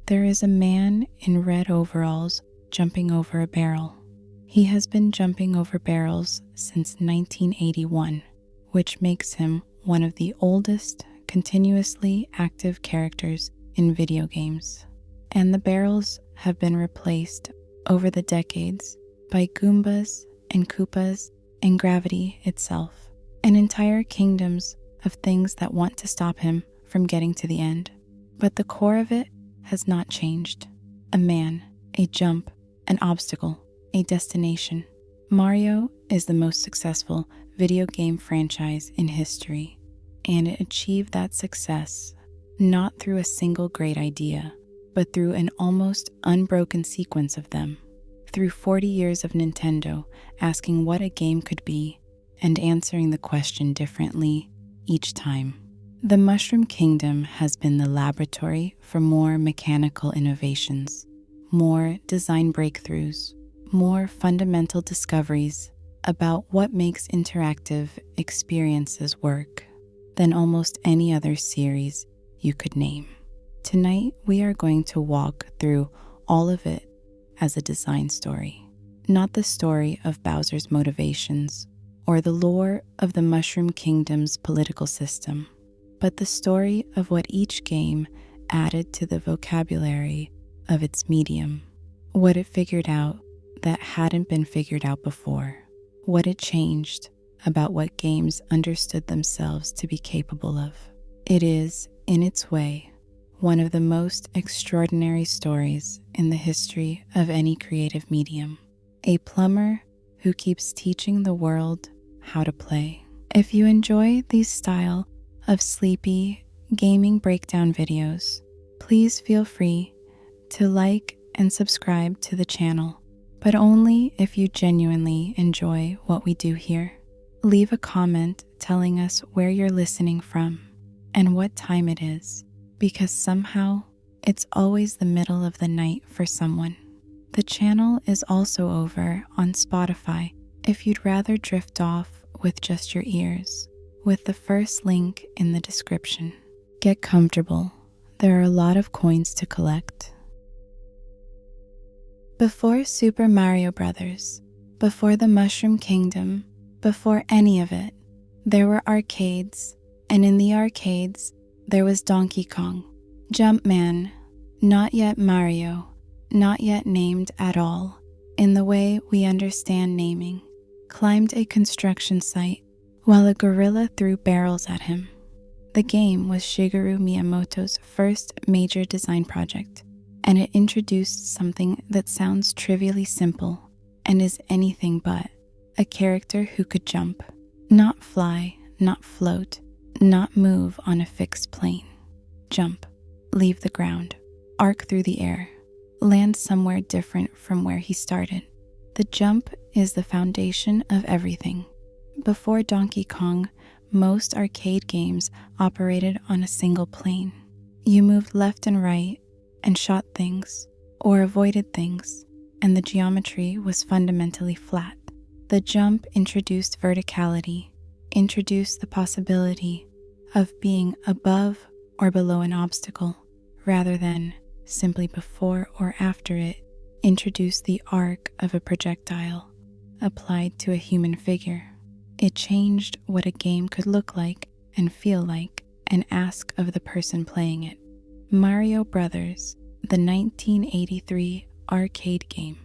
There is a man in red overalls jumping over a barrel. He has been jumping over barrels since 1981, which makes him one of the oldest continuously active characters in video games. And the barrels have been replaced over the decades by Goombas and Koopas and gravity itself, and entire kingdoms of things that want to stop him from getting to the end. But the core of it has not changed. A man, a jump, an obstacle, a destination. Mario is the most successful video game franchise in history, and it achieved that success not through a single great idea, but through an almost unbroken sequence of them. Through 40 years of Nintendo asking what a game could be and answering the question differently each time. The Mushroom Kingdom has been the laboratory for more mechanical innovations, more design breakthroughs, more fundamental discoveries about what makes interactive experiences work than almost any other series you could name. Tonight, we are going to walk through all of it as a design story, not the story of Bowser's motivations or the lore of the Mushroom Kingdom's political system, but the story of what each game added to the vocabulary of its medium, what it figured out that hadn't been figured out before, what it changed about what games understood themselves to be capable of. It is, in its way, one of the most extraordinary stories in the history of any creative medium. A plumber who keeps teaching the world how to play. If you enjoy these style of sleepy gaming breakdown videos, please feel free to like and subscribe to the channel, but only if you genuinely enjoy what we do here. Leave a comment telling us where you're listening from and what time it is, because somehow it's always the middle of the night for someone. The channel is also over on Spotify if you'd rather drift off with just your ears, with the first link in the description. Get comfortable. There are a lot of coins to collect. Before Super Mario Bros., before the Mushroom Kingdom, before any of it, there were arcades, and in the arcades, there was Donkey Kong, Jumpman, not yet Mario, not yet named at all, in the way we understand naming, climbed a construction site while a gorilla threw barrels at him. The game was Shigeru Miyamoto's first major design project, and it introduced something that sounds trivially simple and is anything but: a character who could jump, not fly, not float, not move on a fixed plane. Jump, leave the ground, arc through the air, land somewhere different from where he started. The jump is the foundation of everything. Before Donkey Kong, most arcade games operated on a single plane. You moved left and right and shot things or avoided things, and the geometry was fundamentally flat. The jump introduced verticality, introduced the possibility of being above or below an obstacle, rather than simply before or after it, introduced the arc of a projectile applied to a human figure. It changed what a game could look like and feel like and ask of the person playing it. Mario Bros., the 1983 arcade game,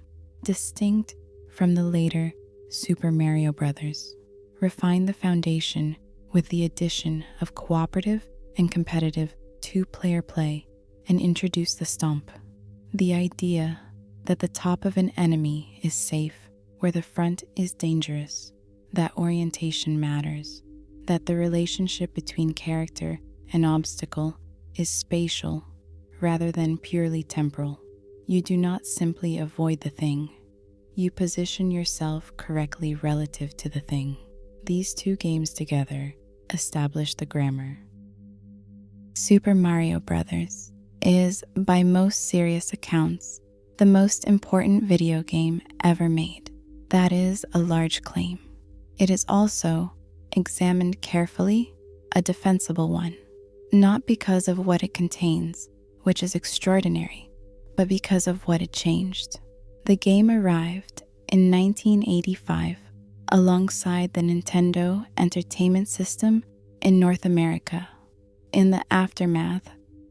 distinct from the later Super Mario Bros., refined the foundation with the addition of cooperative and competitive two-player play and introduced the stomp, the idea that the top of an enemy is safe where the front is dangerous, that orientation matters, that the relationship between character and obstacle is spatial rather than purely temporal. You do not simply avoid the thing, you position yourself correctly relative to the thing. These two games together establish the grammar. Super Mario Bros. Is, by most serious accounts, the most important video game ever made. That is a large claim. It is also, examined carefully, a defensible one, not because of what it contains, which is extraordinary, but because of what it changed. The game arrived in 1985 alongside the Nintendo Entertainment System in North America, in the aftermath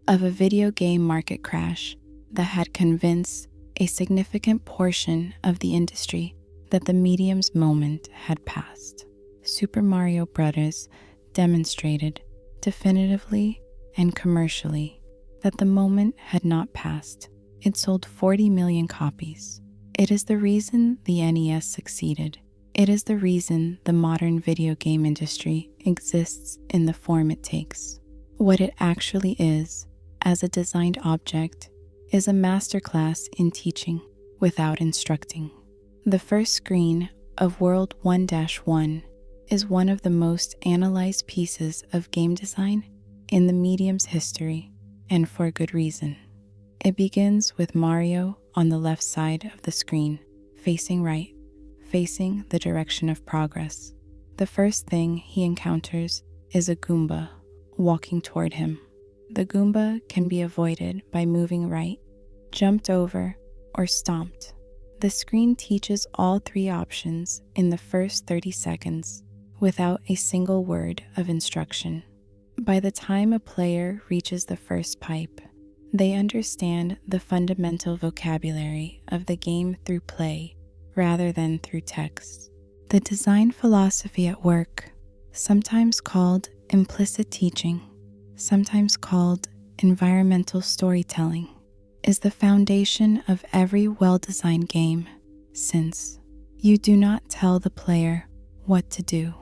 of a video game market crash that had convinced a significant portion of the industry that the medium's moment had passed. Super Mario Bros. Demonstrated definitively and commercially that the moment had not passed. It sold 40 million copies. It is the reason the NES succeeded. It is the reason the modern video game industry exists in the form it takes. What it actually is, as a designed object, is a masterclass in teaching without instructing. The first screen of World 1-1 is one of the most analyzed pieces of game design in the medium's history, and for good reason. It begins with Mario on the left side of the screen, facing right, facing the direction of progress. The first thing he encounters is a Goomba walking toward him. The Goomba can be avoided by moving right, jumped over, or stomped. The screen teaches all three options in the first 30 seconds without a single word of instruction. By the time a player reaches the first pipe, they understand the fundamental vocabulary of the game through play rather than through text. The design philosophy at work, sometimes called implicit teaching, sometimes called environmental storytelling, is the foundation of every well-designed game, since you do not tell the player what to do.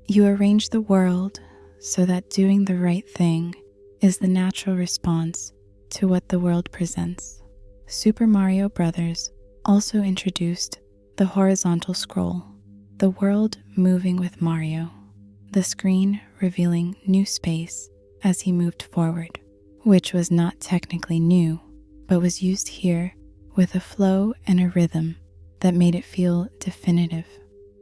You arrange the world so that doing the right thing is the natural response to what the world presents. Super Mario Bros. Also introduced the horizontal scroll, the world moving with Mario, the screen revealing new space as he moved forward, which was not technically new, but was used here with a flow and a rhythm that made it feel definitive.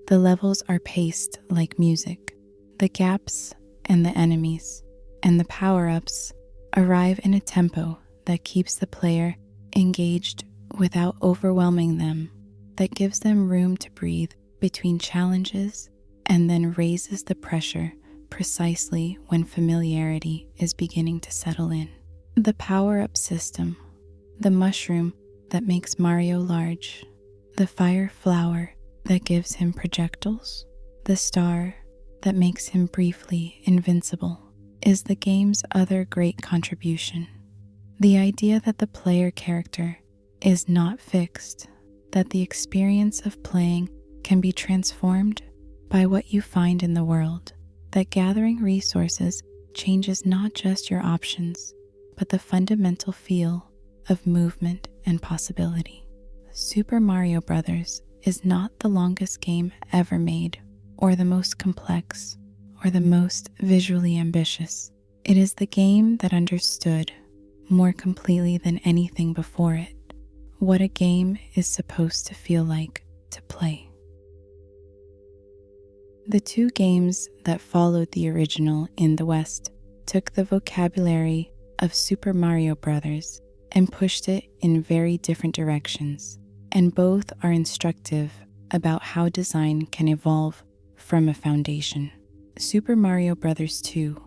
The levels are paced like music. The gaps and the enemies and the power-ups arrive in a tempo that keeps the player engaged without overwhelming them, that gives them room to breathe between challenges and then raises the pressure precisely when familiarity is beginning to settle in. The power-up system, the mushroom that makes Mario large, the fire flower that gives him projectiles, the star that makes him briefly invincible, is the game's other great contribution. The idea that the player character is not fixed, that the experience of playing can be transformed by what you find in the world, that gathering resources changes not just your options, but the fundamental feel of movement and possibility. Super Mario Bros. Is not the longest game ever made, or the most complex, or the most visually ambitious. It is the game that understood, more completely than anything before it, what a game is supposed to feel like to play. The two games that followed the original in the West took the vocabulary of Super Mario Bros. And pushed it in very different directions, and both are instructive about how design can evolve from a foundation. Super Mario Bros. 2,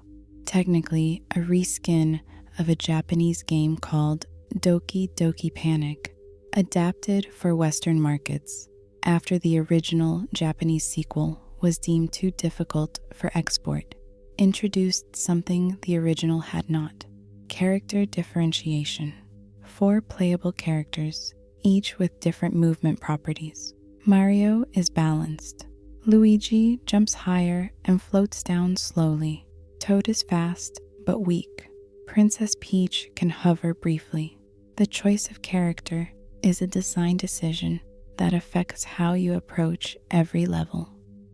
technically a reskin of a Japanese game called Doki Doki Panic, adapted for Western markets after the original Japanese sequel was deemed too difficult for export, introduced something the original had not: character differentiation. 4 playable characters, each with different movement properties. Mario is balanced. Luigi jumps higher and floats down slowly. Toad is fast but weak. Princess Peach can hover briefly. The choice of character is a design decision that affects how you approach every level.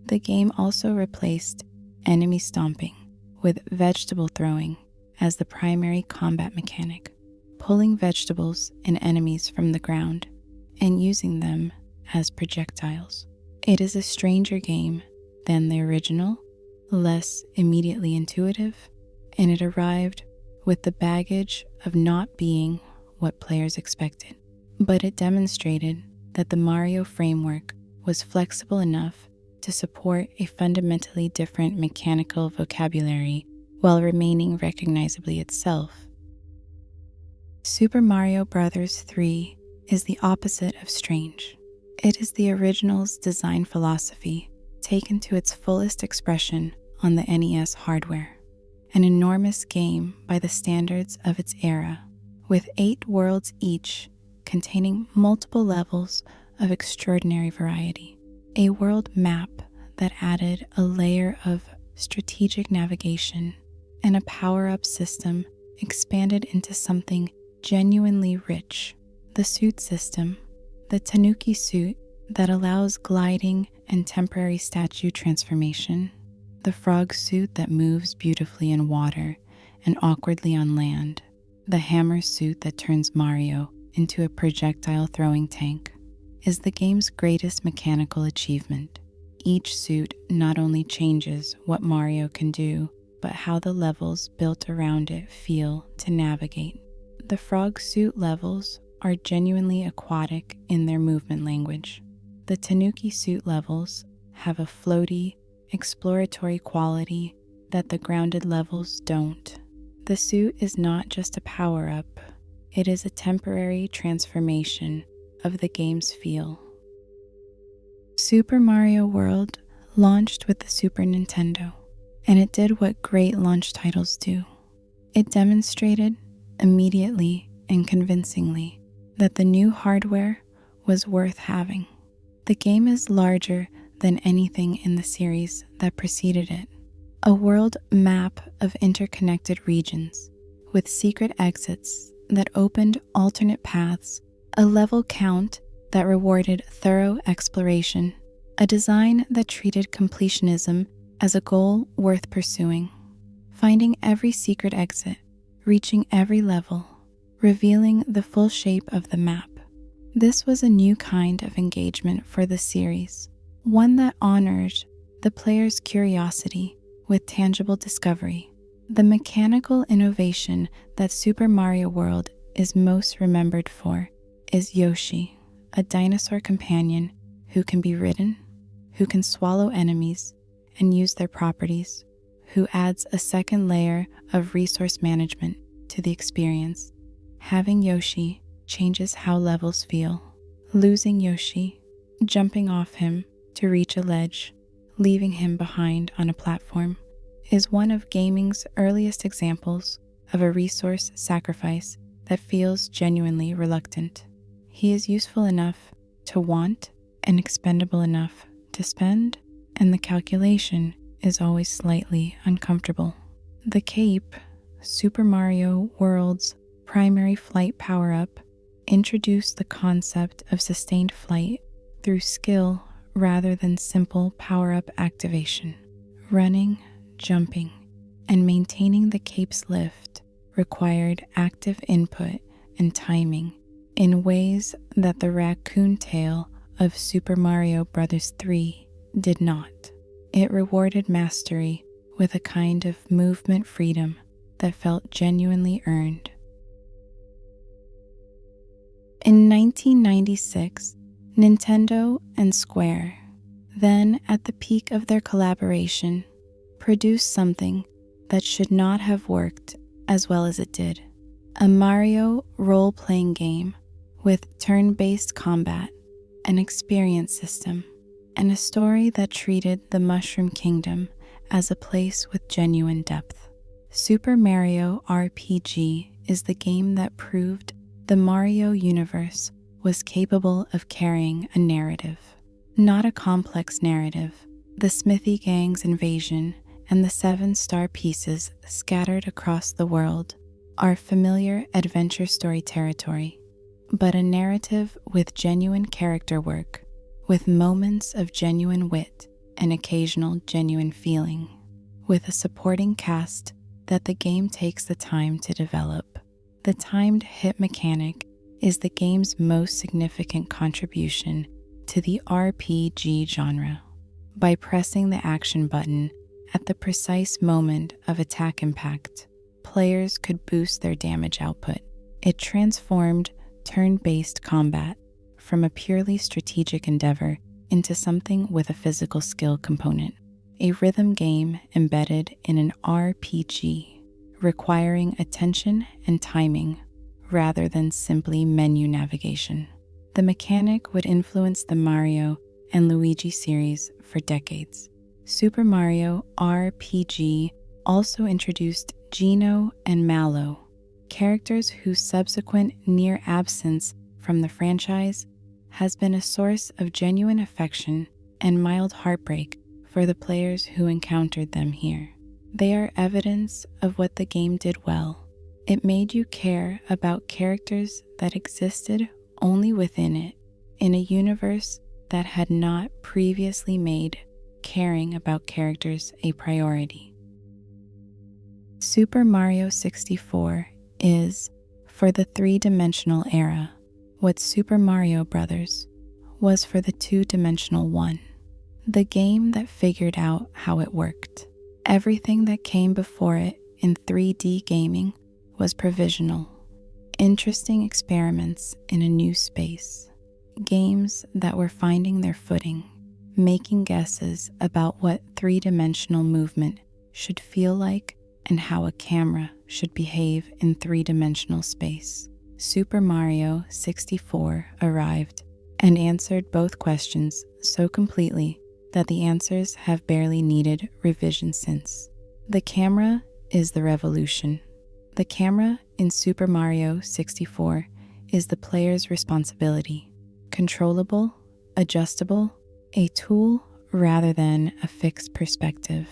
The game also replaced enemy stomping with vegetable throwing as the primary combat mechanic, pulling vegetables and enemies from the ground and using them as projectiles. It is a stranger game than the original, less immediately intuitive, and it arrived with the baggage of not being what players expected, but it demonstrated that the Mario framework was flexible enough to support a fundamentally different mechanical vocabulary while remaining recognizably itself. Super Mario Bros. 3 is the opposite of strange. It is the original's design philosophy taken to its fullest expression on the NES hardware. An enormous game by the standards of its era, with 8 worlds each containing multiple levels of extraordinary variety. A world map that added a layer of strategic navigation and a power-up system expanded into something genuinely rich. The suit system, the Tanuki suit that allows gliding and temporary statue transformation, the frog suit that moves beautifully in water and awkwardly on land, the hammer suit that turns Mario into a projectile-throwing tank, is the game's greatest mechanical achievement. Each suit not only changes what Mario can do, but how the levels built around it feel to navigate. The frog suit levels are genuinely aquatic in their movement language. The Tanuki suit levels have a floaty, exploratory quality that the grounded levels don't. The suit is not just a power-up, it is a temporary transformation of the game's feel. Super Mario World launched with the Super Nintendo, and it did what great launch titles do. It demonstrated, immediately and convincingly, that the new hardware was worth having. The game is larger than anything in the series that preceded it. A world map of interconnected regions, with secret exits that opened alternate paths, a level count that rewarded thorough exploration, a design that treated completionism as a goal worth pursuing. Finding every secret exit, reaching every level, revealing the full shape of the map. This was a new kind of engagement for the series, one that honored the player's curiosity with tangible discovery. The mechanical innovation that Super Mario World is most remembered for is Yoshi, a dinosaur companion who can be ridden, who can swallow enemies and use their properties, who adds a second layer of resource management to the experience. Having Yoshi changes how levels feel. Losing Yoshi, jumping off him to reach a ledge, leaving him behind on a platform, is one of gaming's earliest examples of a resource sacrifice that feels genuinely reluctant. He is useful enough to want and expendable enough to spend, and the calculation is always slightly uncomfortable. The cape, Super Mario World's primary flight power-up, introduced the concept of sustained flight through skill rather than simple power-up activation. Running, jumping, and maintaining the cape's lift required active input and timing in ways that the raccoon tail of Super Mario Bros. 3 did not. It rewarded mastery with a kind of movement freedom that felt genuinely earned. In 1996, Nintendo and Square, then at the peak of their collaboration, produced something that should not have worked as well as it did. A Mario role-playing game with turn-based combat, an experience system, and a story that treated the Mushroom Kingdom as a place with genuine depth. Super Mario RPG is the game that proved the Mario universe was capable of carrying a narrative. Not a complex narrative. The Smithy Gang's invasion and the 7-star pieces scattered across the world are familiar adventure story territory, but a narrative with genuine character work, with moments of genuine wit and occasional genuine feeling, with a supporting cast that the game takes the time to develop. The timed hit mechanic is the game's most significant contribution to the RPG genre. By pressing the action button at the precise moment of attack impact, players could boost their damage output, It transformed turn-based combat from a purely strategic endeavor into something with a physical skill component, a rhythm game embedded in an RPG, requiring attention and timing rather than simply menu navigation. The mechanic would influence the Mario and Luigi series for decades. Super Mario RPG also introduced Geno and Mallow, characters whose subsequent near absence from the franchise has been a source of genuine affection and mild heartbreak for the players who encountered them here. They are evidence of what the game did well. It made you care about characters that existed only within it, in a universe that had not previously made caring about characters a priority. Super Mario 64 is, for the three-dimensional era, what Super Mario Bros. Was for the two-dimensional one. The game that figured out how it worked. Everything that came before it in 3D gaming was provisional. Interesting experiments in a new space. Games that were finding their footing, making guesses about what three-dimensional movement should feel like and how a camera should behave in three-dimensional space. Super Mario 64 arrived and answered both questions so completely that the answers have barely needed revision since. The camera is the revolution. The camera in Super Mario 64 is the player's responsibility. Controllable, adjustable, a tool rather than a fixed perspective.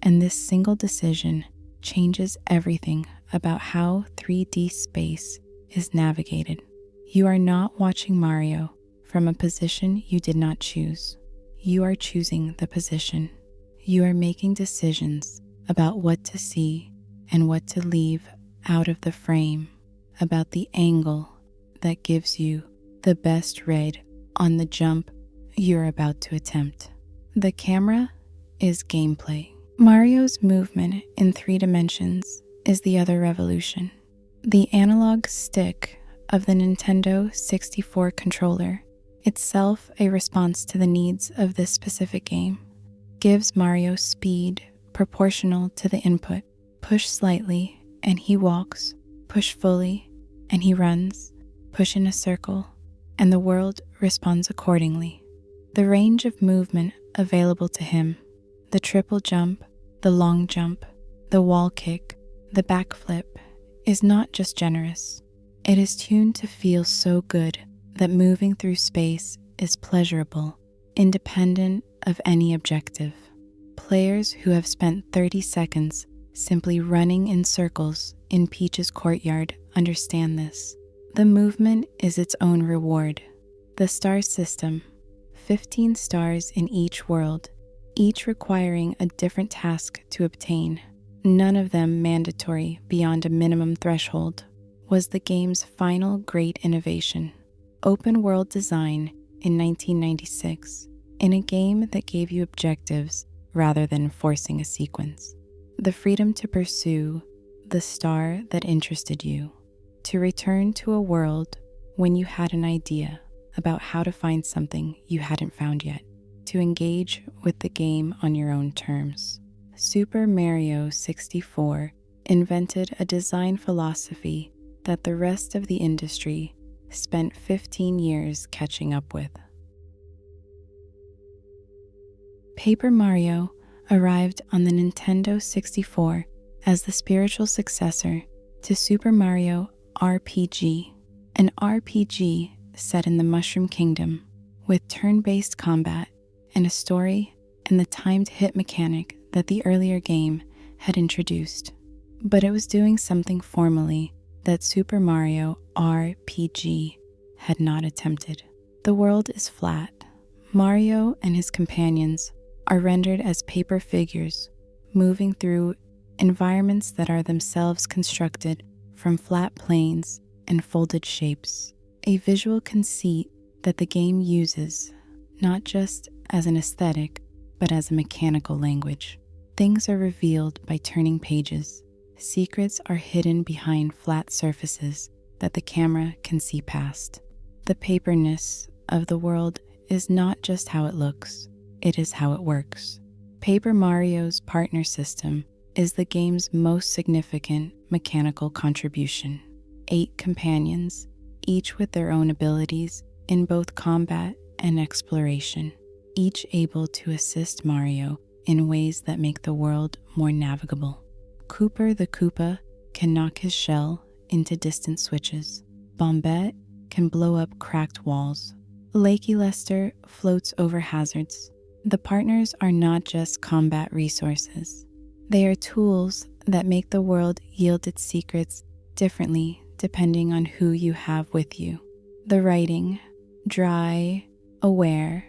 And this single decision changes everything about how 3D space is navigated. You are not watching Mario from a position you did not choose. You are choosing the position. You are making decisions about what to see and what to leave out of the frame, about the angle that gives you the best read on the jump you're about to attempt. The camera is gameplay. Mario's movement in 3 dimensions is the other revolution. The analog stick of the Nintendo 64 controller, itself a response to the needs of this specific game, gives Mario speed proportional to the input. Push slightly and he walks, push fully and he runs, push in a circle, and the world responds accordingly. The range of movement available to him, the triple jump, the long jump, the wall kick, the backflip, is not just generous. It is tuned to feel so good that moving through space is pleasurable, independent of any objective. Players who have spent 30 seconds simply running in circles in Peach's courtyard understand this. The movement is its own reward. The star system, 15 stars in each world, each requiring a different task to obtain, none of them mandatory beyond a minimum threshold, was the game's final great innovation. Open world design in 1996, in a game that gave you objectives rather than forcing a sequence. The freedom to pursue the star that interested you, to return to a world when you had an idea about how to find something you hadn't found yet, to engage with the game on your own terms. Super Mario 64 invented a design philosophy that the rest of the industry spent 15 years catching up with. Paper Mario arrived on the Nintendo 64 as the spiritual successor to Super Mario RPG, an RPG set in the Mushroom Kingdom with turn-based combat and a story and the timed hit mechanic that the earlier game had introduced. But it was doing something formally that Super Mario RPG had not attempted. The world is flat. Mario and his companions are rendered as paper figures, moving through environments that are themselves constructed from flat planes and folded shapes, a visual conceit that the game uses not just as an aesthetic, but as a mechanical language. Things are revealed by turning pages. Secrets are hidden behind flat surfaces, that the camera can see past. The paperness of the world is not just how it looks, it is how it works. Paper Mario's partner system is the game's most significant mechanical contribution. 8 companions, each with their own abilities in both combat and exploration, each able to assist Mario in ways that make the world more navigable. Cooper the Koopa can knock his shell into distant switches. Bombette can blow up cracked walls. Lakey Lester floats over hazards. The partners are not just combat resources. They are tools that make the world yield its secrets differently depending on who you have with you. The writing, dry, aware,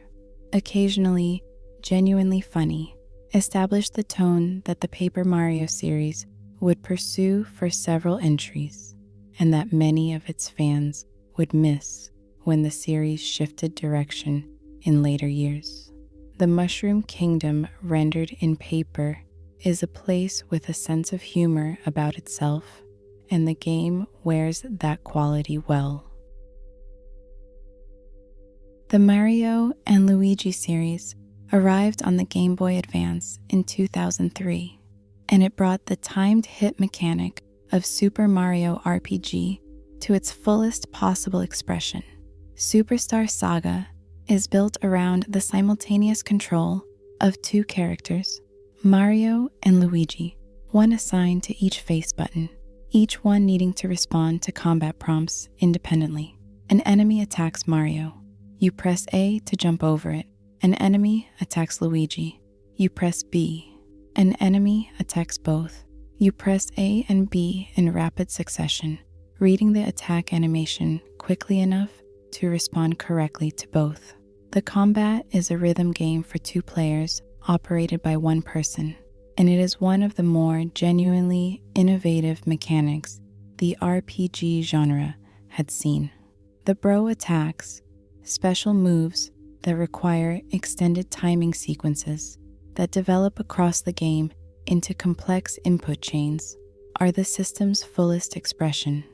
occasionally genuinely funny, established the tone that the Paper Mario series would pursue for several entries, and that many of its fans would miss when the series shifted direction in later years. The Mushroom Kingdom, rendered in paper, is a place with a sense of humor about itself, and the game wears that quality well. The Mario and Luigi series arrived on the Game Boy Advance in 2003, and it brought the timed hit mechanic of Super Mario RPG to its fullest possible expression. Superstar Saga is built around the simultaneous control of 2 characters, Mario and Luigi, one assigned to each face button, each one needing to respond to combat prompts independently. An enemy attacks Mario. You press A to jump over it. An enemy attacks Luigi. You press B. An enemy attacks both. You press A and B in rapid succession, reading the attack animation quickly enough to respond correctly to both. The combat is a rhythm game for 2 players operated by 1 person, and it is one of the more genuinely innovative mechanics the RPG genre had seen. The bro attacks, special moves that require extended timing sequences that develop across the game into complex input chains, are the system's fullest expression.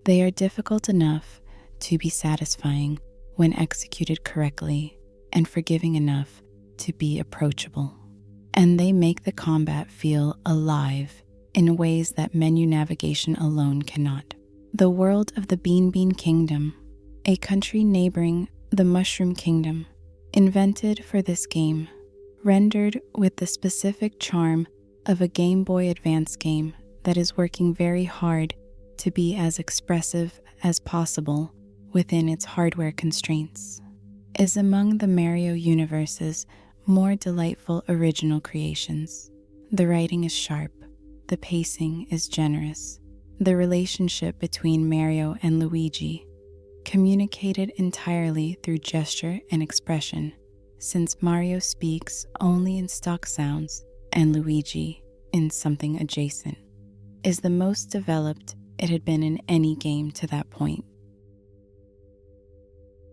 They are difficult enough to be satisfying when executed correctly, and forgiving enough to be approachable. And they make the combat feel alive in ways that menu navigation alone cannot. The world of the Bean Bean Kingdom, a country neighboring the Mushroom Kingdom, invented for this game, rendered with the specific charm of a Game Boy Advance game that is working very hard to be as expressive as possible within its hardware constraints, is among the Mario universe's more delightful original creations. The writing is sharp, the pacing is generous, the relationship between Mario and Luigi communicated entirely through gesture and expression, since Mario speaks only in stock sounds and Luigi in something adjacent, is the most developed it had been in any game to that point.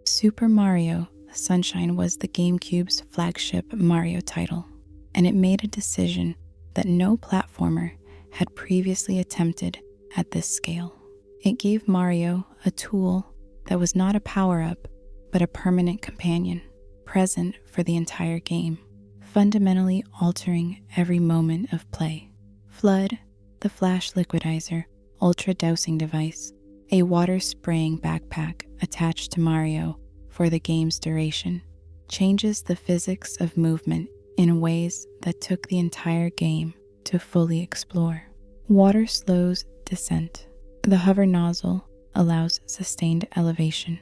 Super Mario Sunshine was the GameCube's flagship Mario title, and it made a decision that no platformer had previously attempted at this scale. It gave Mario a tool that was not a power-up, but a permanent companion, present for the entire game, fundamentally altering every moment of play. Flood, the flash liquidizer, ultra dousing device, a water-spraying backpack attached to Mario for the game's duration, changes the physics of movement in ways that took the entire game to fully explore. Water slows descent. The hover nozzle allows sustained elevation.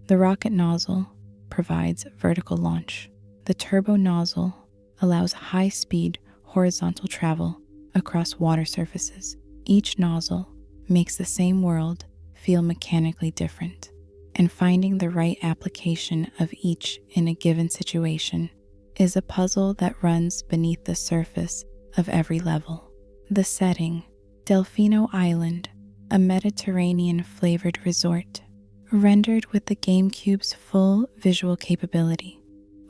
The rocket nozzle provides vertical launch. The turbo nozzle allows high-speed horizontal travel across water surfaces. Each nozzle makes the same world feel mechanically different, and finding the right application of each in a given situation is a puzzle that runs beneath the surface of every level. The setting, Delfino Island, a Mediterranean-flavored resort, rendered with the GameCube's full visual capability,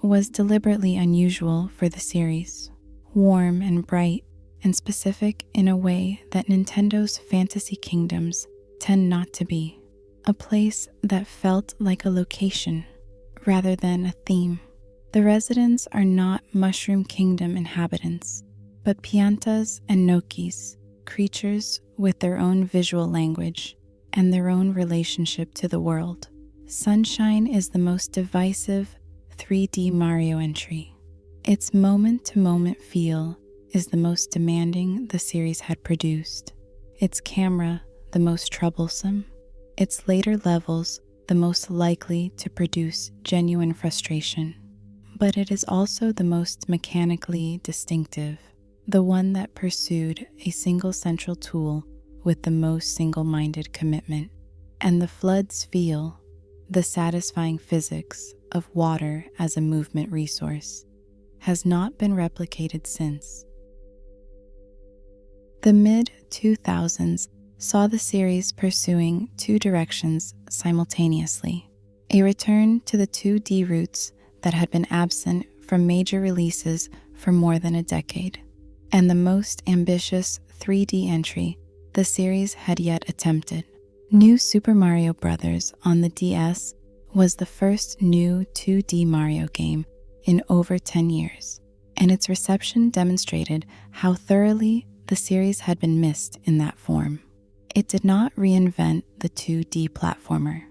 was deliberately unusual for the series, warm and bright and specific in a way that Nintendo's fantasy kingdoms tend not to be. a place that felt like a location rather than a theme. The residents are not Mushroom Kingdom inhabitants, but Piantas and Nokis, creatures with their own visual language and their own relationship to the world. Sunshine is the most divisive 3D Mario entry. Its moment-to-moment feel is the most demanding the series had produced. Its camera, the most troublesome. Its later levels, the most likely to produce genuine frustration. But it is also the most mechanically distinctive, the one that pursued a single central tool with the most single-minded commitment. And the floods feel, the satisfying physics of water as a movement resource, has not been replicated since. The mid-2000s saw the series pursuing two directions simultaneously: a return to the 2D roots that had been absent from major releases for more than a decade, and the most ambitious 3D entry the series had yet attempted. New Super Mario Bros. On the DS was the first new 2D Mario game in over 10 years, and its reception demonstrated how thoroughly the series had been missed in that form. It did not reinvent the 2D platformer.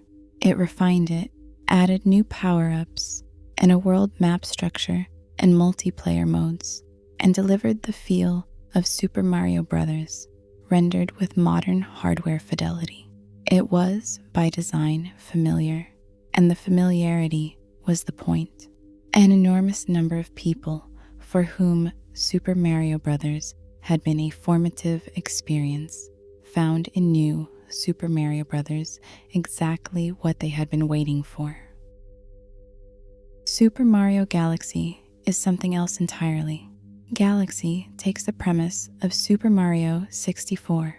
It refined it, added new power-ups, and a world map structure and multiplayer modes, and delivered the feel of Super Mario Bros., rendered with modern hardware fidelity. It was, by design, familiar, and the familiarity was the point. An enormous number of people for whom Super Mario Bros. Had been a formative experience found in new Super Mario Bros. Exactly what they had been waiting for. Super Mario Galaxy is something else entirely. Galaxy takes the premise of Super Mario 64.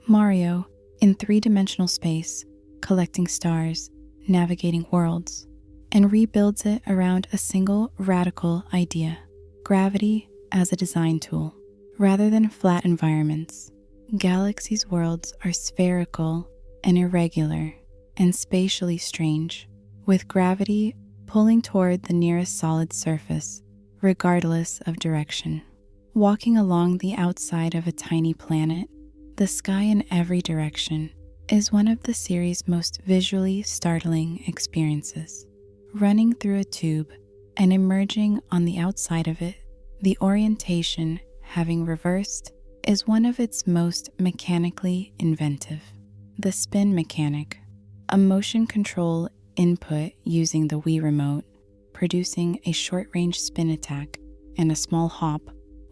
Mario, in three-dimensional space, collecting stars, navigating worlds, and rebuilds it around a single radical idea: gravity as a design tool. Rather than flat environments, Galaxy's worlds are spherical and irregular and spatially strange, with gravity pulling toward the nearest solid surface, regardless of direction. Walking along the outside of a tiny planet, the sky in every direction is one of the series' most visually startling experiences. Running through a tube and emerging on the outside of it, the orientation having reversed is one of its most mechanically inventive. The spin mechanic, a motion control input using the Wii remote, producing a short-range spin attack and a small hop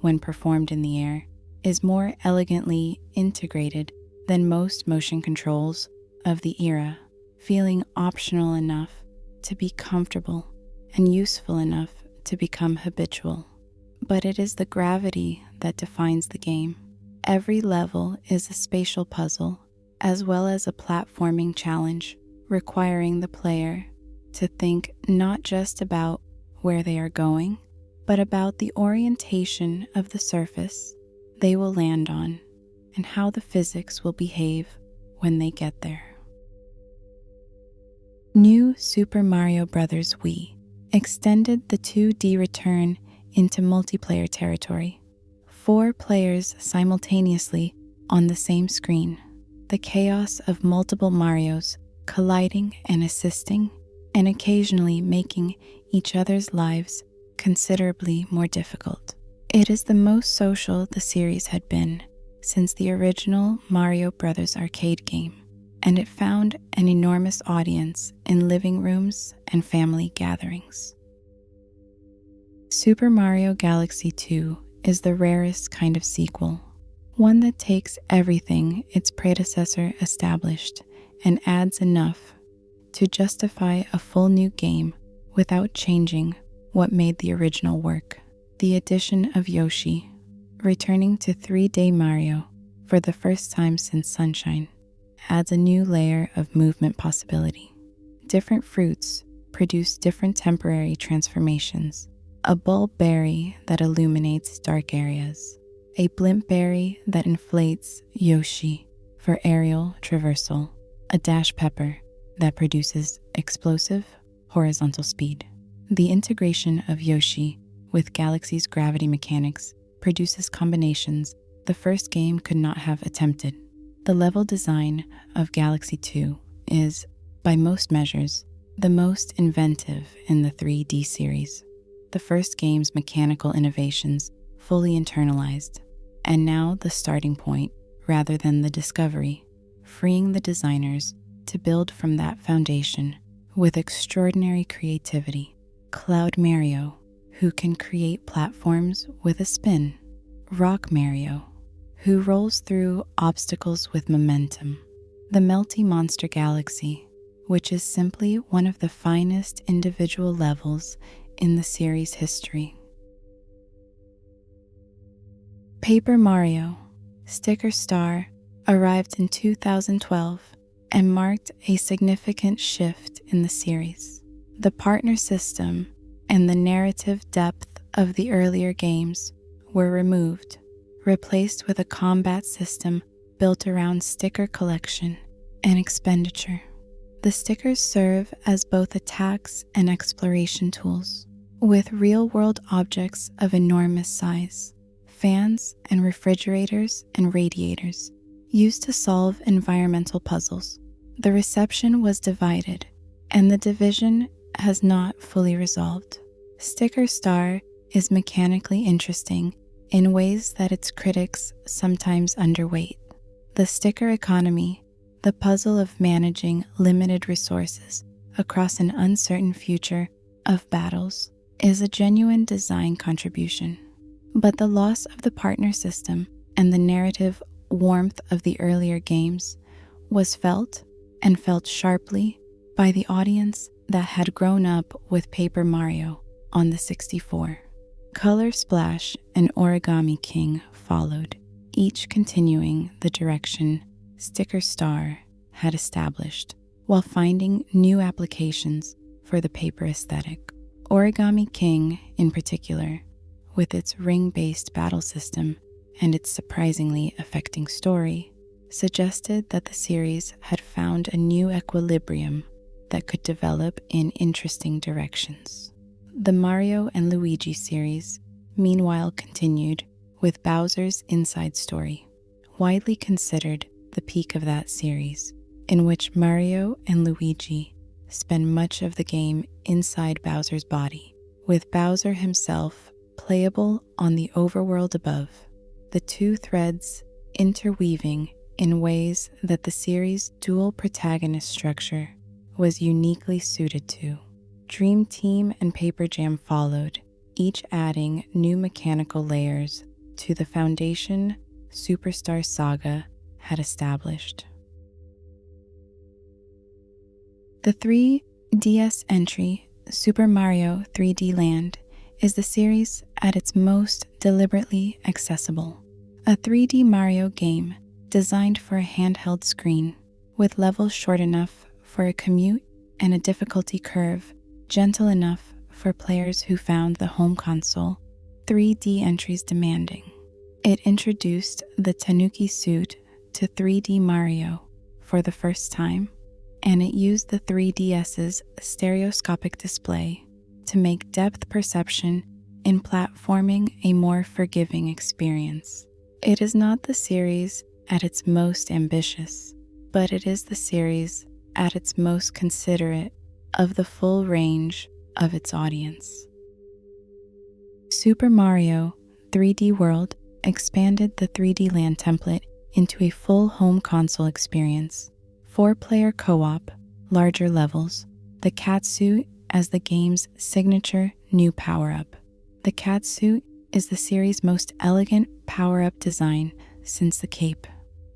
when performed in the air, is more elegantly integrated than most motion controls of the era, feeling optional enough to be comfortable and useful enough to become habitual. But it is the gravity that defines the game. Every level is a spatial puzzle, as well as a platforming challenge, requiring the player to think not just about where they are going, but about the orientation of the surface they will land on and how the physics will behave when they get there. New Super Mario Bros. Wii extended the 2D return into multiplayer territory. 4 players simultaneously on the same screen. The chaos of multiple Marios colliding and assisting, and occasionally making each other's lives considerably more difficult. It is the most social the series had been since the original Mario Bros. Arcade game, and it found an enormous audience in living rooms and family gatherings. Super Mario Galaxy 2 is the rarest kind of sequel, one that takes everything its predecessor established and adds enough to justify a full new game without changing what made the original work. The addition of Yoshi, returning to 3D Mario for the first time since Sunshine, adds a new layer of movement possibility. Different fruits produce different temporary transformations. A bulb berry that illuminates dark areas. A blimp berry that inflates Yoshi for aerial traversal. A dash pepper that produces explosive, horizontal speed. The integration of Yoshi with Galaxy's gravity mechanics produces combinations the first game could not have attempted. The level design of Galaxy 2 is, by most measures, the most inventive in the 3D series. The first game's mechanical innovations fully internalized, and now the starting point rather than the discovery, freeing the designers to build from that foundation with extraordinary creativity. Cloud Mario, who can create platforms with a spin. Rock Mario, who rolls through obstacles with momentum. The Melty Monster Galaxy, which is simply one of the finest individual levels in the series' history. Paper Mario, Sticker Star, arrived in 2012 and marked a significant shift in the series. The partner system and the narrative depth of the earlier games were removed, replaced with a combat system built around sticker collection and expenditure. The stickers serve as both attacks and exploration tools, with real-world objects of enormous size, fans and refrigerators and radiators, used to solve environmental puzzles. The reception was divided, and the division has not fully resolved. Sticker Star is mechanically interesting in ways that its critics sometimes underweight. The sticker economy, the puzzle of managing limited resources across an uncertain future of battles, is a genuine design contribution. But the loss of the partner system and the narrative warmth of the earlier games was felt, and felt sharply, by the audience that had grown up with Paper Mario on the 64. Color Splash and Origami King followed, each continuing the direction Sticker Star had established, while finding new applications for the paper aesthetic. Origami King, in particular, with its ring-based battle system and its surprisingly affecting story, suggested that the series had found a new equilibrium that could develop in interesting directions. The Mario and Luigi series, meanwhile, continued with Bowser's Inside Story, widely considered the peak of that series, in which Mario and Luigi spend much of the game inside Bowser's body, with Bowser himself playable on the overworld above, the two threads interweaving in ways that the series' dual protagonist structure was uniquely suited to. Dream Team and Paper Jam followed, each adding new mechanical layers to the foundation Superstar Saga had established. The 3DS entry, Super Mario 3D Land, is the series at its most deliberately accessible. A 3D Mario game designed for a handheld screen, with levels short enough for a commute and a difficulty curve gentle enough for players who found the home console 3D entries demanding. It introduced the Tanuki suit to 3D Mario for the first time, and it used the 3DS's stereoscopic display to make depth perception in platforming a more forgiving experience. It is not the series at its most ambitious, but it is the series at its most considerate of the full range of its audience. Super Mario 3D World expanded the 3D Land template into a full home console experience, 4-player co-op, larger levels, the catsuit as the game's signature new power-up. The catsuit is the series' most elegant power-up design since the cape.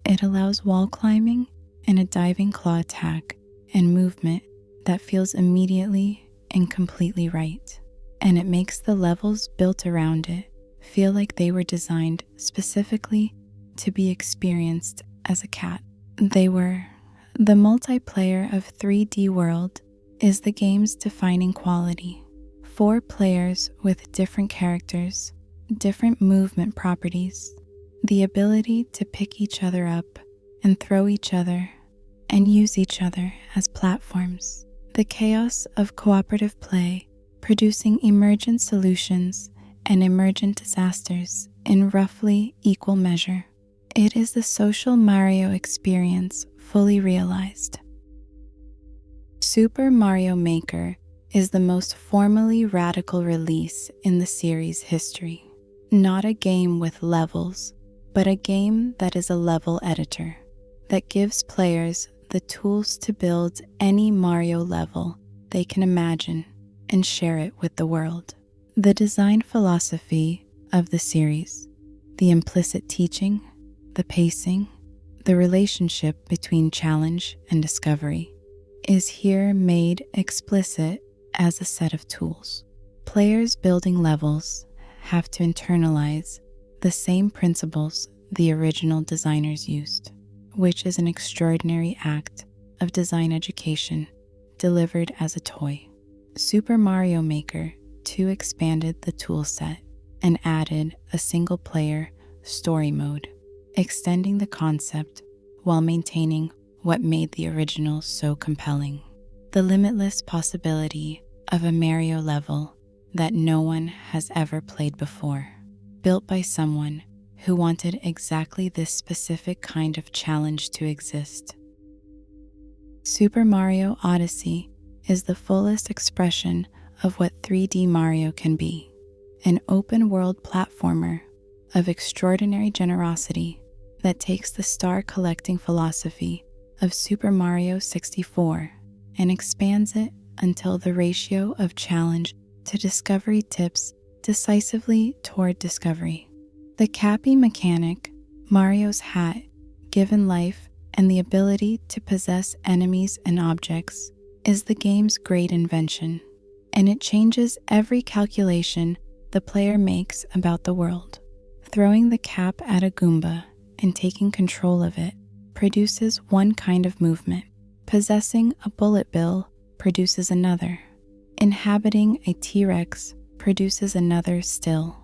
It allows wall climbing and a diving claw attack and movement that feels immediately and completely right, and it makes the levels built around it feel like they were designed specifically to be experienced as a cat. They were. The multiplayer of 3D World is the game's defining quality. 4 players with different characters, different movement properties, the ability to pick each other up and throw each other, and use each other as platforms. The chaos of cooperative play, producing emergent solutions and emergent disasters in roughly equal measure. It is the social Mario experience fully realized. Super Mario Maker is the most formally radical release in the series' history. Not a game with levels, but a game that is a level editor, that gives players the tools to build any Mario level they can imagine and share it with the world. The design philosophy of the series, the implicit teaching, the pacing, the relationship between challenge and discovery, is here made explicit as a set of tools. Players building levels have to internalize the same principles the original designers used, which is an extraordinary act of design education delivered as a toy. Super Mario Maker 2 expanded the toolset and added a single-player story mode, extending the concept while maintaining what made the original so compelling. The limitless possibility of a Mario level that no one has ever played before, built by someone who wanted exactly this specific kind of challenge to exist. Super Mario Odyssey is the fullest expression of what 3D Mario can be, an open-world platformer of extraordinary generosity that takes the star-collecting philosophy of Super Mario 64 and expands it until the ratio of challenge to discovery tips decisively toward discovery. The Cappy mechanic, Mario's hat, given life and the ability to possess enemies and objects, is the game's great invention, and it changes every calculation the player makes about the world. Throwing the cap at a Goomba and taking control of it produces one kind of movement. Possessing a bullet bill produces another. Inhabiting a T-Rex produces another still.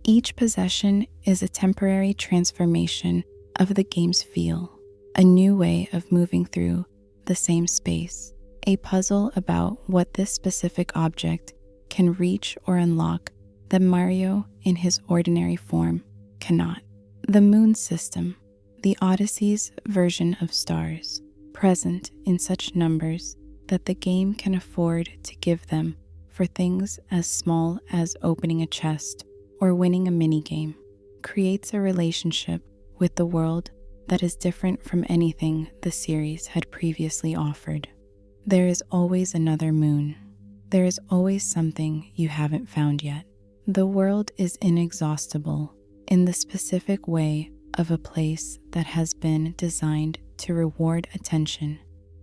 Each possession is a temporary transformation of the game's feel, a new way of moving through the same space, a puzzle about what this specific object can reach or unlock that Mario in his ordinary form cannot. The Moon System, the Odyssey's version of stars, present in such numbers that the game can afford to give them for things as small as opening a chest or winning a minigame, creates a relationship with the world that is different from anything the series had previously offered. There is always another moon. There is always something you haven't found yet. The world is inexhaustible in the specific way of a place that has been designed to reward attention,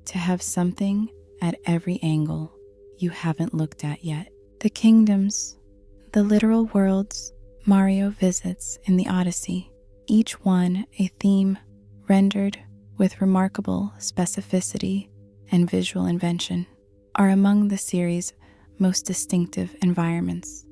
to have something at every angle you haven't looked at yet. The kingdoms, the literal worlds Mario visits in the Odyssey, each one a theme rendered with remarkable specificity and visual invention, are among the series' most distinctive environments.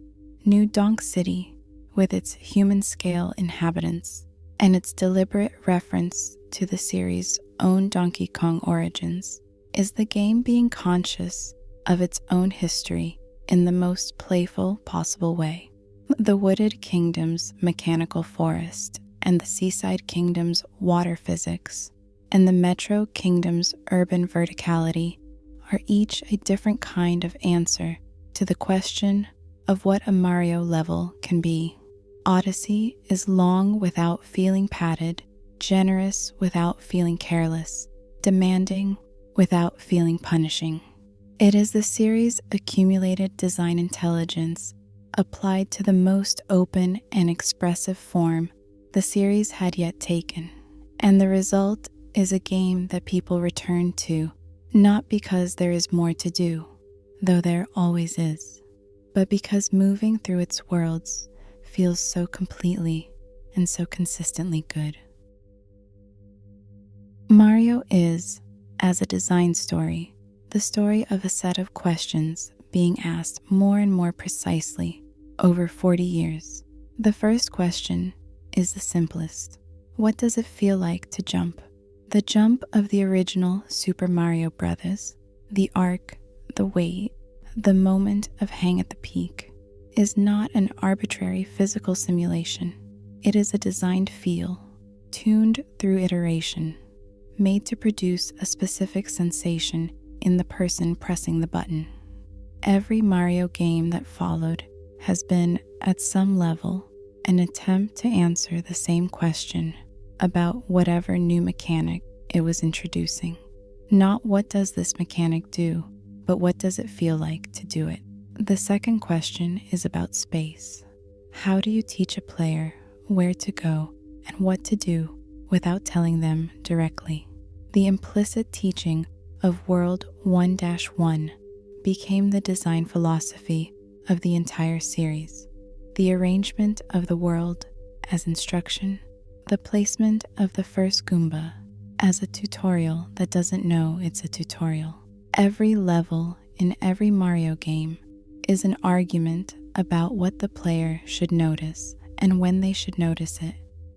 New Donk City, with its human-scale inhabitants, and its deliberate reference to the series' own Donkey Kong origins, is the game being conscious of its own history in the most playful possible way. The Wooded Kingdom's mechanical forest, and the Seaside Kingdom's water physics, and the Metro Kingdom's urban verticality are each a different kind of answer to the question of what a Mario level can be. Odyssey is long without feeling padded, generous without feeling careless, demanding without feeling punishing. It is the series' accumulated design intelligence applied to the most open and expressive form the series had yet taken, and the result is a game that people return to, not because there is more to do, though there always is, but because moving through its worlds feels so completely and so consistently good. Mario is, as a design story, the story of a set of questions being asked more and more precisely over 40 years. The first question is the simplest. What does it feel like to jump? The jump of the original Super Mario Bros., the arc, the wait, the moment of hang at the peak, is not an arbitrary physical simulation. It is a designed feel, tuned through iteration, made to produce a specific sensation in the person pressing the button. Every Mario game that followed has been, at some level, an attempt to answer the same question about whatever new mechanic it was introducing. Not what does this mechanic do, but what does it feel like to do it? The second question is about space. How do you teach a player where to go and what to do without telling them directly? The implicit teaching of World 1-1 became the design philosophy of the entire series. The arrangement of the world as instruction, the placement of the first Goomba as a tutorial that doesn't know it's a tutorial. Every level in every Mario game is an argument about what the player should notice and when they should notice it,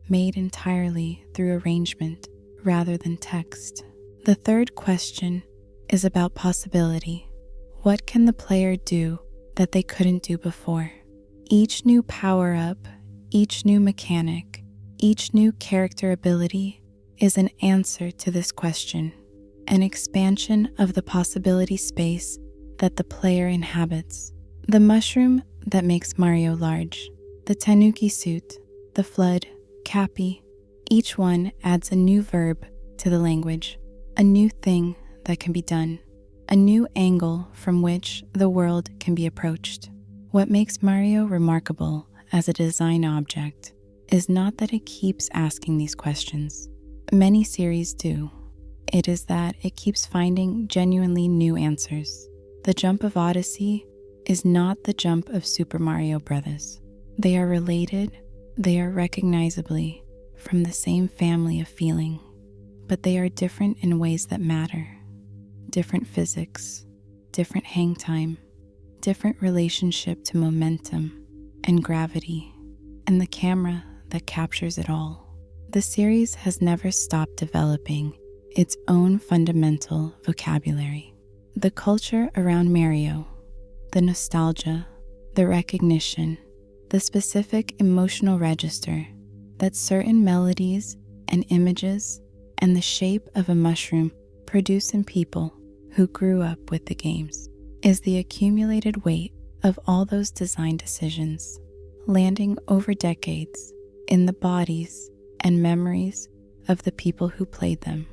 made entirely through arrangement rather than text. The third question is about possibility. What can the player do that they couldn't do before? Each new power-up, each new mechanic, each new character ability is an answer to this question, an expansion of the possibility space that the player inhabits. The mushroom that makes Mario large, the tanuki suit, the flood, Cappy, each one adds a new verb to the language, a new thing that can be done, a new angle from which the world can be approached. What makes Mario remarkable as a design object is not that it keeps asking these questions. Many series do. It is that it keeps finding genuinely new answers. The jump of Odyssey is not the jump of Super Mario Bros. They are related, they are recognizably from the same family of feeling, but they are different in ways that matter. Different physics, different hang time, different relationship to momentum and gravity, and the camera that captures it all. The series has never stopped developing its own fundamental vocabulary. The culture around Mario, the nostalgia, the recognition, the specific emotional register that certain melodies and images and the shape of a mushroom produce in people who grew up with the games is the accumulated weight of all those design decisions, landing over decades in the bodies and memories of the people who played them.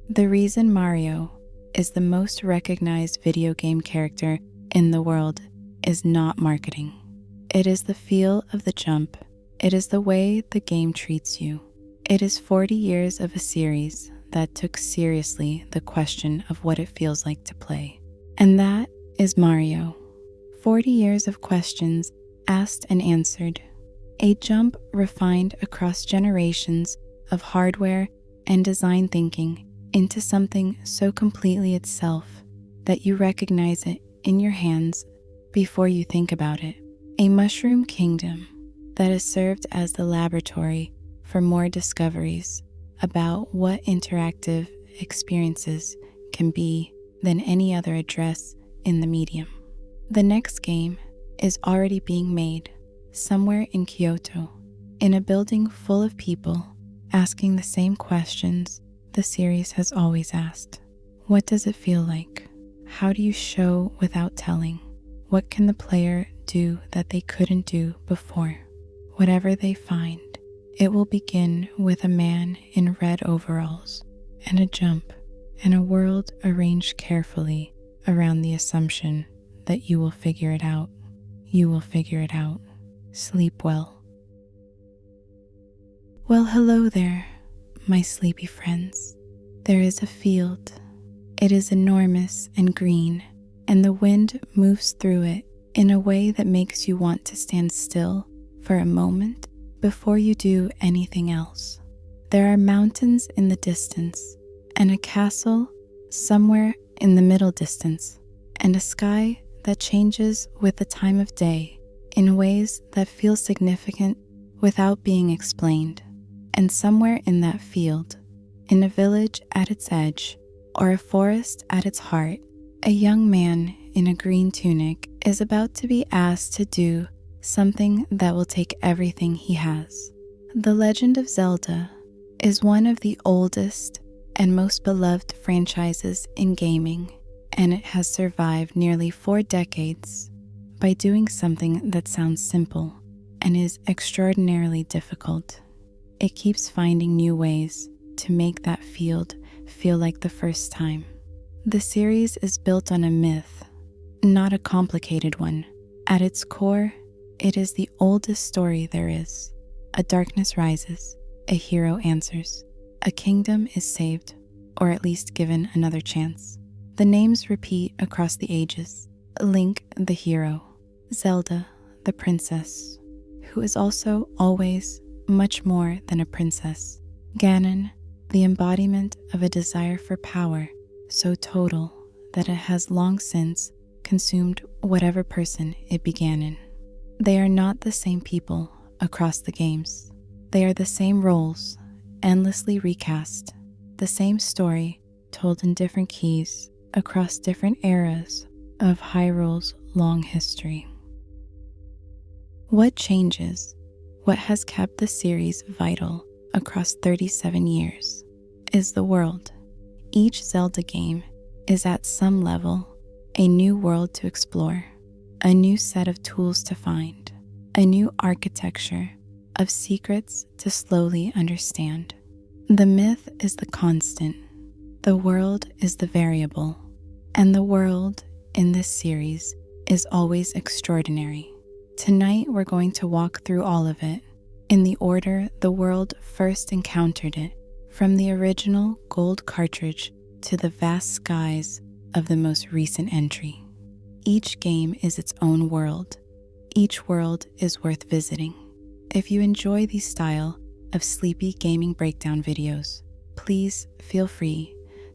The reason Mario is the most recognized video game character in the world is not marketing. It is the feel of the jump. It is the way the game treats you. It is 40 years of a series that took seriously the question of what it feels like to play. And that is Mario. 40 years of questions asked and answered. A jump refined across generations of hardware and design thinking into something so completely itself that you recognize it in your hands before you think about it. A mushroom kingdom that has served as the laboratory for more discoveries about what interactive experiences can be than any other address in the medium. The next game is already being made somewhere in Kyoto, in a building full of people asking the same questions the series has always asked. What does it feel like? How do you show without telling? What can the player do that they couldn't do before? Whatever they find, it will begin with a man in red overalls and a jump and a world arranged carefully around the assumption that you will figure it out. You will figure it out. Sleep well. Well, hello there, my sleepy friends. There is a field. It is enormous and green, and the wind moves through it in a way that makes you want to stand still for a moment before you do anything else. There are mountains in the distance, and a castle somewhere in the middle distance, and a sky that changes with the time of day in ways that feel significant without being explained. And somewhere in that field, In a village at its edge, or a forest at its heart, a young man in a green tunic is about to be asked to do something that will take everything he has. The Legend of Zelda is one of the oldest and most beloved franchises in gaming, and it has survived nearly 4 decades by doing something that sounds simple and is extraordinarily difficult. It keeps finding new ways to make that field feel like the first time. The series is built on a myth, not a complicated one. At its core, it is the oldest story there is. A darkness rises, a hero answers, a kingdom is saved, or at least given another chance. The names repeat across the ages. Link, the hero. Zelda, the princess, who is also always much more than a princess. Ganon, the embodiment of a desire for power so total that it has long since consumed whatever person it began in. They are not the same people across the games. They are the same roles, endlessly recast, the same story told in different keys across different eras of Hyrule's long history. What changes? What has kept the series vital across 37 years is the world. Each Zelda game is at some level a new world to explore, a new set of tools to find, a new architecture of secrets to slowly understand. The myth is the constant, the world is the variable, and the world in this series is always extraordinary. Tonight we're going to walk through all of it in the order the world first encountered it, from the original gold cartridge to the vast skies of the most recent entry. Each game is its own world. Each world is worth visiting. If you enjoy these style of sleepy gaming breakdown videos, please feel free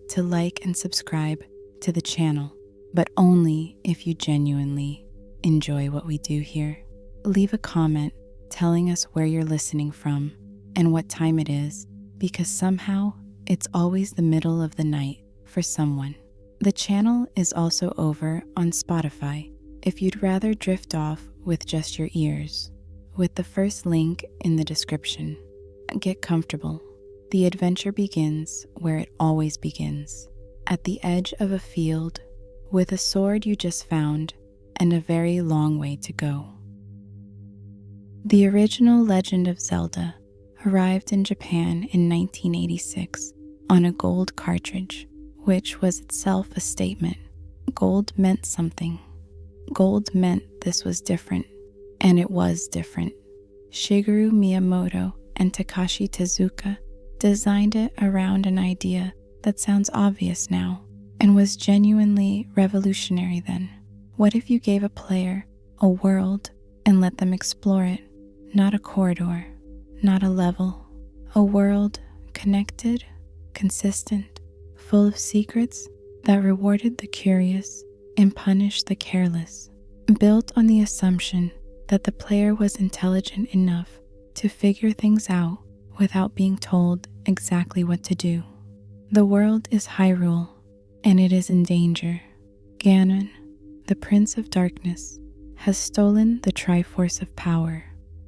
to like and subscribe to the channel, but only if you genuinely enjoy what we do here. Leave a comment telling us where you're listening from and what time it is, because somehow it's always the middle of the night for someone. The channel is also over on Spotify if you'd rather drift off with just your ears, with the first link in the description. Get comfortable. The adventure begins where it always begins, at the edge of a field with a sword you just found and a very long way to go. The original Legend of Zelda arrived in Japan in 1986 on a gold cartridge, which was itself a statement. Gold meant something. Gold meant this was different, and it was different. Shigeru Miyamoto and Takashi Tezuka designed it around an idea that sounds obvious now and was genuinely revolutionary then. What if you gave a player a world and let them explore it? Not a corridor, not a level. A world connected, consistent, full of secrets that rewarded the curious and punished the careless, built on the assumption that the player was intelligent enough to figure things out without being told exactly what to do. The world is Hyrule, and it is in danger. Ganon, the Prince of Darkness, has stolen the Triforce of Power,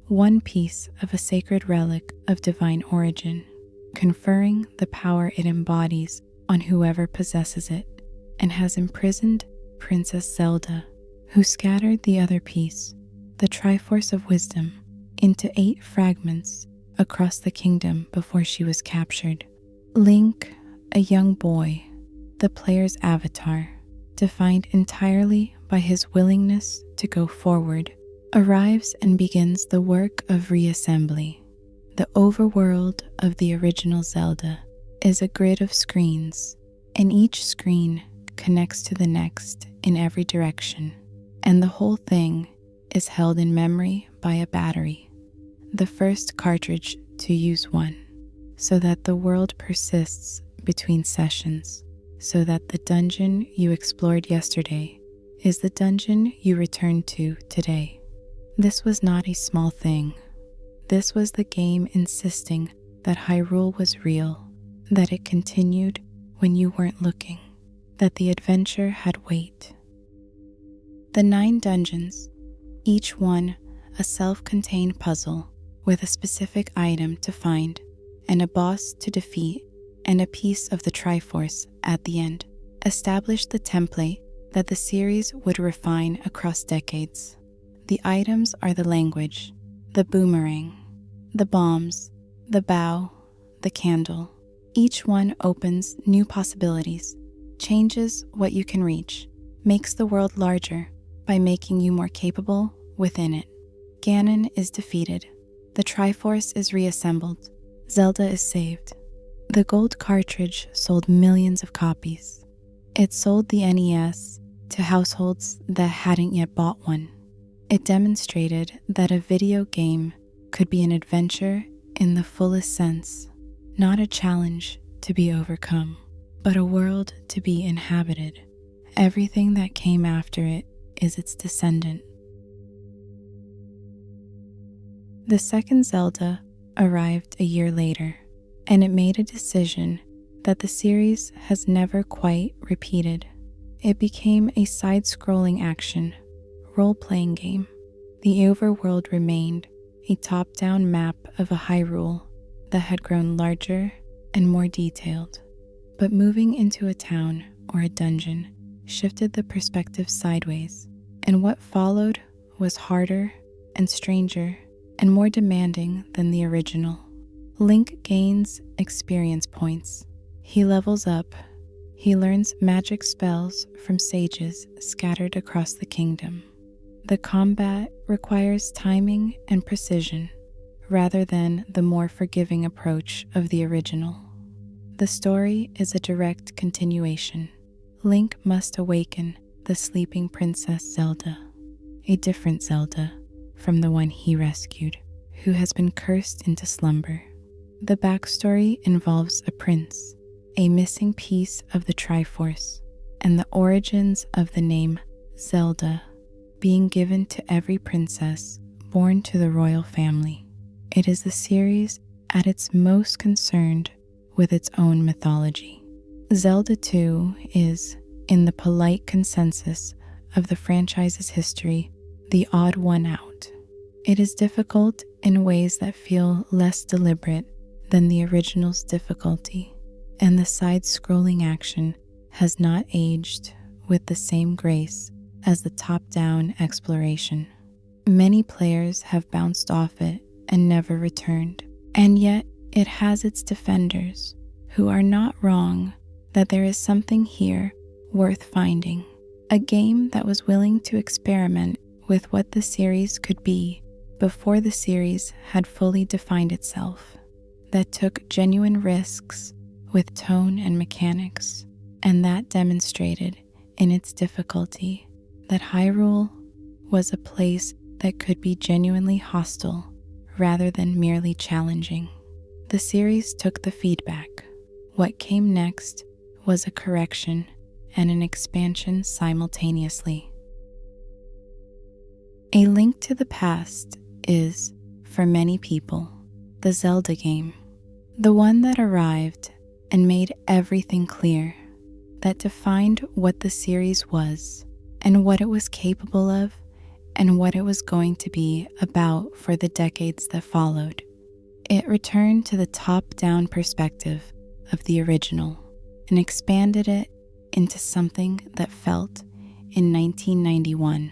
one piece of a sacred relic of divine origin, conferring the power it embodies on whoever possesses it, and has imprisoned Princess Zelda, who scattered the other piece, the Triforce of Wisdom, into 8 fragments across the kingdom before she was captured. Link, a young boy, the player's avatar, defined entirely by his willingness to go forward, arrives and begins the work of reassembly. The overworld of the original Zelda is a grid of screens, and each screen connects to the next in every direction, and the whole thing is held in memory by a battery, the first cartridge to use one, so that the world persists between sessions, so that the dungeon you explored yesterday is the dungeon you return to today. This was not a small thing. This was the game insisting that Hyrule was real, that it continued when you weren't looking, that the adventure had weight. The 9 dungeons, each one a self-contained puzzle with a specific item to find and a boss to defeat and a piece of the Triforce at the end, established the template that the series would refine across decades. The items are the language, the boomerang, the bombs, the bow, the candle. Each one opens new possibilities, changes what you can reach, makes the world larger by making you more capable within it. Ganon is defeated. The Triforce is reassembled. Zelda is saved. The gold cartridge sold millions of copies. It sold the NES to households that hadn't yet bought one. It demonstrated that a video game could be an adventure in the fullest sense, not a challenge to be overcome, but a world to be inhabited. Everything that came after it is its descendant. The second Zelda arrived a year later, and it made a decision that the series has never quite repeated. It became a side-scrolling action, role-playing game. The overworld remained a top-down map of a Hyrule that had grown larger and more detailed, but moving into a town or a dungeon shifted the perspective sideways, and what followed was harder and stranger and more demanding than the original. Link gains experience points. He levels up. He learns magic spells from sages scattered across the kingdom. The combat requires timing and precision rather than the more forgiving approach of the original. The story is a direct continuation. Link must awaken the sleeping Princess Zelda, a different Zelda from the one he rescued, who has been cursed into slumber. The backstory involves a prince, a missing piece of the Triforce, and the origins of the name Zelda being given to every princess born to the royal family. It is the series at its most concerned with its own mythology. Zelda 2 is, in the polite consensus of the franchise's history, the odd one out. It is difficult in ways that feel less deliberate than the original's difficulty, and the side-scrolling action has not aged with the same grace as the top-down exploration. Many players have bounced off it and never returned, and yet it has its defenders who are not wrong that there is something here worth finding. A game that was willing to experiment with what the series could be before the series had fully defined itself, that took genuine risks with tone and mechanics, and that demonstrated in its difficulty that Hyrule was a place that could be genuinely hostile rather than merely challenging. The series took the feedback. What came next was a correction and an expansion simultaneously. A Link to the Past is, for many people, the Zelda game, the one that arrived and made everything clear, that defined what the series was and what it was capable of and what it was going to be about for the decades that followed. It returned to the top-down perspective of the original and expanded it into something that felt, in 1991,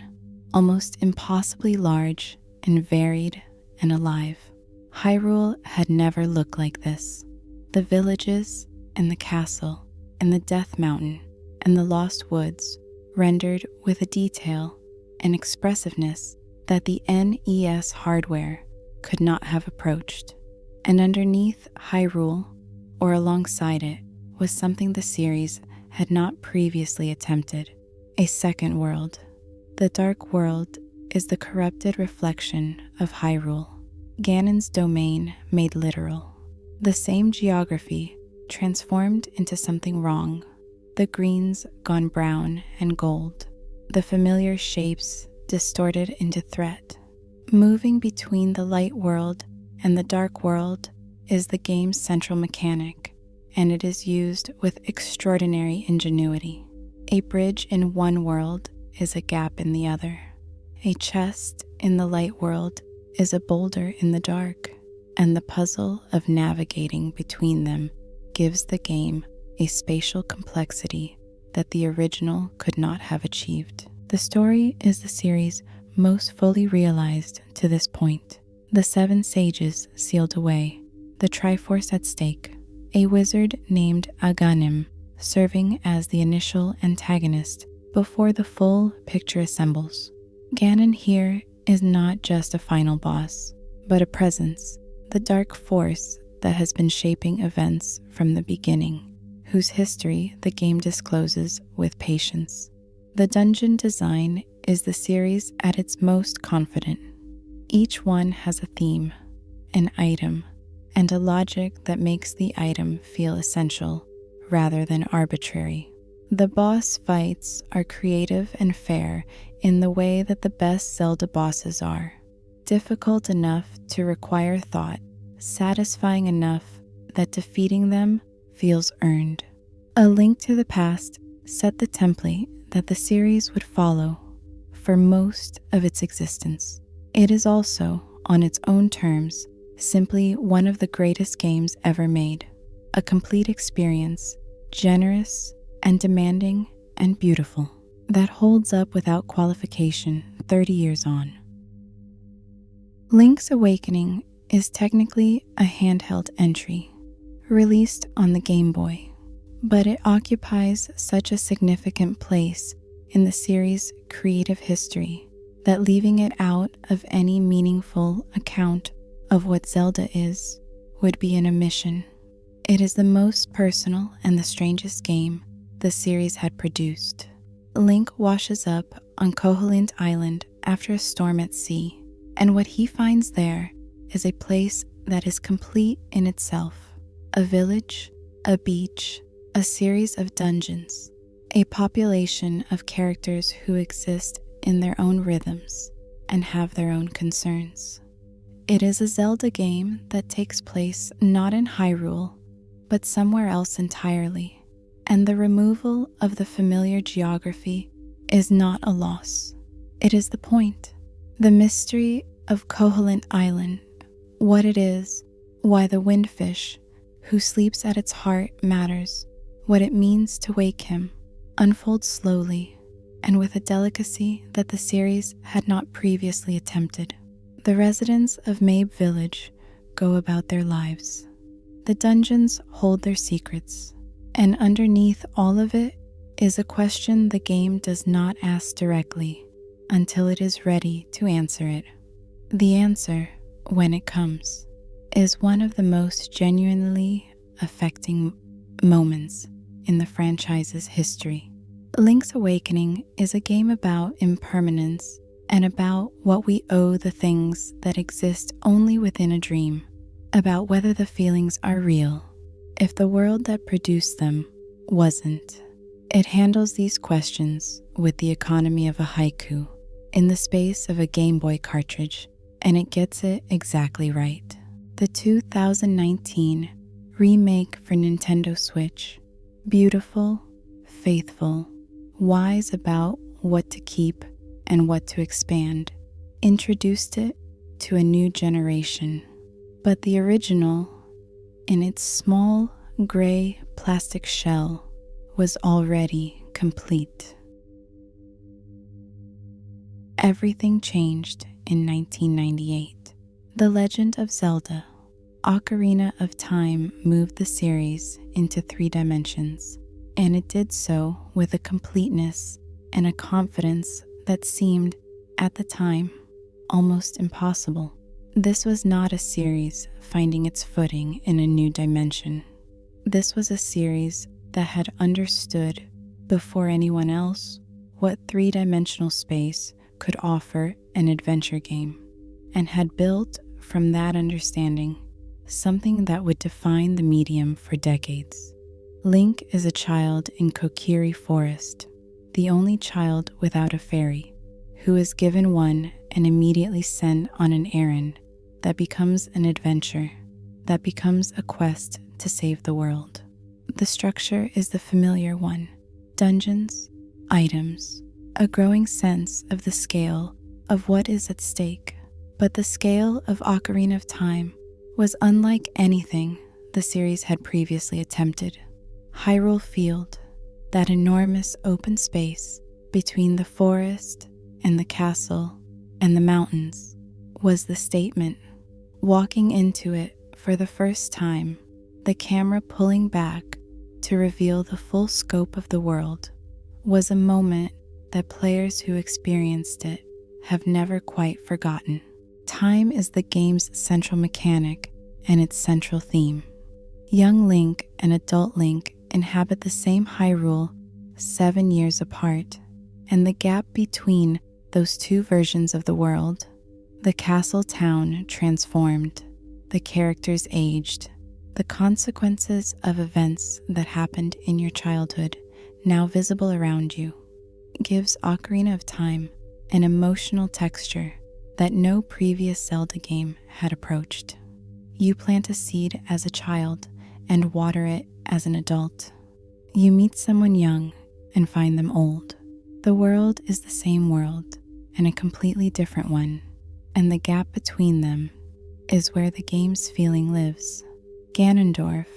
almost impossibly large and varied and alive. Hyrule had never looked like this. The villages and the castle and the Death Mountain and the Lost Woods rendered with a detail and expressiveness that the NES hardware could not have approached. And underneath Hyrule, or alongside it, was something the series had not previously attempted: a second world. The Dark World is the corrupted reflection of Hyrule, Ganon's domain made literal. The same geography transformed into something wrong, the greens gone brown and gold, the familiar shapes distorted into threat. Moving between the light world and the dark world is the game's central mechanic, and it is used with extraordinary ingenuity. A bridge in one world is a gap in the other. A chest in the light world is a boulder in the dark, and the puzzle of navigating between them gives the game a spatial complexity that the original could not have achieved. The story is the series' most fully realized to this point. The 7 sages sealed away, the Triforce at stake, a wizard named Aghanim serving as the initial antagonist before the full picture assembles. Ganon here is not just a final boss, but a presence, the dark force that has been shaping events from the beginning, whose history the game discloses with patience. The dungeon design is the series at its most confident. Each one has a theme, an item, and a logic that makes the item feel essential rather than arbitrary. The boss fights are creative and fair in the way that the best Zelda bosses are. Difficult enough to require thought, satisfying enough that defeating them feels earned. A Link to the Past set the template that the series would follow for most of its existence. It is also, on its own terms, simply one of the greatest games ever made. A complete experience, generous and demanding and beautiful, that holds up without qualification 30 years on. Link's Awakening is technically a handheld entry, released on the Game Boy, but it occupies such a significant place in the series' creative history that leaving it out of any meaningful account of what Zelda is would be an omission. It is the most personal and the strangest game the series had produced. Link washes up on Koholint Island after a storm at sea, and what he finds there is a place that is complete in itself. A village, a beach, a series of dungeons, a population of characters who exist in their own rhythms and have their own concerns. It is a Zelda game that takes place not in Hyrule, but somewhere else entirely, and the removal of the familiar geography is not a loss. It is the point. The mystery of Koholint Island, what it is, why the windfish who sleeps at its heart matters, what it means to wake him, unfolds slowly and with a delicacy that the series had not previously attempted. The residents of Mabe Village go about their lives. The dungeons hold their secrets, and underneath all of it is a question the game does not ask directly until it is ready to answer it. The answer, when it comes, is one of the most genuinely affecting moments in the franchise's history. Link's Awakening is a game about impermanence and about what we owe the things that exist only within a dream, about whether the feelings are real, if the world that produced them wasn't. It handles these questions with the economy of a haiku in the space of a Game Boy cartridge, and it gets it exactly right. The 2019 remake for Nintendo Switch, beautiful, faithful, wise about what to keep and what to expand, introduced it to a new generation. But the original, in its small gray plastic shell, was already complete. Everything changed in 1998. The Legend of Zelda, Ocarina of Time moved the series into 3 dimensions, and it did so with a completeness and a confidence that seemed, at the time, almost impossible. This was not a series finding its footing in a new dimension. This was a series that had understood, before anyone else, what 3-dimensional space could offer an adventure game, and had built from that understanding something that would define the medium for decades. Link is a child in Kokiri Forest, the only child without a fairy, who is given one and immediately sent on an errand that becomes an adventure, that becomes a quest to save the world. The structure is the familiar one: dungeons, items, a growing sense of the scale of what is at stake. But the scale of Ocarina of Time was unlike anything the series had previously attempted. Hyrule Field, that enormous open space between the forest and the castle and the mountains, was the statement. Walking into it for the first time, the camera pulling back to reveal the full scope of the world, was a moment that players who experienced it have never quite forgotten. Time is the game's central mechanic and its central theme. Young Link and adult Link inhabit the same Hyrule 7 years apart, and the gap between those two versions of the world, the castle town transformed, the characters aged, the consequences of events that happened in your childhood now visible around you, gives Ocarina of Time an emotional texture that no previous Zelda game had approached. You plant a seed as a child and water it as an adult. You meet someone young and find them old. The world is the same world and a completely different one, and the gap between them is where the game's feeling lives. Ganondorf,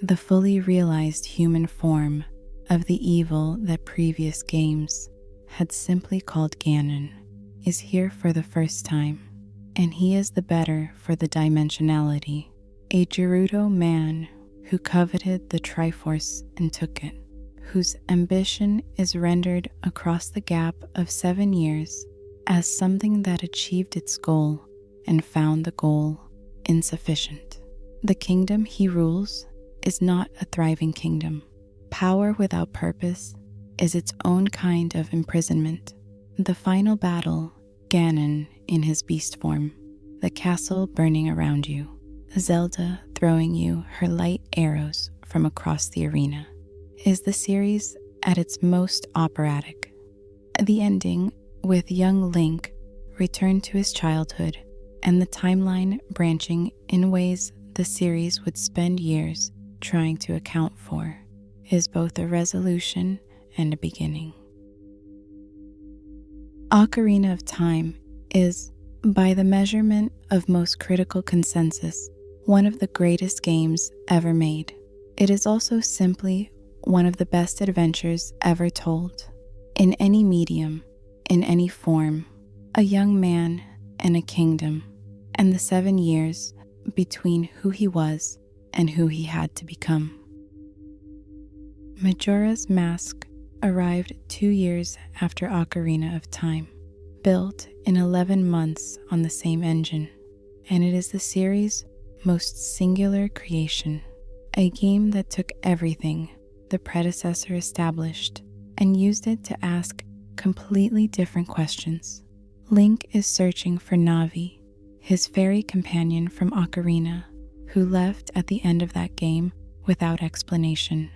the fully realized human form of the evil that previous games had simply called Ganon, is here for the first time, and he is the better for the dimensionality. A Gerudo man who coveted the Triforce and took it, whose ambition is rendered across the gap of 7 years as something that achieved its goal and found the goal insufficient. The kingdom he rules is not a thriving kingdom. Power without purpose is its own kind of imprisonment. The final battle, Ganon in his beast form, the castle burning around you, Zelda throwing you her light arrows from across the arena, is the series at its most operatic. The ending, with young Link returned to his childhood and the timeline branching in ways the series would spend years trying to account for, is both a resolution and a beginning. Ocarina of Time is, by the measurement of most critical consensus, one of the greatest games ever made. It is also simply one of the best adventures ever told. In any medium, in any form, a young man and a kingdom, and the 7 years between who he was and who he had to become. Majora's Mask arrived 2 years after Ocarina of Time, built in 11 months on the same engine, and it is the series' most singular creation, a game that took everything the predecessor established and used it to ask completely different questions. Link is searching for Navi, his fairy companion from Ocarina, who left at the end of that game without explanation.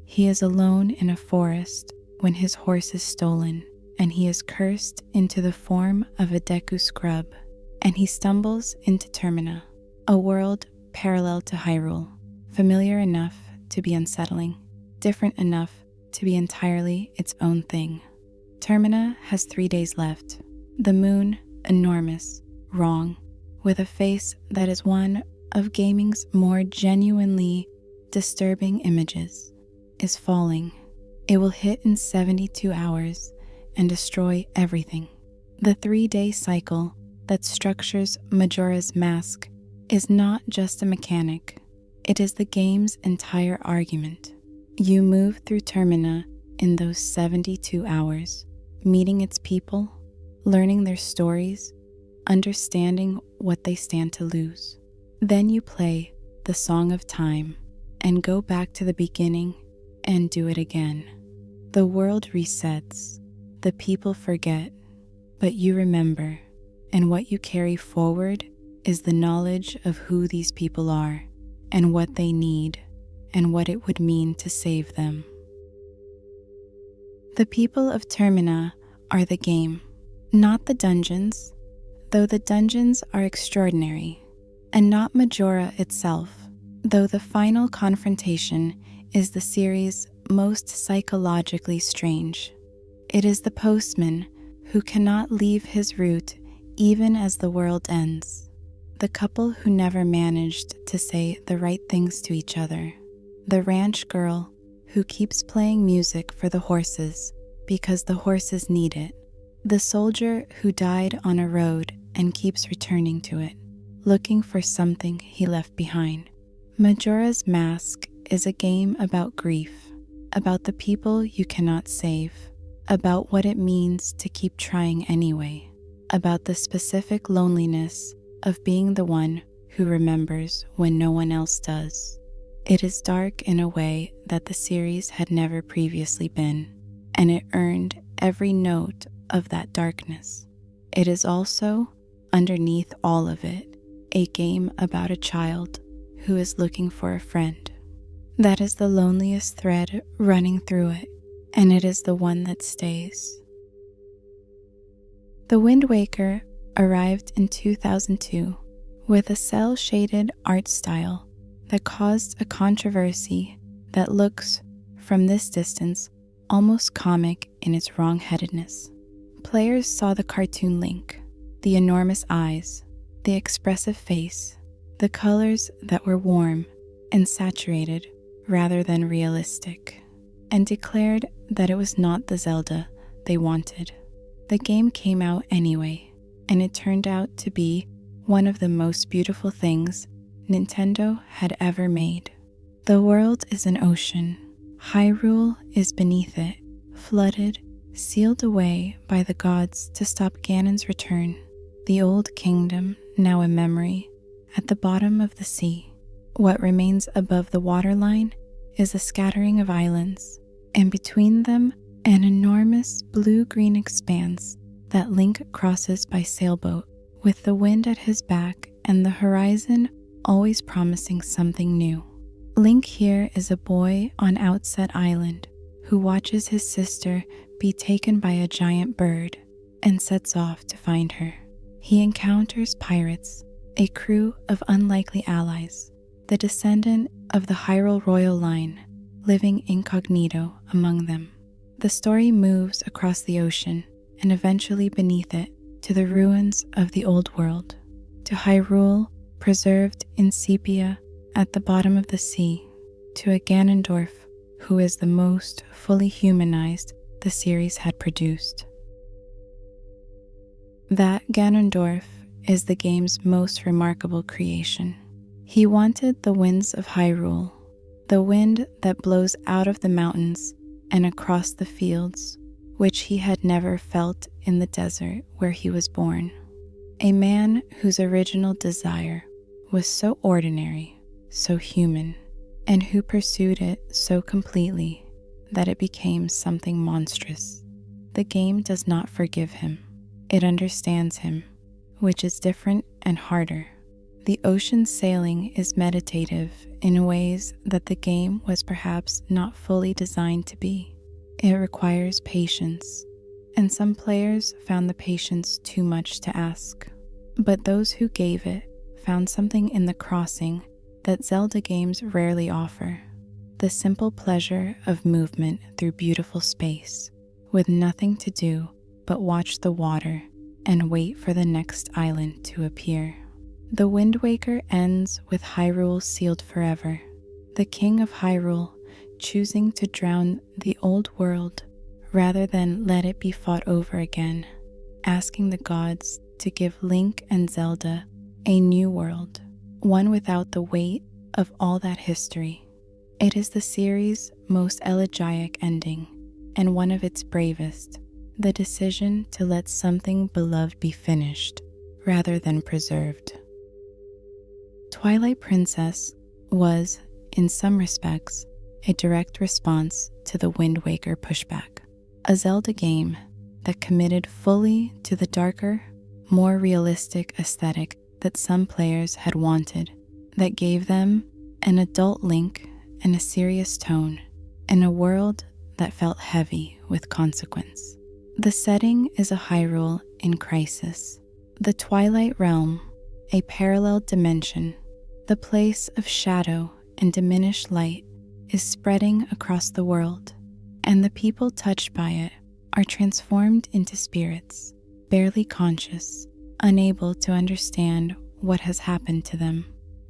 He is alone in a forest when his horse is stolen, and he is cursed into the form of a Deku scrub, and he stumbles into Termina, a world parallel to Hyrule, familiar enough to be unsettling, different enough to be entirely its own thing. Termina has 3 days left. The moon, enormous, wrong, with a face that is one of gaming's more genuinely disturbing images, is falling. It will hit in 72 hours and destroy everything. The 3-day cycle that structures Majora's Mask is not just a mechanic. It is the game's entire argument. You move through Termina in those 72 hours, meeting its people, learning their stories, understanding what they stand to lose. Then you play the Song of Time and go back to the beginning and do it again. The world resets, the people forget, but you remember, and what you carry forward is the knowledge of who these people are and what they need and what it would mean to save them. The people of Termina are the game, not the dungeons, though the dungeons are extraordinary, and not Majora itself, though the final confrontation is the series' most psychologically strange. It is the postman who cannot leave his route even as the world ends. The couple who never managed to say the right things to each other. The ranch girl who keeps playing music for the horses because the horses need it. The soldier who died on a road and keeps returning to it, looking for something he left behind. Majora's Mask is a game about grief, about the people you cannot save, about what it means to keep trying anyway, about the specific loneliness of being the one who remembers when no one else does. It is dark in a way that the series had never previously been, and it earned every note of that darkness. It is also, underneath all of it, a game about a child who is looking for a friend. That is the loneliest thread running through it, and it is the one that stays. The Wind Waker arrived in 2002 with a cel-shaded art style that caused a controversy that looks, from this distance, almost comic in its wrong-headedness. Players saw the cartoon Link, the enormous eyes, the expressive face, the colors that were warm and saturated rather than realistic, and declared that it was not the Zelda they wanted. The game came out anyway, and it turned out to be one of the most beautiful things Nintendo had ever made. The world is an ocean. Hyrule is beneath it, flooded, sealed away by the gods to stop Ganon's return. The old kingdom, now a memory, at the bottom of the sea. What remains above the waterline is a scattering of islands, and between them an enormous blue-green expanse that Link crosses by sailboat, with the wind at his back and the horizon always promising something new. Link here is a boy on Outset Island who watches his sister be taken by a giant bird and sets off to find her. He encounters pirates, a crew of unlikely allies, the descendant of the Hyrule royal line, living incognito among them. The story moves across the ocean and eventually beneath it to the ruins of the old world, to Hyrule preserved in sepia at the bottom of the sea, to a Ganondorf who is the most fully humanized the series had produced. That Ganondorf is the game's most remarkable creation. He wanted the winds of Hyrule, the wind that blows out of the mountains and across the fields, which he had never felt in the desert where he was born. A man whose original desire was so ordinary, so human, and who pursued it so completely that it became something monstrous. The game does not forgive him. It understands him, which is different and harder. The ocean sailing is meditative in ways that the game was perhaps not fully designed to be. It requires patience, and some players found the patience too much to ask. But those who gave it found something in the crossing that Zelda games rarely offer: the simple pleasure of movement through beautiful space, with nothing to do but watch the water and wait for the next island to appear. The Wind Waker ends with Hyrule sealed forever, the king of Hyrule choosing to drown the old world rather than let it be fought over again, asking the gods to give Link and Zelda a new world, one without the weight of all that history. It is the series' most elegiac ending, and one of its bravest, the decision to let something beloved be finished rather than preserved. Twilight Princess was, in some respects, a direct response to the Wind Waker pushback, a Zelda game that committed fully to the darker, more realistic aesthetic that some players had wanted, that gave them an adult Link and a serious tone, and a world that felt heavy with consequence. The setting is a Hyrule in crisis, the Twilight Realm, a parallel dimension, the place of shadow and diminished light, is spreading across the world, and the people touched by it are transformed into spirits, barely conscious, unable to understand what has happened to them.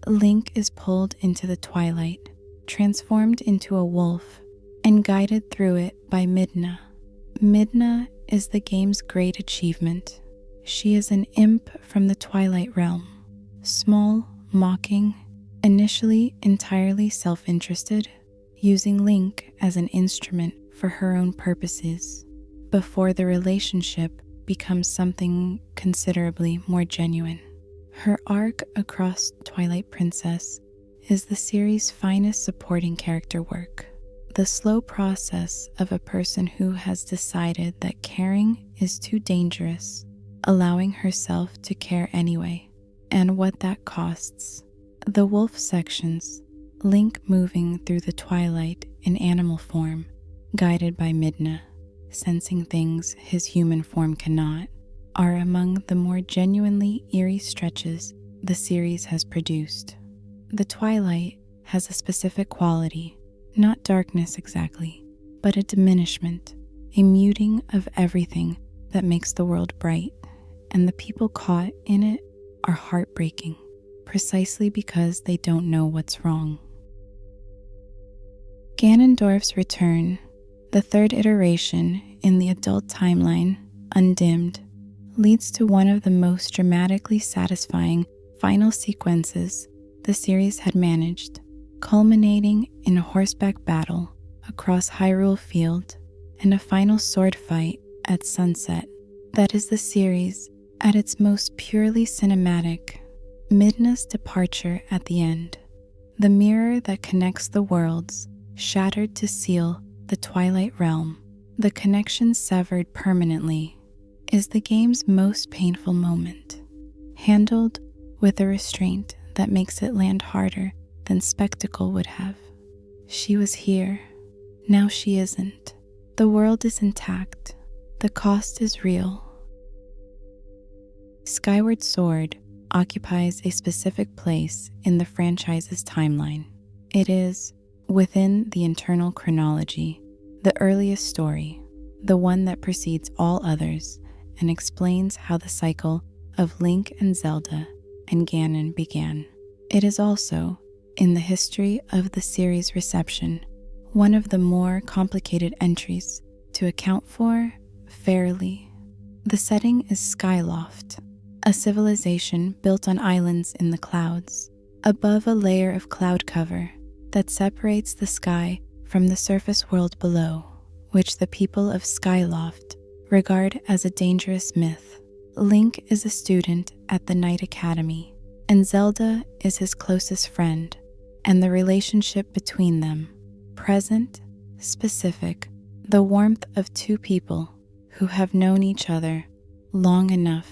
Link is pulled into the twilight, transformed into a wolf, and guided through it by Midna. Midna is the game's great achievement. She is an imp from the Twilight realm, small, mocking, initially entirely self-interested, using Link as an instrument for her own purposes, before the relationship becomes something considerably more genuine. Her arc across Twilight Princess is the series' finest supporting character work. The slow process of a person who has decided that caring is too dangerous, allowing herself to care anyway, and what that costs. The wolf sections, Link moving through the twilight in animal form, guided by Midna, sensing things his human form cannot, are among the more genuinely eerie stretches the series has produced. The twilight has a specific quality, not darkness exactly, but a diminishment, a muting of everything that makes the world bright, and the people caught in it are heartbreaking, precisely because they don't know what's wrong. Ganondorf's return, the third iteration in the adult timeline, undimmed, leads to one of the most dramatically satisfying final sequences the series had managed, culminating in a horseback battle across Hyrule Field and a final sword fight at sunset that is the series at its most purely cinematic. Midna's departure at the end, the mirror that connects the worlds, shattered to seal the Twilight realm, the connection severed permanently, is the game's most painful moment, handled with a restraint that makes it land harder than spectacle would have. She was here, now she isn't. The world is intact, the cost is real. Skyward Sword occupies a specific place in the franchise's timeline. It is, within the internal chronology, the earliest story, the one that precedes all others and explains how the cycle of Link and Zelda and Ganon began. It is also, in the history of the series' reception, one of the more complicated entries to account for fairly. The setting is Skyloft, a civilization built on islands in the clouds, above a layer of cloud cover that separates the sky from the surface world below, which the people of Skyloft regard as a dangerous myth. Link is a student at the Knight Academy, and Zelda is his closest friend, and the relationship between them, present, specific, the warmth of two people who have known each other long enough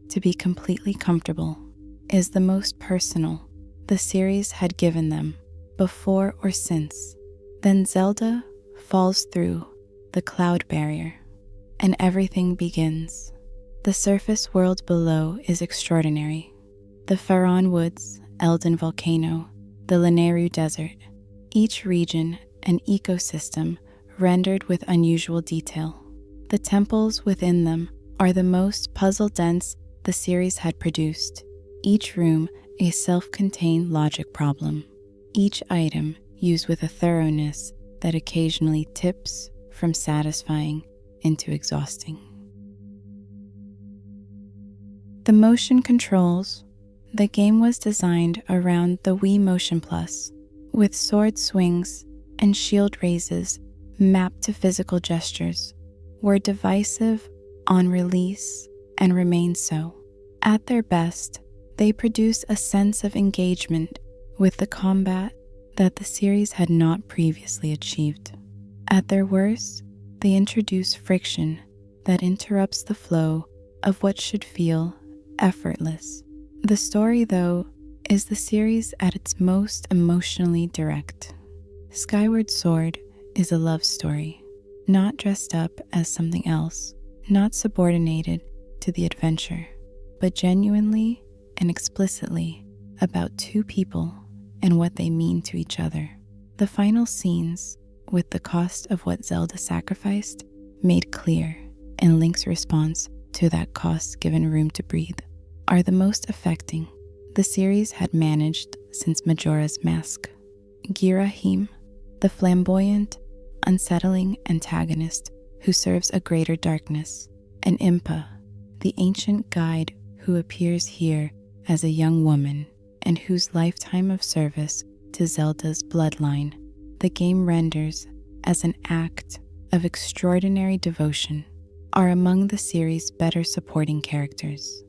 to be completely comfortable, is the most personal the series had given them before or since. Then Zelda falls through the cloud barrier, and everything begins. The surface world below is extraordinary. The Faron Woods, Elden Volcano, the Lanayru Desert, each region an ecosystem rendered with unusual detail. The temples within them are the most puzzle-dense the series had produced, each room a self-contained logic problem, each item used with a thoroughness that occasionally tips from satisfying into exhausting. The motion controls. The game was designed around the Wii Motion Plus, with sword swings and shield raises mapped to physical gestures, were divisive on release and remain so. At their best, they produce a sense of engagement with the combat that the series had not previously achieved. At their worst, they introduce friction that interrupts the flow of what should feel effortless. The story, though, is the series at its most emotionally direct. Skyward Sword is a love story, not dressed up as something else, not subordinated to the adventure, but genuinely and explicitly about two people and what they mean to each other. The final scenes, with the cost of what Zelda sacrificed, made clear, and Link's response to that cost given room to breathe, are the most affecting the series had managed since Majora's Mask. Girahim, the flamboyant, unsettling antagonist who serves a greater darkness, and Impa, the ancient guide who appears here as a young woman and whose lifetime of service to Zelda's bloodline the game renders as an act of extraordinary devotion, are among the series' better supporting characters.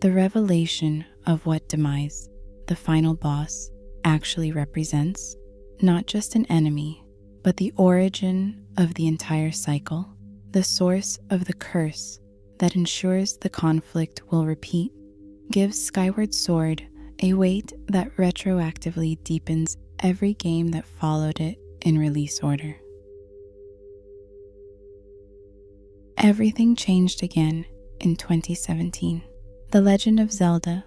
The revelation of what demise, the final boss, actually represents, not just an enemy, but the origin of the entire cycle, the source of the curse that ensures the conflict will repeat, gives Skyward Sword a weight that retroactively deepens every game that followed it in release order. Everything changed again in 2017. The Legend of Zelda: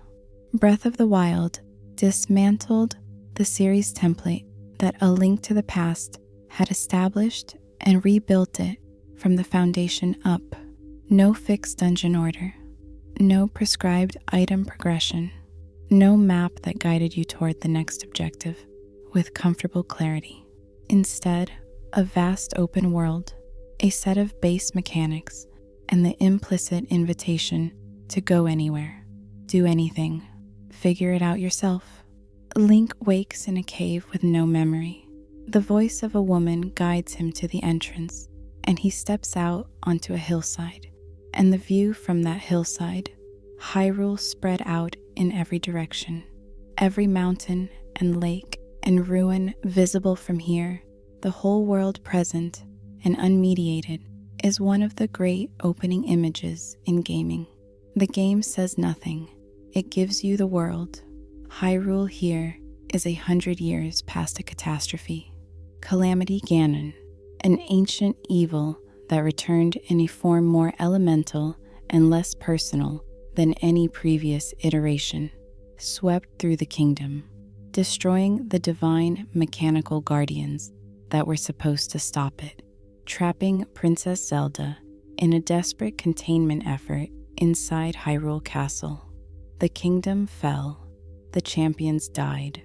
Breath of the Wild dismantled the series template that A Link to the Past had established and rebuilt it from the foundation up. No fixed dungeon order, no prescribed item progression, no map that guided you toward the next objective with comfortable clarity. Instead, a vast open world, a set of base mechanics, and the implicit invitation to go anywhere, do anything, figure it out yourself. Link wakes in a cave with no memory. The voice of a woman guides him to the entrance, and he steps out onto a hillside. And the view from that hillside, Hyrule spread out in every direction, every mountain and lake and ruin visible from here, the whole world present and unmediated, is one of the great opening images in gaming. The game says nothing. It gives you the world. Hyrule here is 100 years past a catastrophe. Calamity Ganon, an ancient evil that returned in a form more elemental and less personal than any previous iteration, swept through the kingdom, destroying the divine mechanical guardians that were supposed to stop it, trapping Princess Zelda in a desperate containment effort inside Hyrule Castle. The kingdom fell, the champions died.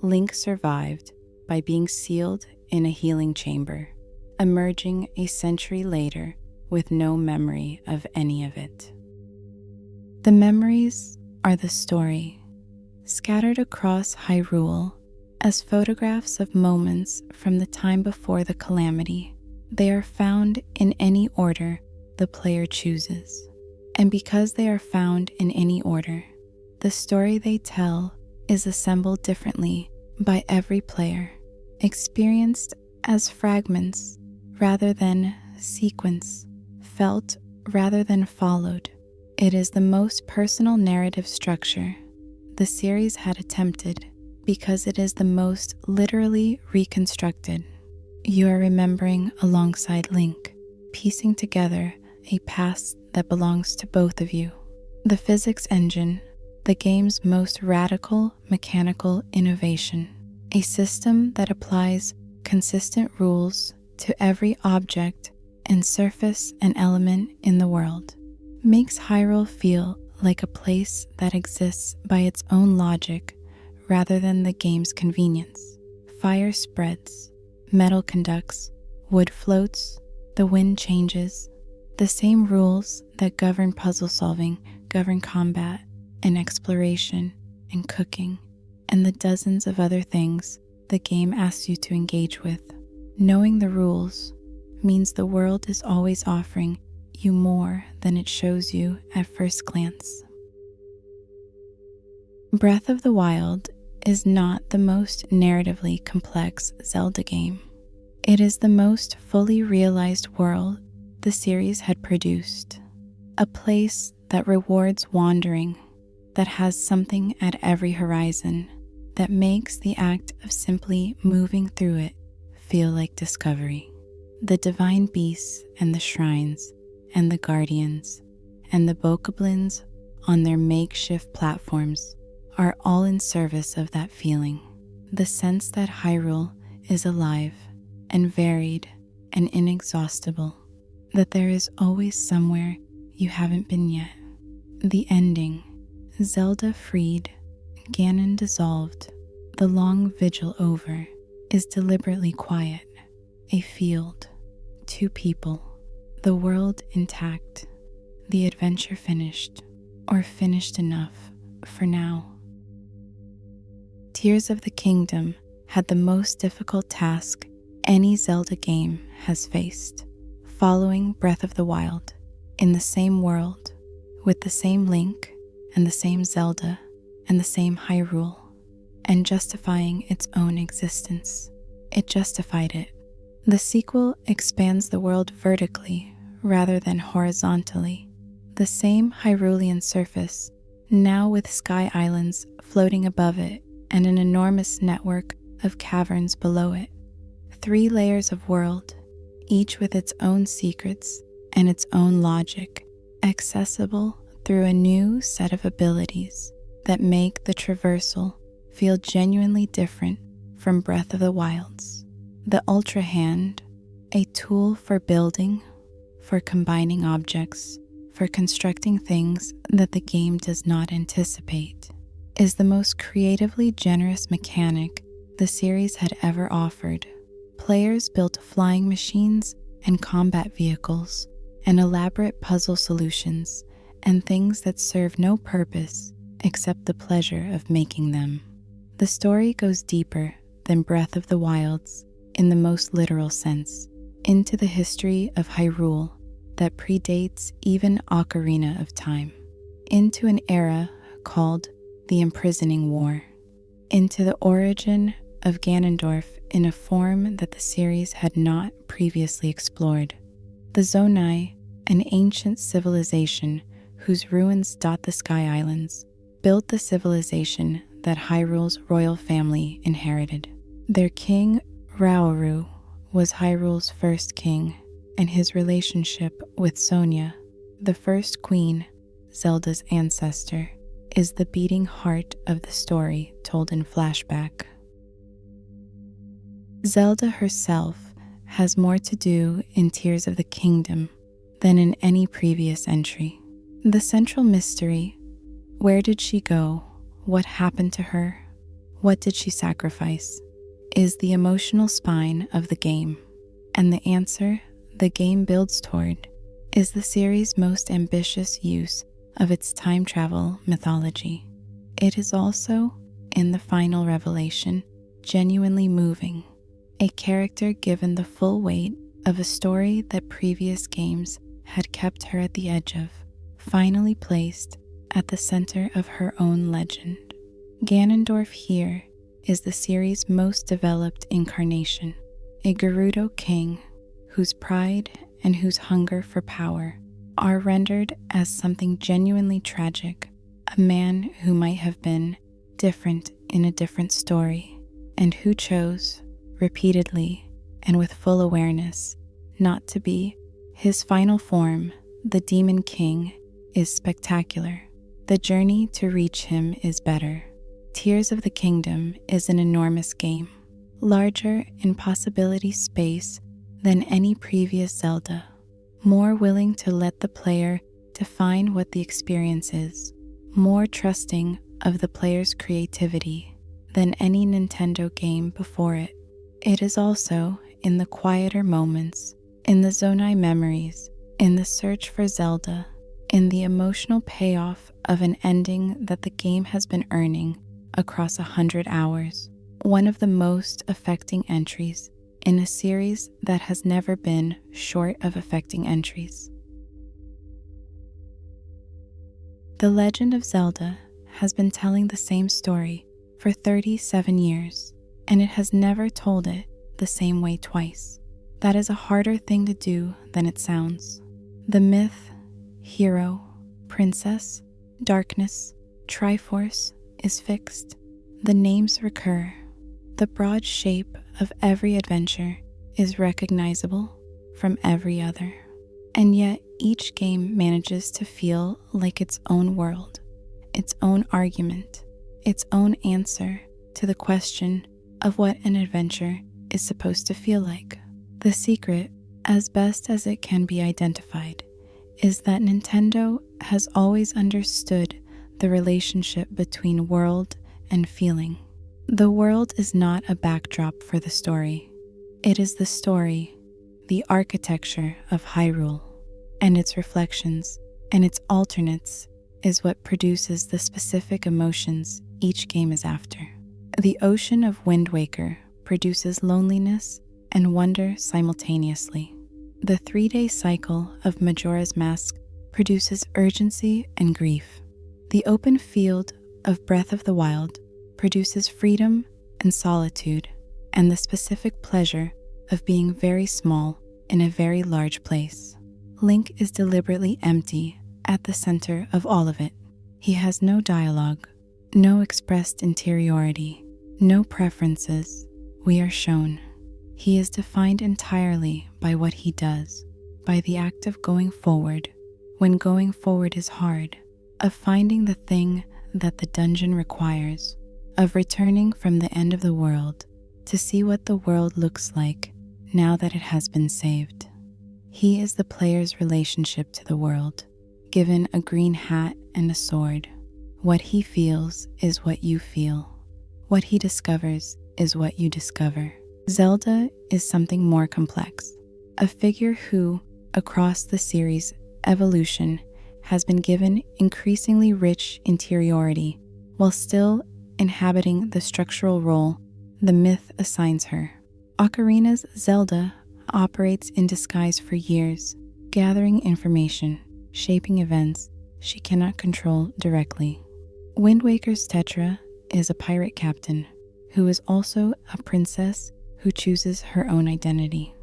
Link survived by being sealed in a healing chamber, emerging a century later with no memory of any of it. The memories are the story, scattered across Hyrule as photographs of moments from the time before the calamity. They are found in any order the player chooses. And because they are found in any order, the story they tell is assembled differently by every player, experienced as fragments rather than sequence, felt rather than followed. It is the most personal narrative structure the series had attempted because it is the most literally reconstructed. You are remembering alongside Link, piecing together a past that belongs to both of you. The physics engine, the game's most radical mechanical innovation, a system that applies consistent rules to every object and surface and element in the world, makes Hyrule feel like a place that exists by its own logic rather than the game's convenience. Fire spreads, metal conducts, wood floats, the wind changes. The same rules that govern puzzle solving govern combat and exploration and cooking and the dozens of other things the game asks you to engage with. Knowing the rules means the world is always offering you more than it shows you at first glance. Breath of the Wild is not the most narratively complex Zelda game. It is the most fully realized world the series had produced, a place that rewards wandering, that has something at every horizon, that makes the act of simply moving through it feel like discovery. The divine beasts and the shrines and the guardians and the bokoblins on their makeshift platforms are all in service of that feeling. The sense that Hyrule is alive and varied and inexhaustible, that there is always somewhere you haven't been yet. The ending, Zelda freed, Ganon dissolved, the long vigil over, is deliberately quiet. A field, 2 people, the world intact, the adventure finished, or finished enough for now. Tears of the Kingdom had the most difficult task any Zelda game has faced, following Breath of the Wild in the same world, with the same Link and the same Zelda and the same Hyrule, and justifying its own existence. It justified it. The sequel expands the world vertically rather than horizontally. The same Hyrulean surface, now with sky islands floating above it and an enormous network of caverns below it. 3 layers of world, each with its own secrets and its own logic, accessible through a new set of abilities that make the traversal feel genuinely different from Breath of the Wild's. The Ultra Hand, a tool for building, for combining objects, for constructing things that the game does not anticipate, is the most creatively generous mechanic the series had ever offered. Players built flying machines and combat vehicles, and elaborate puzzle solutions, and things that serve no purpose except the pleasure of making them. The story goes deeper than Breath of the Wild's in the most literal sense, into the history of Hyrule that predates even Ocarina of Time, into an era called the Imprisoning War, into the origin of Ganondorf in a form that the series had not previously explored. The Zonai, an ancient civilization whose ruins dot the Sky Islands, built the civilization that Hyrule's royal family inherited. Their king, Rauru, was Hyrule's first king, and his relationship with Sonia, the first queen, Zelda's ancestor, is the beating heart of the story told in flashback. Zelda herself has more to do in Tears of the Kingdom than in any previous entry. The central mystery, where did she go, what happened to her, what did she sacrifice, is the emotional spine of the game, and the answer the game builds toward is the series' most ambitious use of its time travel mythology. It is also, in the final revelation, genuinely moving, a character given the full weight of a story that previous games had kept her at the edge of, finally placed at the center of her own legend. Ganondorf here is the series' most developed incarnation, a Gerudo king whose pride and whose hunger for power are rendered as something genuinely tragic, a man who might have been different in a different story, and who chose, repeatedly and with full awareness, not to be. His final form, the Demon King, is spectacular. The journey to reach him is better. Tears of the Kingdom is an enormous game, larger in possibility space than any previous Zelda, more willing to let the player define what the experience is, more trusting of the player's creativity than any Nintendo game before it. It is also in the quieter moments, in the Zonai memories, in the search for Zelda, in the emotional payoff of an ending that the game has been earning across 100 hours, one of the most affecting entries in a series that has never been short of affecting entries. The Legend of Zelda has been telling the same story for 37 years, and it has never told it the same way twice. That is a harder thing to do than it sounds. The myth, hero, princess, darkness, Triforce is fixed. The names recur. The broad shape of every adventure is recognizable from every other. And yet each game manages to feel like its own world, its own argument, its own answer to the question of what an adventure is supposed to feel like. The secret, as best as it can be identified, is that Nintendo has always understood the relationship between world and feeling. The world is not a backdrop for the story. It is the story, the architecture of Hyrule, and its reflections and its alternates is what produces the specific emotions each game is after. The ocean of Wind Waker produces loneliness and wonder simultaneously. The 3-day cycle of Majora's Mask produces urgency and grief. The open field of Breath of the Wild produces freedom and solitude, and the specific pleasure of being very small in a very large place. Link is deliberately empty at the center of all of it. He has no dialogue, no expressed interiority, no preferences. We are shown. He is defined entirely by what he does, by the act of going forward, when going forward is hard, of finding the thing that the dungeon requires, of returning from the end of the world to see what the world looks like now that it has been saved. He is the player's relationship to the world, given a green hat and a sword. What he feels is what you feel. What he discovers is what you discover. Zelda is something more complex, a figure who, across the series' evolution, has been given increasingly rich interiority while still inhabiting the structural role the myth assigns her. Ocarina's Zelda operates in disguise for years, gathering information, shaping events she cannot control directly. Wind Waker's Tetra is a pirate captain who is also a princess who chooses her own identity.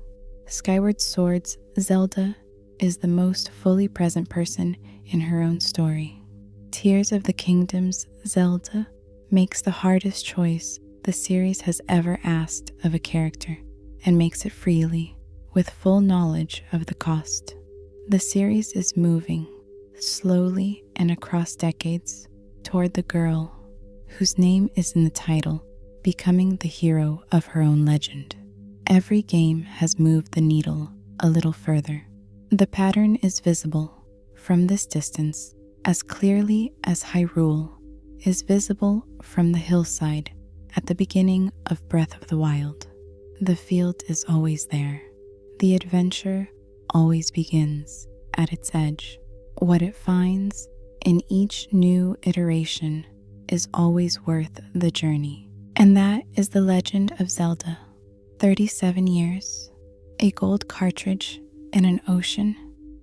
Skyward Sword's Zelda is the most fully present person in her own story. Tears of the Kingdom's Zelda makes the hardest choice the series has ever asked of a character and makes it freely, with full knowledge of the cost. The series is moving, slowly and across decades, toward the girl whose name is in the title, becoming the hero of her own legend. Every game has moved the needle a little further. The pattern is visible from this distance as clearly as Hyrule is visible from the hillside at the beginning of Breath of the Wild. The field is always there. The adventure always begins at its edge. What it finds in each new iteration is always worth the journey. And that is the legend of Zelda. 37 years, a gold cartridge in an ocean,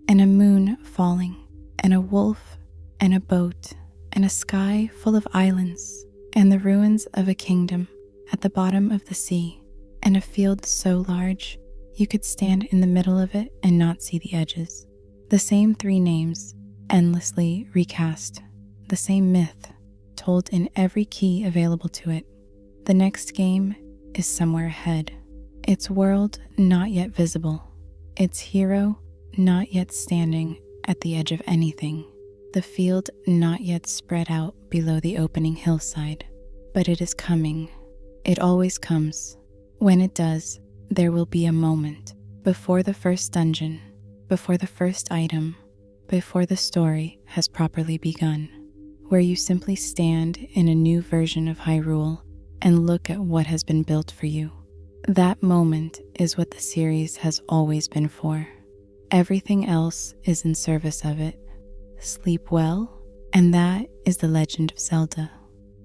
and a moon falling, and a wolf, and a boat, and a sky full of islands, and the ruins of a kingdom at the bottom of the sea, and a field so large you could stand in the middle of it and not see the edges. The same 3 names, endlessly recast. The same myth, told in every key available to it. The next game is somewhere ahead. Its world not yet visible. Its hero not yet standing at the edge of anything. The field not yet spread out below the opening hillside. But it is coming. It always comes. When it does, there will be a moment before the first dungeon, before the first item, before the story has properly begun, where you simply stand in a new version of Hyrule and look at what has been built for you. That moment is what the series has always been for. Everything else is in service of it. Sleep well, and that is the legend of Zelda.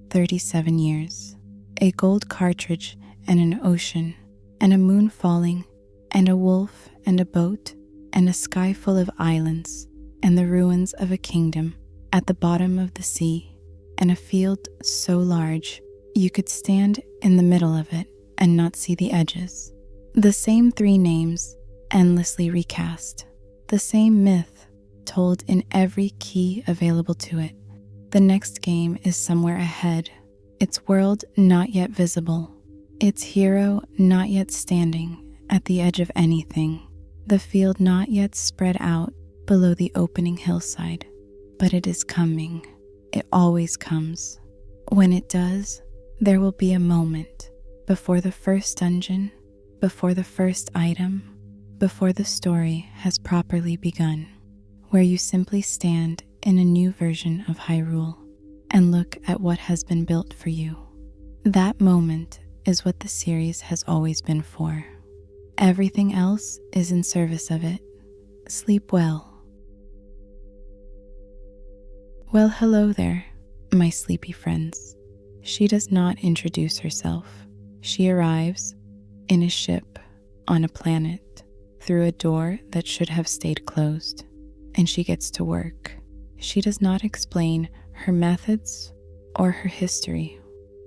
37 years, a gold cartridge and an ocean, and a moon falling, and a wolf and a boat, and a sky full of islands, and the ruins of a kingdom at the bottom of the sea, and a field so large you could stand in the middle of it and not see the edges. The same 3 names, endlessly recast. The same myth, told in every key available to it. The next game is somewhere ahead. Its world not yet visible. Its hero not yet standing at the edge of anything. The field not yet spread out below the opening hillside. But it is coming. It always comes. When it does, there will be a moment before the first dungeon, before the first item, before the story has properly begun, where you simply stand in a new version of Hyrule and look at what has been built for you. That moment is what the series has always been for. Everything else is in service of it. Sleep well. Well, hello there, my sleepy friends. She does not introduce herself. She arrives in a ship on a planet through a door that should have stayed closed, and she gets to work. She does not explain her methods or her history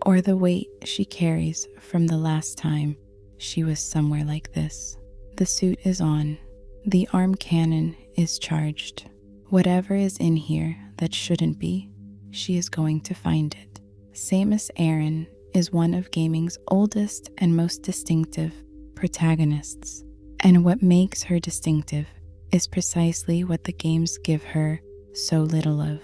or the weight she carries from the last time she was somewhere like this. The suit is on. The arm cannon is charged. Whatever is in here that shouldn't be, she is going to find it. Samus Aran is one of gaming's oldest and most distinctive protagonists, and what makes her distinctive is precisely what the games give her so little of: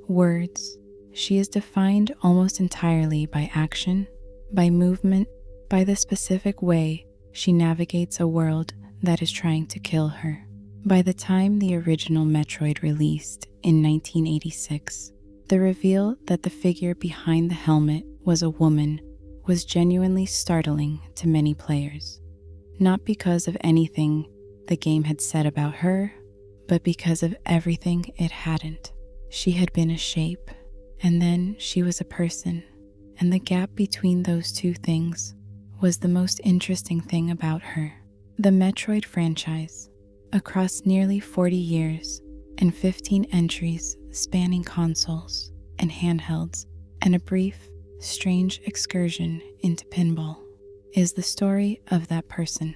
words. She is defined almost entirely by action, by movement, by the specific way she navigates a world that is trying to kill her. By the time the original Metroid released in 1986, the reveal that the figure behind the helmet was a woman was genuinely startling to many players. Not because of anything the game had said about her, but because of everything it hadn't. She had been a shape, and then she was a person, and the gap between those two things was the most interesting thing about her. The Metroid franchise, across nearly 40 years and 15 entries spanning consoles and handhelds, and a brief, strange excursion into pinball, is the story of that person.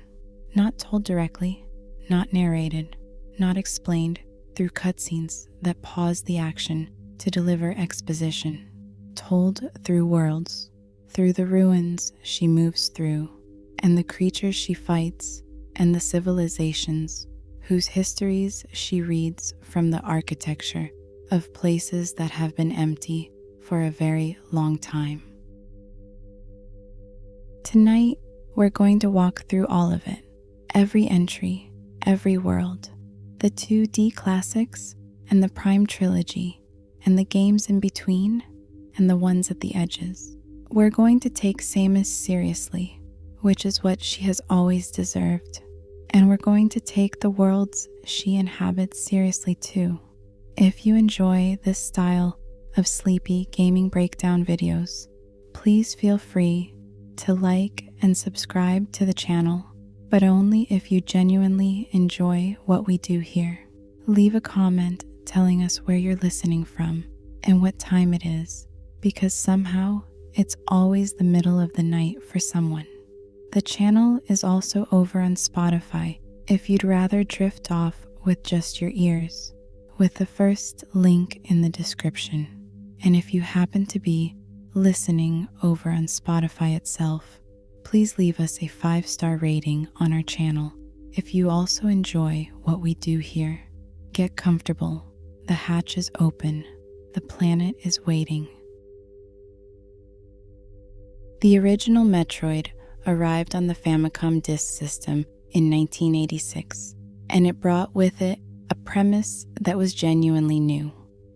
Not told directly, not narrated, not explained through cutscenes that pause the action to deliver exposition. Told through worlds, through the ruins she moves through, and the creatures she fights, and the civilizations whose histories she reads from the architecture of places that have been empty for a very long time. Tonight, we're going to walk through all of it, every entry, every world, the 2D classics and the Prime Trilogy, and the games in between and the ones at the edges. We're going to take Samus seriously, which is what she has always deserved, and we're going to take the worlds she inhabits seriously too. If you enjoy this style of sleepy gaming breakdown videos, please feel free to like and subscribe to the channel, but only if you genuinely enjoy what we do here. Leave a comment telling us where you're listening from and what time it is, because somehow it's always the middle of the night for someone. The channel is also over on Spotify if you'd rather drift off with just your ears, with the first link in the description. And if you happen to be listening over on Spotify itself, please leave us a 5-star rating on our channel if you also enjoy what we do here. Get comfortable. The hatch is open. The planet is waiting. The original Metroid arrived on the Famicom Disk System in 1986, and it brought with it a premise that was genuinely new: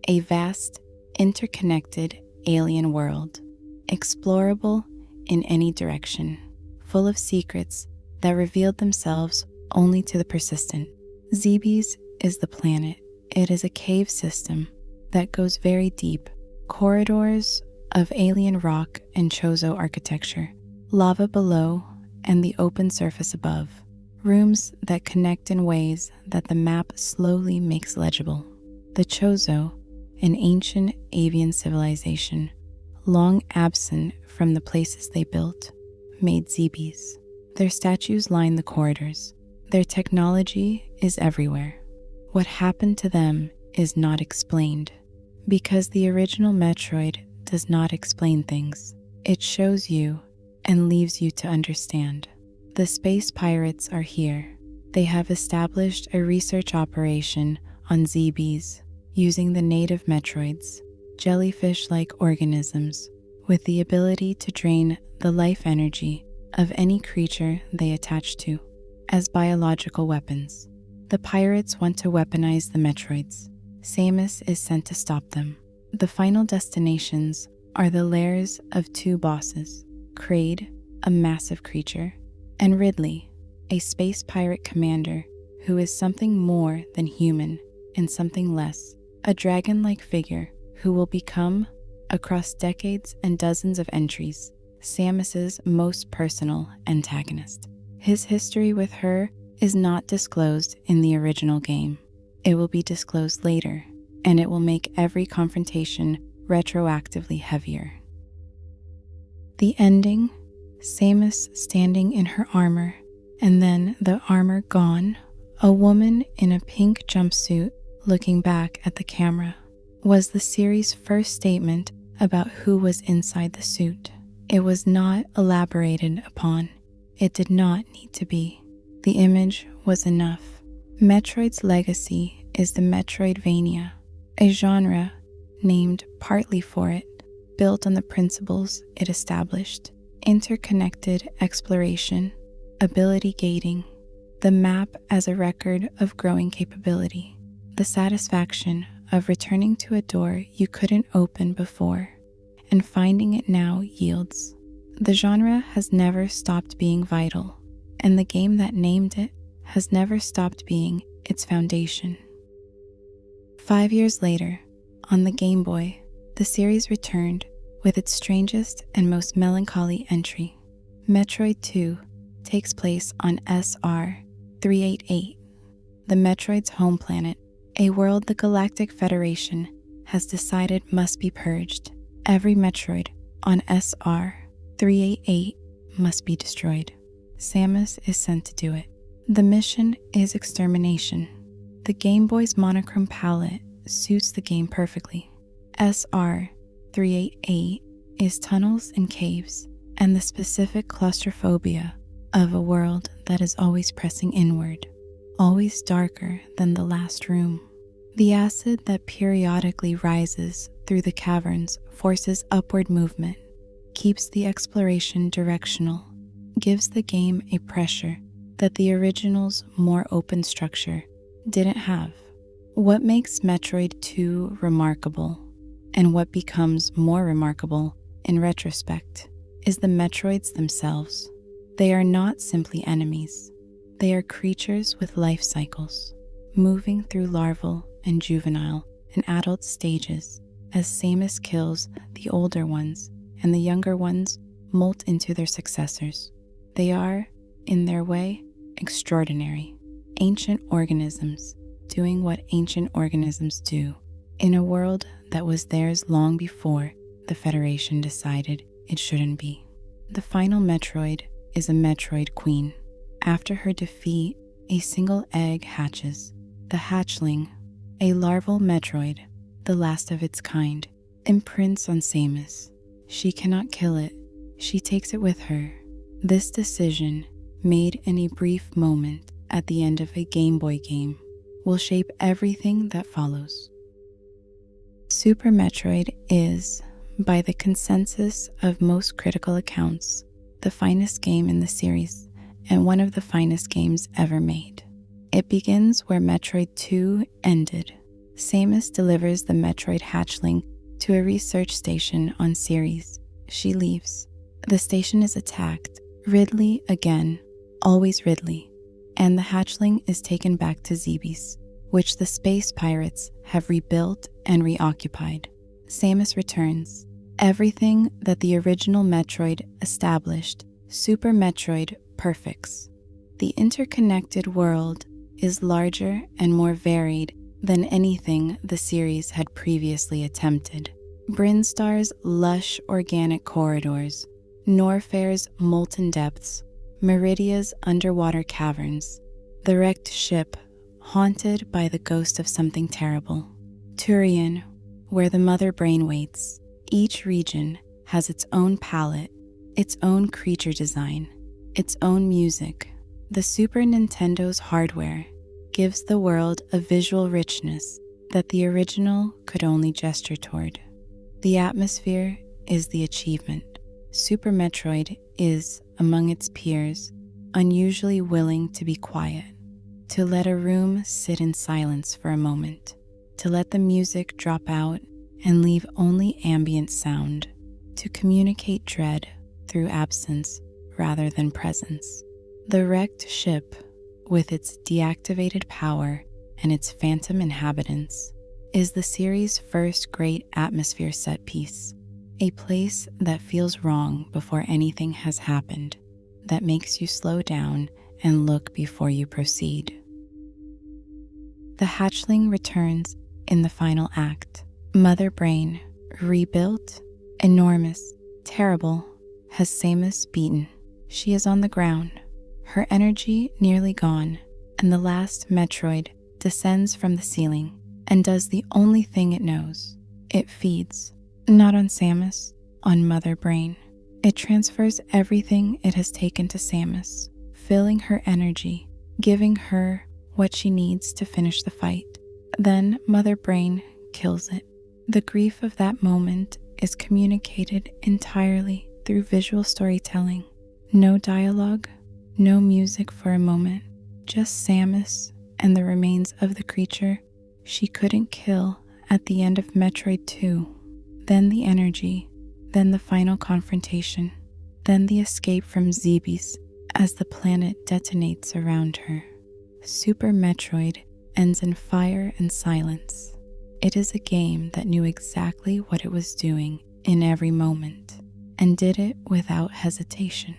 a vast, interconnected alien world, explorable in any direction, full of secrets that revealed themselves only to the persistent. Zebes is the planet. It is a cave system that goes very deep, corridors of alien rock and Chozo architecture, lava below and the open surface above, rooms that connect in ways that the map slowly makes legible. The Chozo, an ancient avian civilization, long absent from the places they built, made Zebes. Their statues line the corridors. Their technology is everywhere. What happened to them is not explained, because the original Metroid does not explain things. It shows you and leaves you to understand. The space pirates are here. They have established a research operation on Zebes using the native Metroids, jellyfish-like organisms with the ability to drain the life energy of any creature they attach to as biological weapons. The pirates want to weaponize the Metroids. Samus is sent to stop them. The final destinations are the lairs of two bosses, Kraid, a massive creature, and Ridley, a space pirate commander who is something more than human and something less, a dragon-like figure who will become, across decades and dozens of entries, Samus's most personal antagonist. His history with her is not disclosed in the original game. It will be disclosed later, and it will make every confrontation retroactively heavier. The ending, Samus standing in her armor, and then the armor gone, a woman in a pink jumpsuit looking back at the camera, was the series' first statement about who was inside the suit. It was not elaborated upon. It did not need to be. The image was enough. Metroid's legacy is the Metroidvania, a genre named partly for it, built on the principles it established: interconnected exploration, ability gating, the map as a record of growing capability, the satisfaction of returning to a door you couldn't open before and finding it now yields. The genre has never stopped being vital, and the game that named it has never stopped being its foundation. 5 years later, on the Game Boy, the series returned with its strangest and most melancholy entry. Metroid 2 takes place on SR-388, the Metroid's home planet, a world the Galactic Federation has decided must be purged. Every Metroid on SR-388 must be destroyed. Samus is sent to do it. The mission is extermination. The Game Boy's monochrome palette suits the game perfectly. SR-388 is tunnels and caves, and the specific claustrophobia of a world that is always pressing inward, always darker than the last room. The acid that periodically rises through the caverns forces upward movement, keeps the exploration directional, gives the game a pressure that the original's more open structure didn't have. What makes Metroid 2 remarkable, and what becomes more remarkable in retrospect, is the Metroids themselves. They are not simply enemies. They are creatures with life cycles, moving through larval and juvenile and adult stages as Samus kills the older ones and the younger ones molt into their successors. They are, in their way, extraordinary, ancient organisms doing what ancient organisms do in a world that was theirs long before the Federation decided it shouldn't be. The final Metroid is a Metroid queen. After her defeat, a single egg hatches. The hatchling, a larval Metroid, the last of its kind, imprints on Samus. She cannot kill it. She takes it with her. This decision, made in a brief moment at the end of a Game Boy game, will shape everything that follows. Super Metroid is, by the consensus of most critical accounts, the finest game in the series and one of the finest games ever made. It begins where Metroid 2 ended. Samus delivers the Metroid hatchling to a research station on Ceres. She leaves. The station is attacked. Ridley again, always Ridley, and the hatchling is taken back to Zebes, which the space pirates have rebuilt and reoccupied. Samus returns. Everything that the original Metroid established, Super Metroid perfects. The interconnected world is larger and more varied than anything the series had previously attempted. Brinstar's lush organic corridors, Norfair's molten depths, Meridia's underwater caverns, the wrecked ship haunted by the ghost of something terrible, Turian, where the mother brain waits. Each region has its own palette, its own creature design, its own music. The Super Nintendo's hardware gives the world a visual richness that the original could only gesture toward. The atmosphere is the achievement. Super Metroid is among its peers, unusually willing to be quiet, to let a room sit in silence for a moment, to let the music drop out and leave only ambient sound, to communicate dread through absence rather than presence. The wrecked ship, with its deactivated power and its phantom inhabitants, is the series' first great atmosphere set piece, a place that feels wrong before anything has happened, that makes you slow down and look before you proceed. The hatchling returns in the final act. Mother Brain, rebuilt, enormous, terrible, has Samus beaten. She is on the ground, her energy nearly gone, and the last Metroid descends from the ceiling and does the only thing it knows. It feeds, not on Samus, on Mother Brain. It transfers everything it has taken to Samus, filling her energy, giving her what she needs to finish the fight. Then Mother Brain kills it. The grief of that moment is communicated entirely through visual storytelling. No dialogue, no music for a moment, just Samus and the remains of the creature she couldn't kill at the end of Metroid 2. Then the energy, then the final confrontation, then the escape from Zebes as the planet detonates around her. Super Metroid ends in fire and silence. It is a game that knew exactly what it was doing in every moment and did it without hesitation.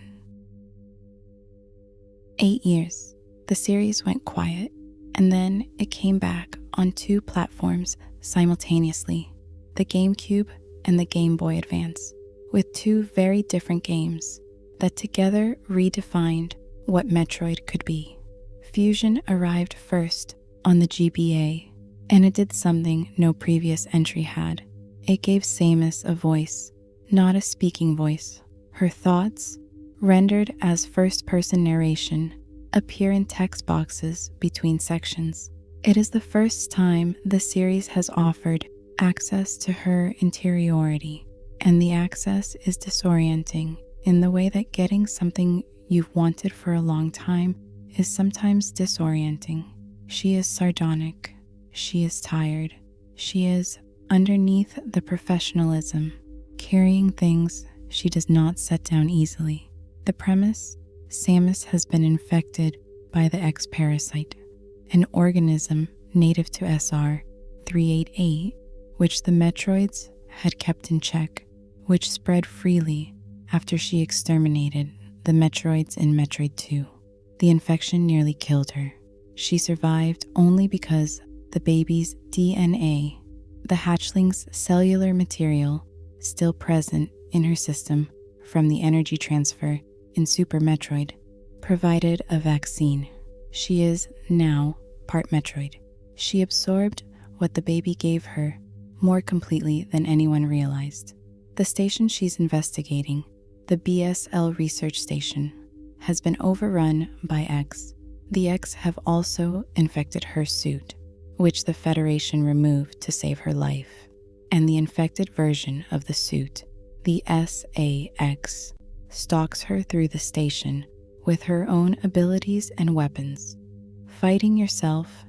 8 years, the series went quiet, and then it came back on 2 platforms simultaneously, the GameCube and the Game Boy Advance, with 2 very different games that together redefined what Metroid could be. Fusion arrived first on the GBA, and it did something no previous entry had. It gave Samus a voice, not a speaking voice. Her thoughts, rendered as first-person narration, appear in text boxes between sections. It is the first time the series has offered access to her interiority, and the access is disorienting in the way that getting something you've wanted for a long time is sometimes disorienting. She is sardonic. She is tired. She is, underneath the professionalism, carrying things she does not set down easily. The premise: Samus has been infected by the X-parasite, an organism native to SR-388, which the Metroids had kept in check, which spread freely after she exterminated the Metroids in Metroid 2. The infection nearly killed her. She survived only because the baby's DNA, the hatchling's cellular material still present in her system from the energy transfer in Super Metroid, provided a vaccine. She is now part Metroid. She absorbed what the baby gave her more completely than anyone realized. The station she's investigating, the BSL research station, has been overrun by X. The X have also infected her suit, which the Federation removed to save her life. And the infected version of the suit, the SAX, stalks her through the station with her own abilities and weapons. Fighting yourself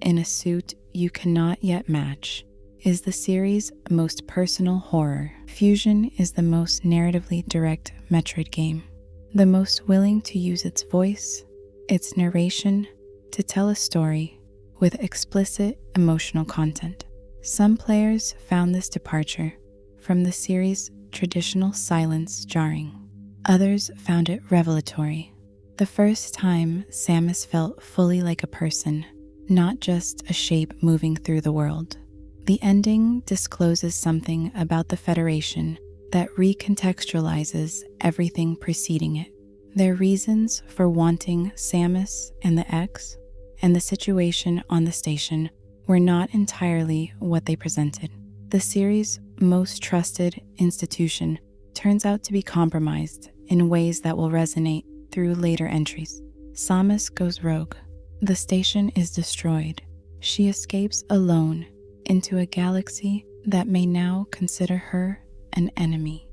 in a suit you cannot yet match is the series' most personal horror. Fusion is the most narratively direct Metroid game, the most willing to use its voice, its narration, to tell a story with explicit emotional content. Some players found this departure from the series' traditional silence jarring. Others found it revelatory. The first time Samus felt fully like a person, not just a shape moving through the world. The ending discloses something about the Federation that recontextualizes everything preceding it. Their reasons for wanting Samus and the X and the situation on the station were not entirely what they presented. The series' most trusted institution turns out to be compromised in ways that will resonate through later entries. Samus goes rogue. The station is destroyed. She escapes alone into a galaxy that may now consider her an enemy.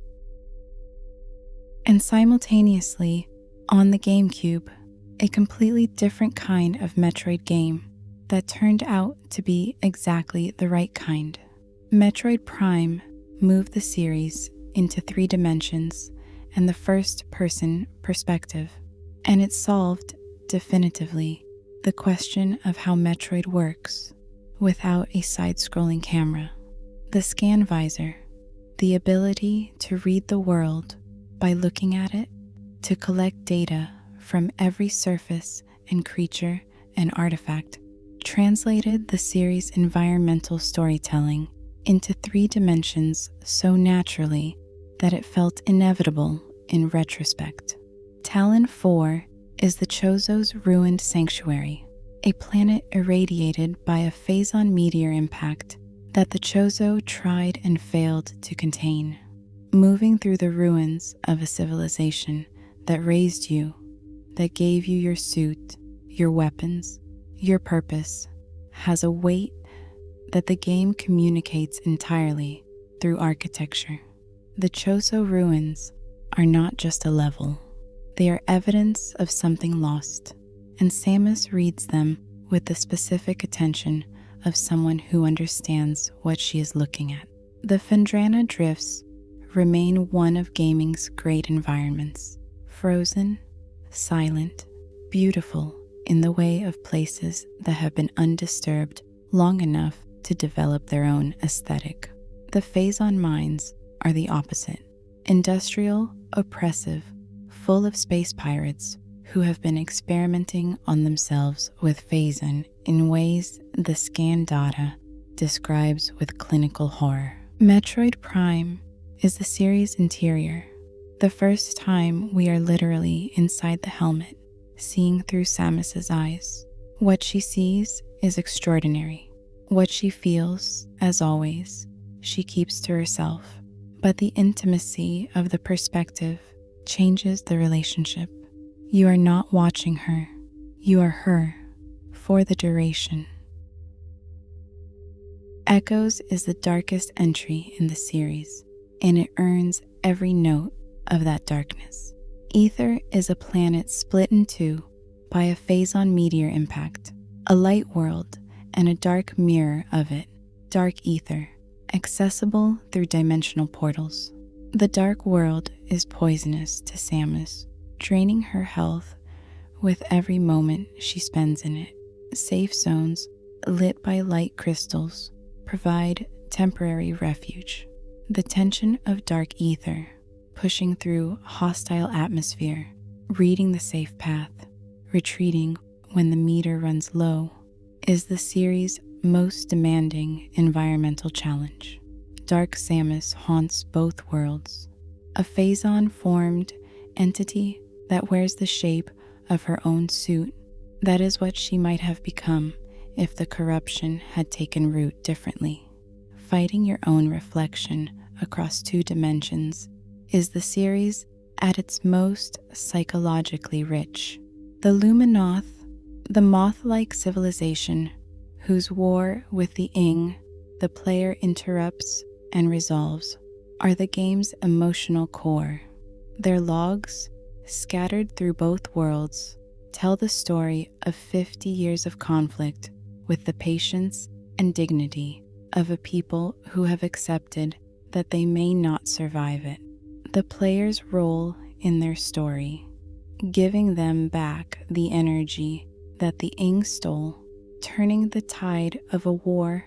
And simultaneously, on the GameCube, a completely different kind of Metroid game that turned out to be exactly the right kind. Metroid Prime moved the series into 3 dimensions and the first-person perspective, and it solved definitively the question of how Metroid works without a side-scrolling camera. The scan visor, the ability to read the world by looking at it, to collect data from every surface and creature and artifact, translated the series' environmental storytelling into 3 dimensions so naturally that it felt inevitable in retrospect. Talon 4 is the Chozo's ruined sanctuary, a planet irradiated by a phazon meteor impact that the Chozo tried and failed to contain. Moving through the ruins of a civilization that raised you, that gave you your suit, your weapons, your purpose, has a weight that the game communicates entirely through architecture. The Chozo ruins are not just a level. They are evidence of something lost, and Samus reads them with the specific attention of someone who understands what she is looking at. The Phendrana Drifts remain one of gaming's great environments, frozen, silent, beautiful in the way of places that have been undisturbed long enough to develop their own aesthetic. The Phazon mines are the opposite, industrial, oppressive, full of space pirates who have been experimenting on themselves with Phazon in ways the scan data describes with clinical horror. Metroid Prime is the series' interior, the first time we are literally inside the helmet, seeing through Samus's eyes. What she sees is extraordinary. What she feels, as always, she keeps to herself. But the intimacy of the perspective changes the relationship. You are not watching her. You are her for the duration. Echoes is the darkest entry in the series, and it earns every note of that darkness. Ether is a planet split in 2 by a phazon meteor impact, a light world and a dark mirror of it, dark ether, accessible through dimensional portals. The dark world is poisonous to Samus, draining her health with every moment she spends in it. Safe zones, lit by light crystals, provide temporary refuge. The tension of dark ether, pushing through hostile atmosphere, reading the safe path, retreating when the meter runs low, is the series' most demanding environmental challenge. Dark Samus haunts both worlds, a phazon-formed entity that wears the shape of her own suit. That is what she might have become if the corruption had taken root differently. Fighting your own reflection across 2 dimensions is the series at its most psychologically rich. The Luminoth, the moth-like civilization whose war with the Ing the player interrupts and resolves, are the game's emotional core. Their logs, scattered through both worlds, tell the story of 50 years of conflict with the patience and dignity of a people who have accepted that they may not survive it. The player's role in their story, giving them back the energy that the Ing stole, turning the tide of a war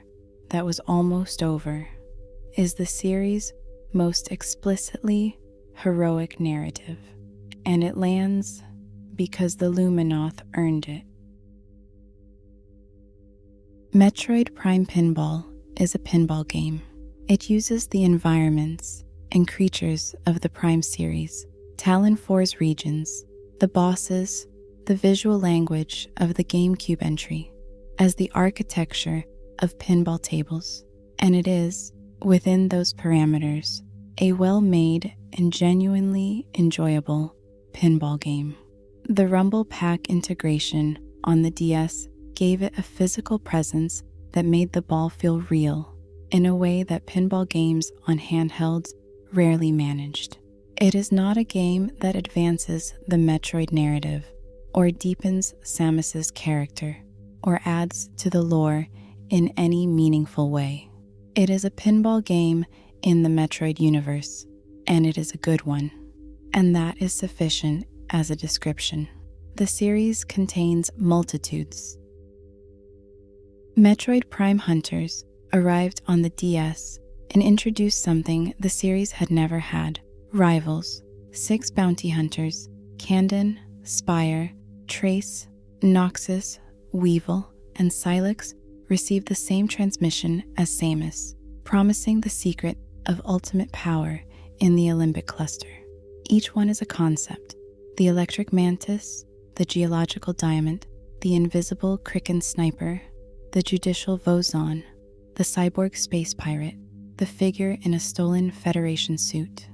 that was almost over, is the series' most explicitly heroic narrative, and it lands because the Luminoth earned it. Metroid Prime Pinball is a pinball game. It uses the environments and creatures of the Prime series, Talon 4's regions, the bosses, the visual language of the GameCube entry, as the architecture of pinball tables, and it is, within those parameters, a well-made and genuinely enjoyable pinball game. The Rumble Pack integration on the DS gave it a physical presence that made the ball feel real in a way that pinball games on handhelds rarely managed. It is not a game that advances the Metroid narrative, or deepens Samus's character, or adds to the lore in any meaningful way. It is a pinball game in the Metroid universe, and it is a good one, and that is sufficient as a description. The series contains multitudes. Metroid Prime Hunters arrived on the DS and introduced something the series had never had: rivals. 6 bounty hunters, Candon, Spire, Trace, Noxus, Weevil, and Silex, received the same transmission as Samus, promising the secret of ultimate power in the Alembic Cluster. Each one is a concept: the Electric Mantis, the Geological Diamond, the Invisible Kraken Sniper, the Judicial Vozon, the Cyborg Space Pirate, the figure in a stolen Federation suit.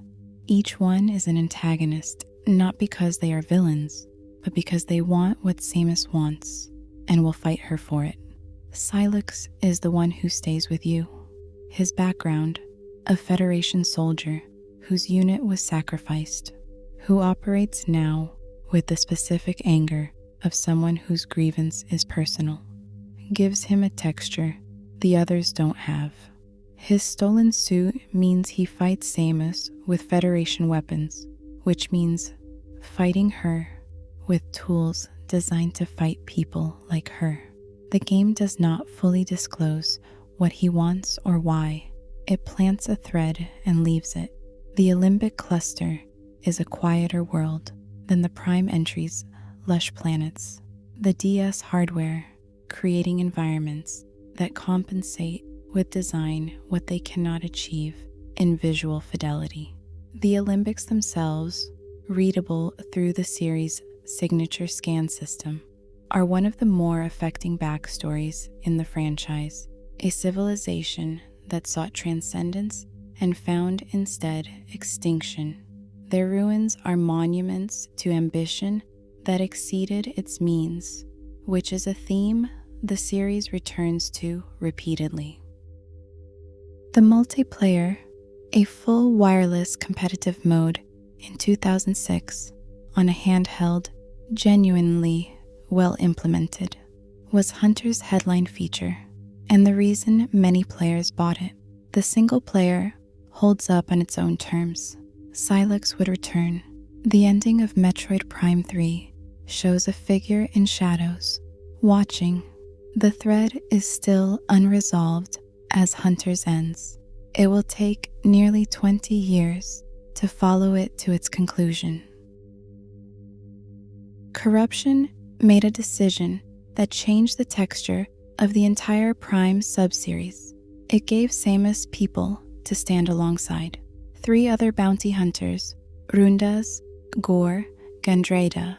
Each one is an antagonist, not because they are villains, but because they want what Samus wants and will fight her for it. Silex is the one who stays with you. His background: a Federation soldier whose unit was sacrificed, who operates now with the specific anger of someone whose grievance is personal, gives him a texture the others don't have. His stolen suit means he fights Samus with Federation weapons, which means fighting her with tools designed to fight people like her. The game does not fully disclose what he wants or why. It plants a thread and leaves it. The Alembic Cluster is a quieter world than the Prime Entry's lush planets. The DS hardware creating environments that compensate with design what they cannot achieve in visual fidelity. The Alembics themselves, readable through the series' signature scan system, are one of the more affecting backstories in the franchise. A civilization that sought transcendence and found instead extinction. Their ruins are monuments to ambition that exceeded its means, which is a theme the series returns to repeatedly. The multiplayer, a full wireless competitive mode in 2006 on a handheld, genuinely well implemented, was Hunter's headline feature, and the reason many players bought it. The single player holds up on its own terms. Silex would return. The ending of Metroid Prime 3 shows a figure in shadows, watching. The thread is still unresolved as Hunter's ends. It will take nearly 20 years to follow it to its conclusion. Corruption made a decision that changed the texture of the entire Prime subseries. It gave Samus people to stand alongside. 3 other bounty hunters, Rundas, Gore, Gandrada,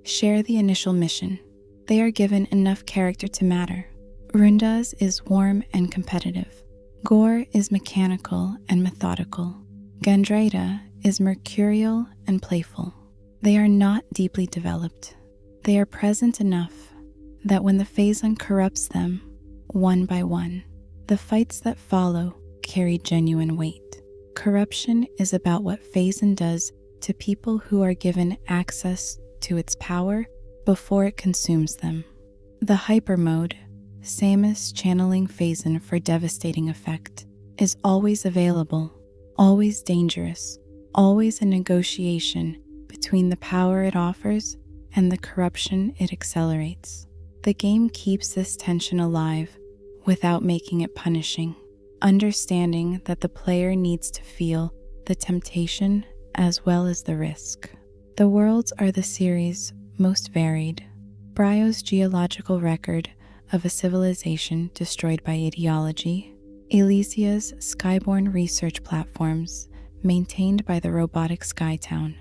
share the initial mission. They are given enough character to matter. Rundas is warm and competitive. Gore is mechanical and methodical. Gandrada is mercurial and playful. They are not deeply developed. They are present enough that when the Phazon corrupts them, one by one, the fights that follow carry genuine weight. Corruption is about what Phazon does to people who are given access to its power before it consumes them. The hyper mode, Samus channeling Phazon for devastating effect, is always available, always dangerous, always a negotiation between the power it offers and the corruption it accelerates. The game keeps this tension alive without making it punishing, understanding that the player needs to feel the temptation as well as the risk. The worlds are the series' most varied. Brio's geological record of a civilization destroyed by ideology, Elysia's skyborne research platforms maintained by the robotic Skytown,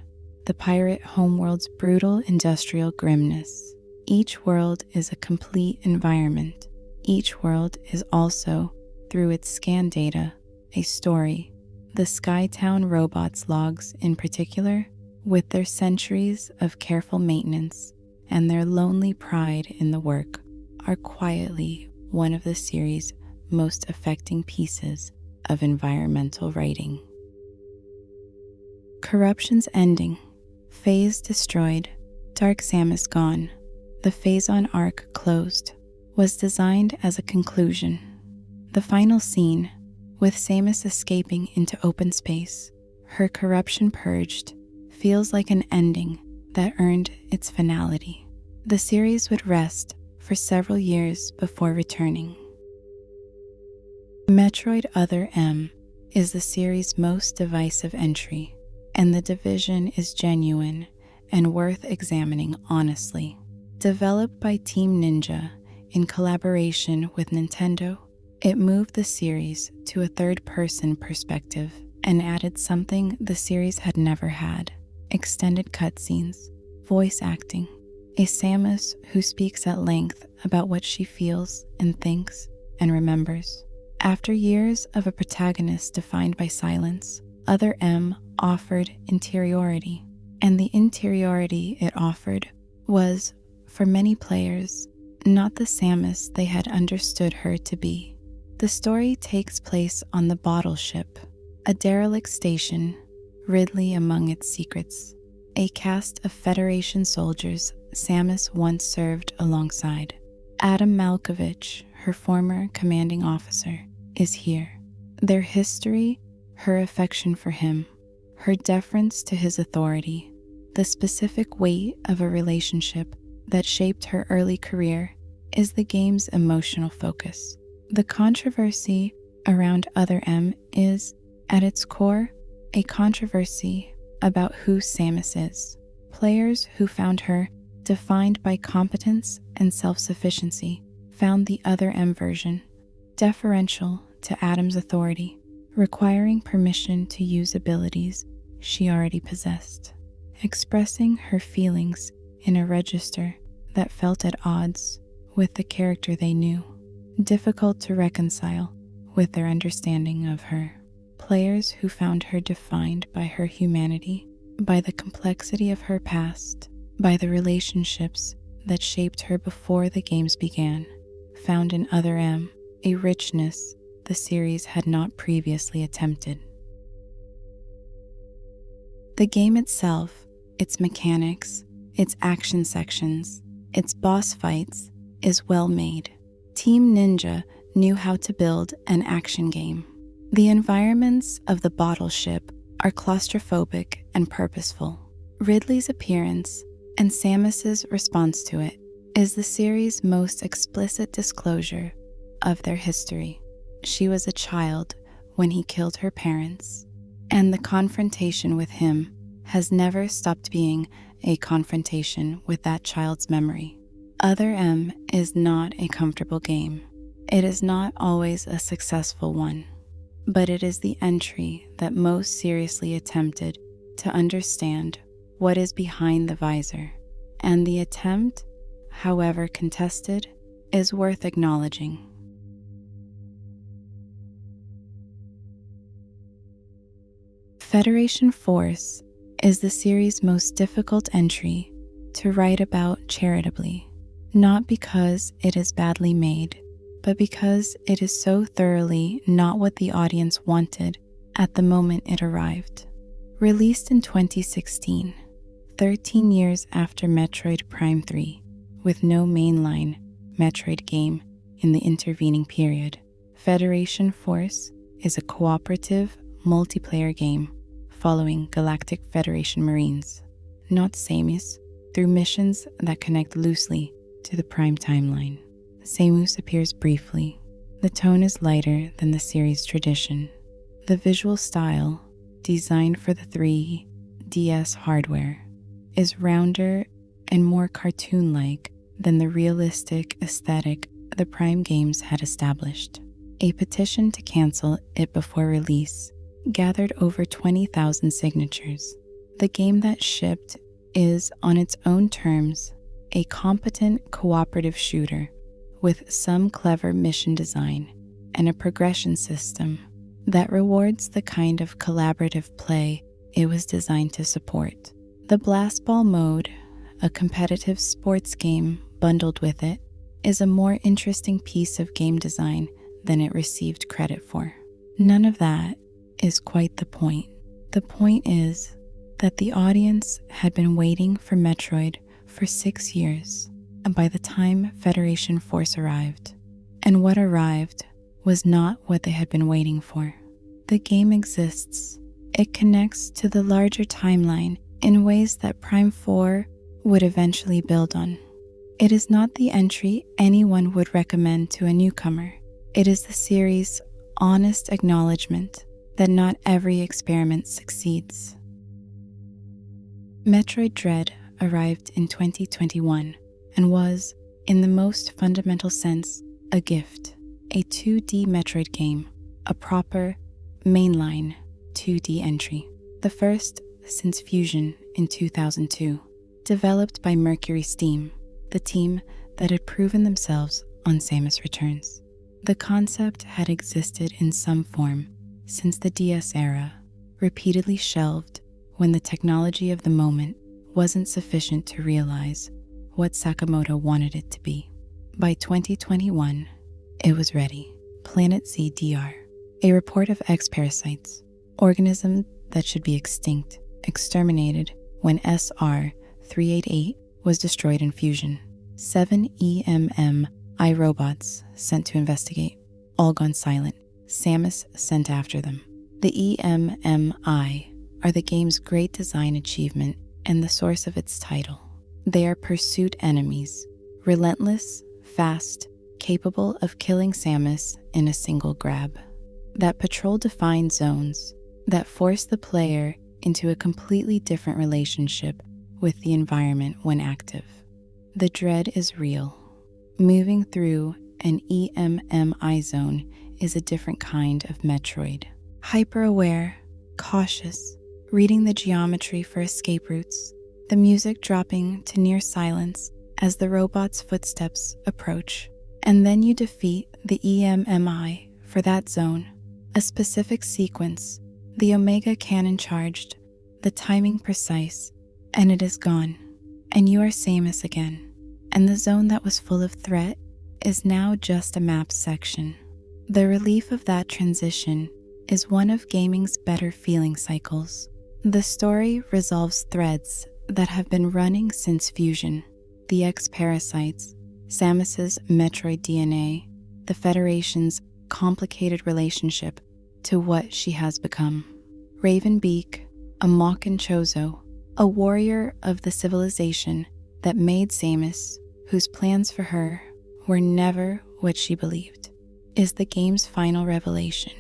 the pirate homeworld's brutal industrial grimness. Each world is a complete environment. Each world is also, through its scan data, a story. The Skytown robots logs, in particular, with their centuries of careful maintenance and their lonely pride in the work, are quietly one of the series' most affecting pieces of environmental writing. Corruption's ending. Phase destroyed. Dark Samus gone. The Phazon arc closed. Was designed as a conclusion. The final scene, with Samus escaping into open space, her corruption purged, feels like an ending that earned its finality. The series would rest for several years before returning. Metroid Other M is the series' most divisive entry, and the division is genuine and worth examining honestly. Developed by Team Ninja in collaboration with Nintendo, it moved the series to a third-person perspective and added something the series had never had: extended cutscenes, voice acting, a Samus who speaks at length about what she feels and thinks and remembers. After years of a protagonist defined by silence, Other M offered interiority, and the interiority it offered was, for many players, not the Samus they had understood her to be. The story takes place on the Bottle Ship, a derelict station, Ridley among its secrets, a cast of Federation soldiers Samus once served alongside. Adam Malkovich, her former commanding officer, is here. Their history, her affection for him, her deference to his authority, the specific weight of a relationship that shaped her early career, is the game's emotional focus. The controversy around Other M is, at its core, a controversy about who Samus is. Players who found her defined by competence and self-sufficiency found the Other M version deferential to Adam's authority, requiring permission to use abilities she already possessed, expressing her feelings in a register that felt at odds with the character they knew, difficult to reconcile with their understanding of her. Players who found her defined by her humanity, by the complexity of her past, by the relationships that shaped her before the games began, found in Other M a richness the series had not previously attempted. The game itself, its mechanics, its action sections, its boss fights, is well made. Team Ninja knew how to build an action game. The environments of the Bottle Ship are claustrophobic and purposeful. Ridley's appearance and Samus's response to it is the series' most explicit disclosure of their history. She was a child when he killed her parents, and the confrontation with him has never stopped being a confrontation with that child's memory. Other M is not a comfortable game. It is not always a successful one, but it is the entry that most seriously attempted to understand what is behind the visor, and the attempt, however contested, is worth acknowledging. Federation Force is the series' most difficult entry to write about charitably, not because it is badly made, but because it is so thoroughly not what the audience wanted at the moment it arrived. Released in 2016, 13 years after Metroid Prime 3, with no mainline Metroid game in the intervening period, Federation Force is a cooperative, multiplayer game following Galactic Federation Marines, not Samus, through missions that connect loosely to the Prime timeline. Samus appears briefly. The tone is lighter than the series' tradition. The visual style, designed for the 3DS hardware, is rounder and more cartoon-like than the realistic aesthetic the Prime games had established. A petition to cancel it before release gathered over 20,000 signatures. The game that shipped is, on its own terms, a competent cooperative shooter with some clever mission design and a progression system that rewards the kind of collaborative play it was designed to support. The Blast Ball mode, a competitive sports game bundled with it, is a more interesting piece of game design than it received credit for. None of that is quite the point. The point is that the audience had been waiting for Metroid for 6 years by the time Federation Force arrived. And what arrived was not what they had been waiting for. The game exists. It connects to the larger timeline in ways that Prime 4 would eventually build on. It is not the entry anyone would recommend to a newcomer. It is the series' honest acknowledgement that not every experiment succeeds. Metroid Dread arrived in 2021 and was, in the most fundamental sense, a gift, a 2D Metroid game, a proper, mainline 2D entry, the first since Fusion in 2002, developed by Mercury Steam, the team that had proven themselves on Samus Returns. The concept had existed in some form since the DS era, repeatedly shelved when the technology of the moment wasn't sufficient to realize what Sakamoto wanted it to be. By 2021, it was ready. Planet ZDR, a report of X-parasites, organisms that should be extinct, exterminated when SR-388 was destroyed in Fusion. 7 EMMI robots sent to investigate, all gone silent. Samus sent after them. The EMMI are the game's great design achievement and the source of its title. They are pursuit enemies, relentless, fast, capable of killing Samus in a single grab, that patrol defined zones, that force the player into a completely different relationship with the environment when active. The dread is real. Moving through an EMMI zone is a different kind of Metroid. Hyper-aware, cautious, reading the geometry for escape routes, the music dropping to near silence as the robot's footsteps approach. And then you defeat the EMMI for that zone, a specific sequence, the Omega cannon charged, the timing precise, and it is gone. And you are Samus again. And the zone that was full of threat is now just a map section. The relief of that transition is one of gaming's better feeling cycles. The story resolves threads that have been running since Fusion, the X-parasites, Samus's Metroid DNA, the Federation's complicated relationship to what she has become. Ravenbeak, a Mockin Chozo, a warrior of the civilization that made Samus, whose plans for her were never what she believed, is the game's final revelation,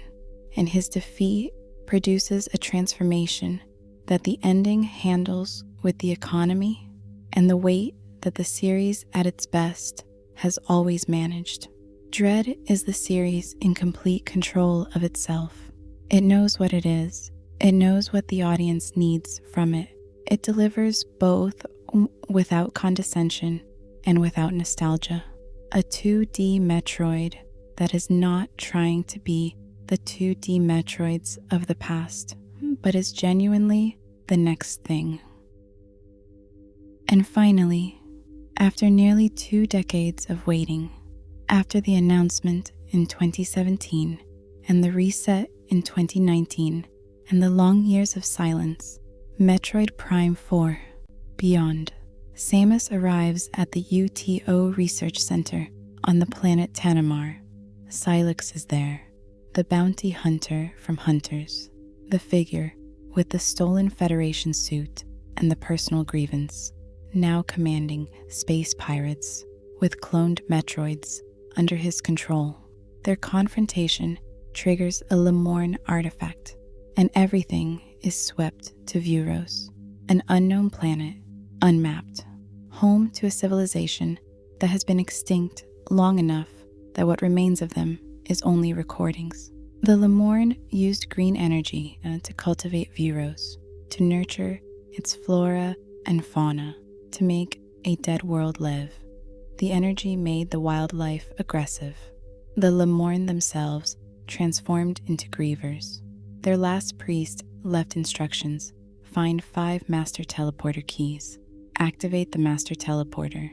and his defeat produces a transformation that the ending handles with the economy and the weight that the series at its best has always managed. Dread is the series in complete control of itself. It knows what it is. It knows what the audience needs from it. It delivers both without condescension and without nostalgia. A 2D Metroid that is not trying to be the 2D Metroids of the past, but is genuinely the next thing. And finally, after nearly 2 decades of waiting, after the announcement in 2017 and the reset in 2019 and the long years of silence, Metroid Prime 4, Beyond, Samus arrives at the UTO Research Center on the planet Tanimar. Sylix is there, the bounty hunter from Hunters, the figure with the stolen Federation suit and the personal grievance, now commanding space pirates with cloned Metroids under his control. Their confrontation triggers a Lemorn artifact, and everything is swept to Vuros, an unknown planet, unmapped, home to a civilization that has been extinct long enough that what remains of them is only recordings. The Lemorn used green energy to cultivate Vuros, to nurture its flora and fauna, to make a dead world live. The energy made the wildlife aggressive. The Lemorn themselves transformed into grievers. Their last priest left instructions: find 5 master teleporter keys, activate the master teleporter,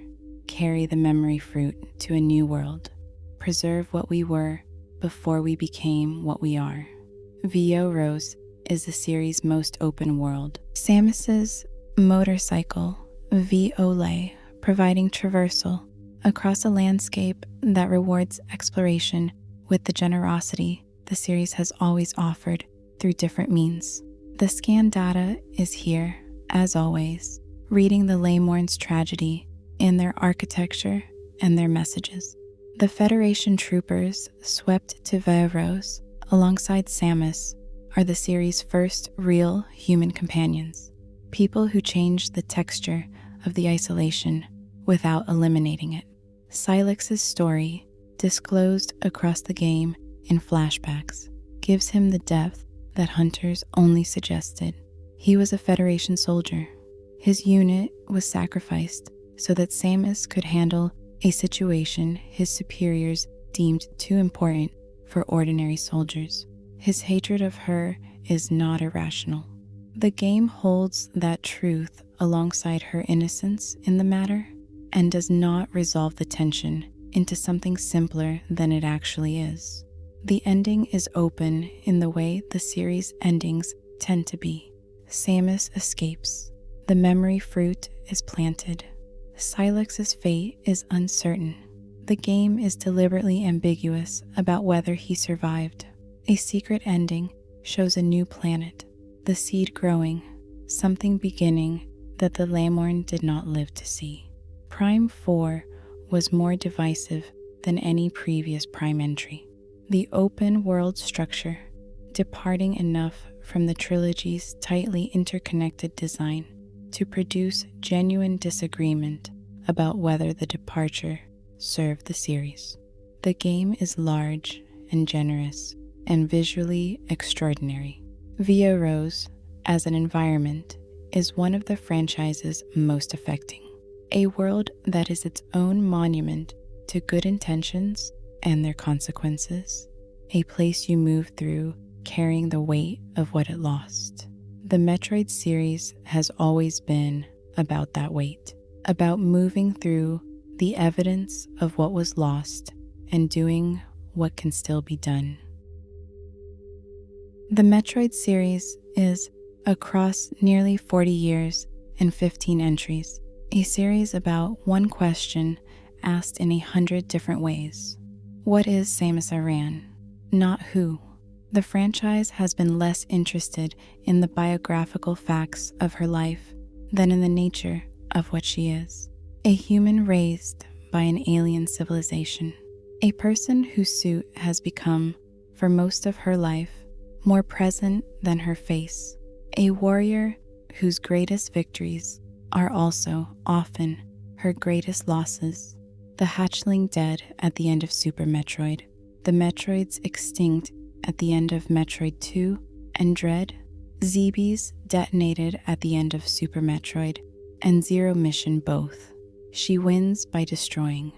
carry the memory fruit to a new world, preserve what we were before we became what we are. Vio Rose is the series' most open world. Samus's motorcycle, Violet, providing traversal across a landscape that rewards exploration with the generosity the series has always offered through different means. The scan data is here, as always, reading the Lamorn's tragedy in their architecture and their messages. The Federation troopers swept to Veyros alongside Samus are the series' first real human companions, people who changed the texture of the isolation without eliminating it. Silex's story, disclosed across the game in flashbacks, gives him the depth that Hunters only suggested. He was a Federation soldier. His unit was sacrificed so that Samus could handle a situation his superiors deemed too important for ordinary soldiers. His hatred of her is not irrational. The game holds that truth alongside her innocence in the matter and does not resolve the tension into something simpler than it actually is. The ending is open in the way the series' endings tend to be. Samus escapes. The memory fruit is planted. Silex's fate is uncertain. The game is deliberately ambiguous about whether he survived. A secret ending shows a new planet, the seed growing, something beginning that the Lamorn did not live to see. Prime 4 was more divisive than any previous Prime entry. The open world structure, departing enough from the trilogy's tightly interconnected design to produce genuine disagreement about whether the departure served the series. The game is large and generous and visually extraordinary. Via Rose, as an environment, is one of the franchise's most affecting. A world that is its own monument to good intentions and their consequences. A place you move through carrying the weight of what it lost. The Metroid series has always been about that weight, about moving through the evidence of what was lost and doing what can still be done. The Metroid series is, across nearly 40 years and 15 entries, a series about one question asked in 100 different ways. What is Samus Aran? Not who. The franchise has been less interested in the biographical facts of her life than in the nature of what she is. A human raised by an alien civilization. A person whose suit has become, for most of her life, more present than her face. A warrior whose greatest victories are also often her greatest losses. The hatchling dead at the end of Super Metroid. The Metroids extinct at the end of Metroid 2 and Dread. Zebes detonated at the end of Super Metroid and Zero Mission both. She wins by destroying.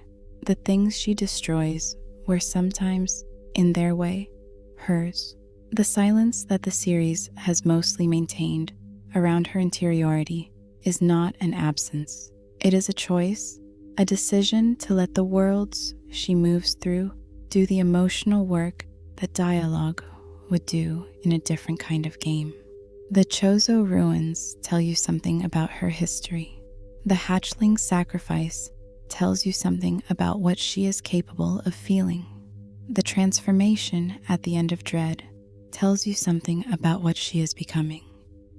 The things she destroys were sometimes, in their way, hers. The silence that the series has mostly maintained around her interiority is not an absence. It is a choice, a decision to let the worlds she moves through do the emotional work that dialogue would do in a different kind of game. The Chozo ruins tell you something about her history. The hatchling sacrifice tells you something about what she is capable of feeling. The transformation at the end of Dread tells you something about what she is becoming.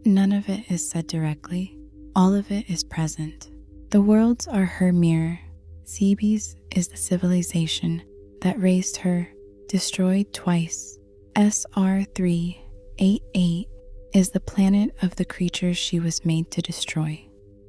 None of it is said directly. All of it is present. The worlds are her mirror. Zebes is the civilization that raised her, destroyed twice. SR388 is the planet of the creatures she was made to destroy.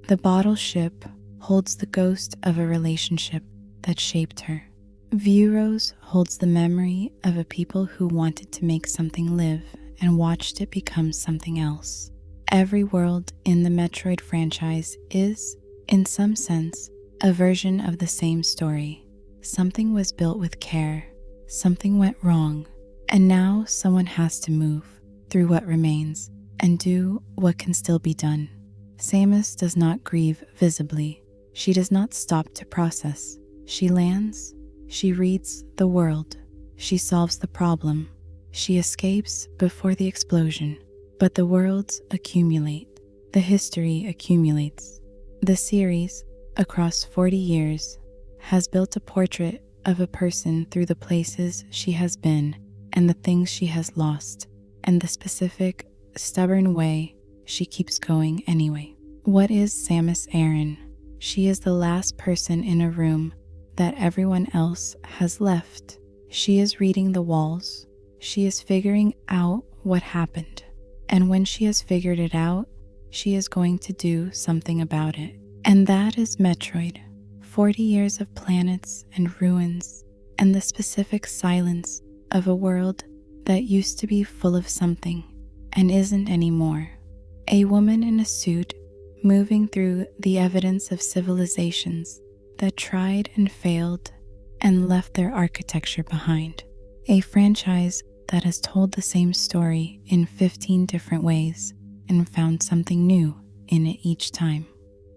The bottle ship holds the ghost of a relationship that shaped her. Vuros holds the memory of a people who wanted to make something live and watched it become something else. Every world in the Metroid franchise is, in some sense, a version of the same story. Something was built with care, something went wrong, and now someone has to move through what remains and do what can still be done. Samus does not grieve visibly. She does not stop to process. She lands. She reads the world. She solves the problem. She escapes before the explosion. But the worlds accumulate, the history accumulates. The series, across 40 years, has built a portrait of a person through the places she has been and the things she has lost, and the specific, stubborn way she keeps going anyway. What is Samus Aran? She is the last person in a room that everyone else has left. She is reading the walls. She is figuring out what happened. And when she has figured it out, she is going to do something about it. And that is Metroid. 40 years of planets and ruins, and the specific silence of a world that used to be full of something and isn't anymore. A woman in a suit moving through the evidence of civilizations that tried and failed and left their architecture behind. A franchise that has told the same story in 15 different ways and found something new in it each time.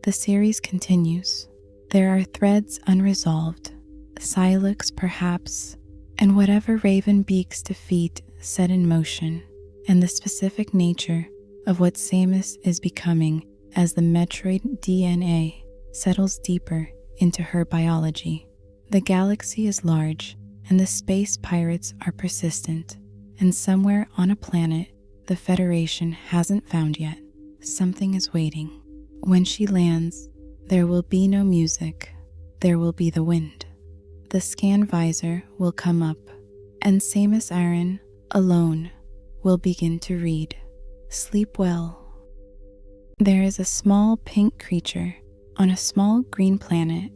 The series continues. There are threads unresolved, Silux perhaps, and whatever Raven Beak's defeat set in motion, and the specific nature of what Samus is becoming as the Metroid DNA settles deeper into her biology. The galaxy is large, and the space pirates are persistent, and somewhere on a planet the Federation hasn't found yet, something is waiting. When she lands, there will be no music, there will be the wind. The scan visor will come up, and Samus Aran, alone, will begin to read. Sleep well. There is a small pink creature on a small green planet,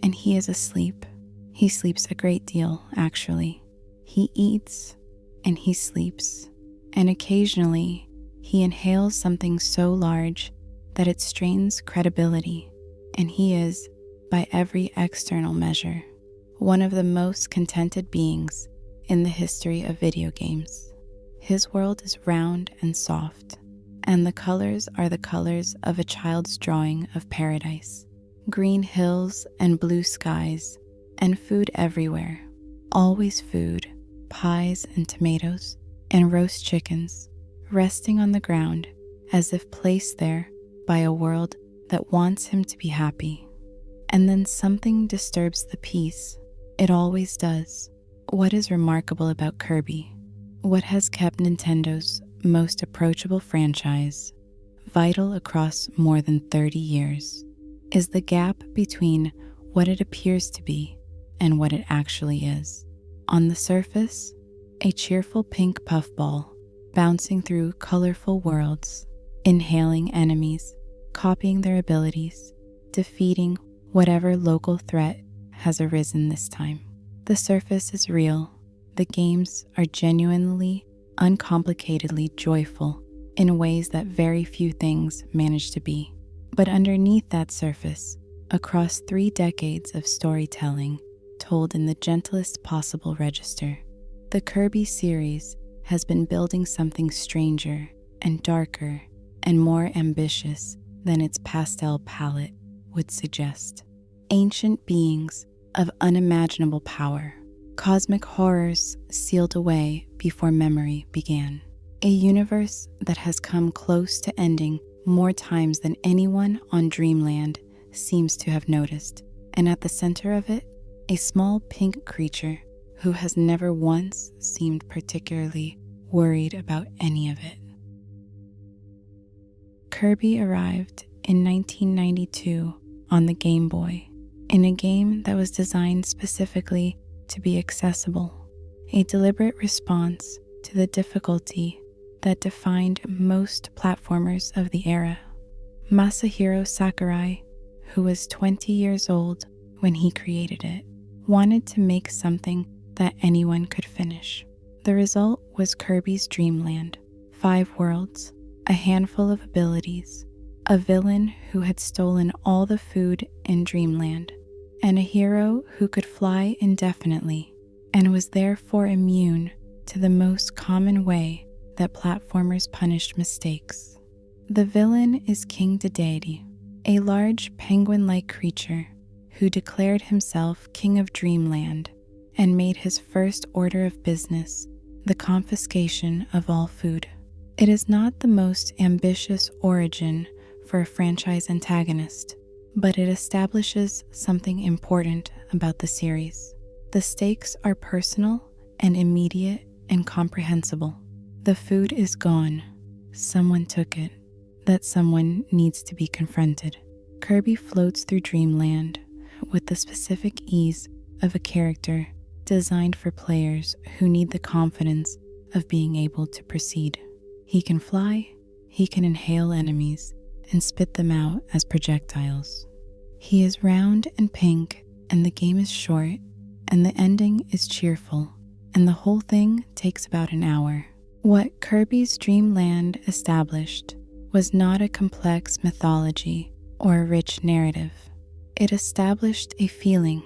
and he is asleep. He sleeps a great deal, actually. He eats, and he sleeps, and occasionally he inhales something so large that it strains credibility, and he is, by every external measure, one of the most contented beings in the history of video games. His world is round and soft, and the colors are the colors of a child's drawing of paradise. Green hills and blue skies, and food everywhere. Always food, pies and tomatoes, and roast chickens, resting on the ground as if placed there by a world that wants him to be happy. And then something disturbs the peace. It always does. What is remarkable about Kirby? What has kept Nintendo's most approachable franchise vital across more than 30 years is the gap between what it appears to be and what it actually is. On the surface, a cheerful pink puffball bouncing through colorful worlds, inhaling enemies, copying their abilities, defeating whatever local threat has arisen this time. The surface is real. The games are genuinely, uncomplicatedly joyful in ways that very few things manage to be. But underneath that surface, across 3 decades of storytelling told in the gentlest possible register, the Kirby series has been building something stranger and darker and more ambitious than its pastel palette would suggest. Ancient beings of unimaginable power, cosmic horrors sealed away before memory began. A universe that has come close to ending more times than anyone on Dreamland seems to have noticed, and at the center of it, a small pink creature who has never once seemed particularly worried about any of it. Kirby arrived in 1992 on the Game Boy, in a game that was designed specifically to be accessible, a deliberate response to the difficulty that defined most platformers of the era. Masahiro Sakurai, who was 20 years old when he created it, wanted to make something that anyone could finish. The result was Kirby's Dream Land, 5 worlds, a handful of abilities, a villain who had stolen all the food in Dreamland, and a hero who could fly indefinitely and was therefore immune to the most common way that platformers punished mistakes. The villain is King Dedede, a large penguin-like creature who declared himself King of Dreamland and made his first order of business the confiscation of all food. It is not the most ambitious origin for a franchise antagonist, but it establishes something important about the series. The stakes are personal and immediate and comprehensible. The food is gone. Someone took it. That someone needs to be confronted. Kirby floats through dreamland with the specific ease of a character designed for players who need the confidence of being able to proceed. He can fly, he can inhale enemies and spit them out as projectiles. He is round and pink, and the game is short, and the ending is cheerful, and the whole thing takes about an hour. What Kirby's Dream Land established was not a complex mythology or a rich narrative. It established a feeling,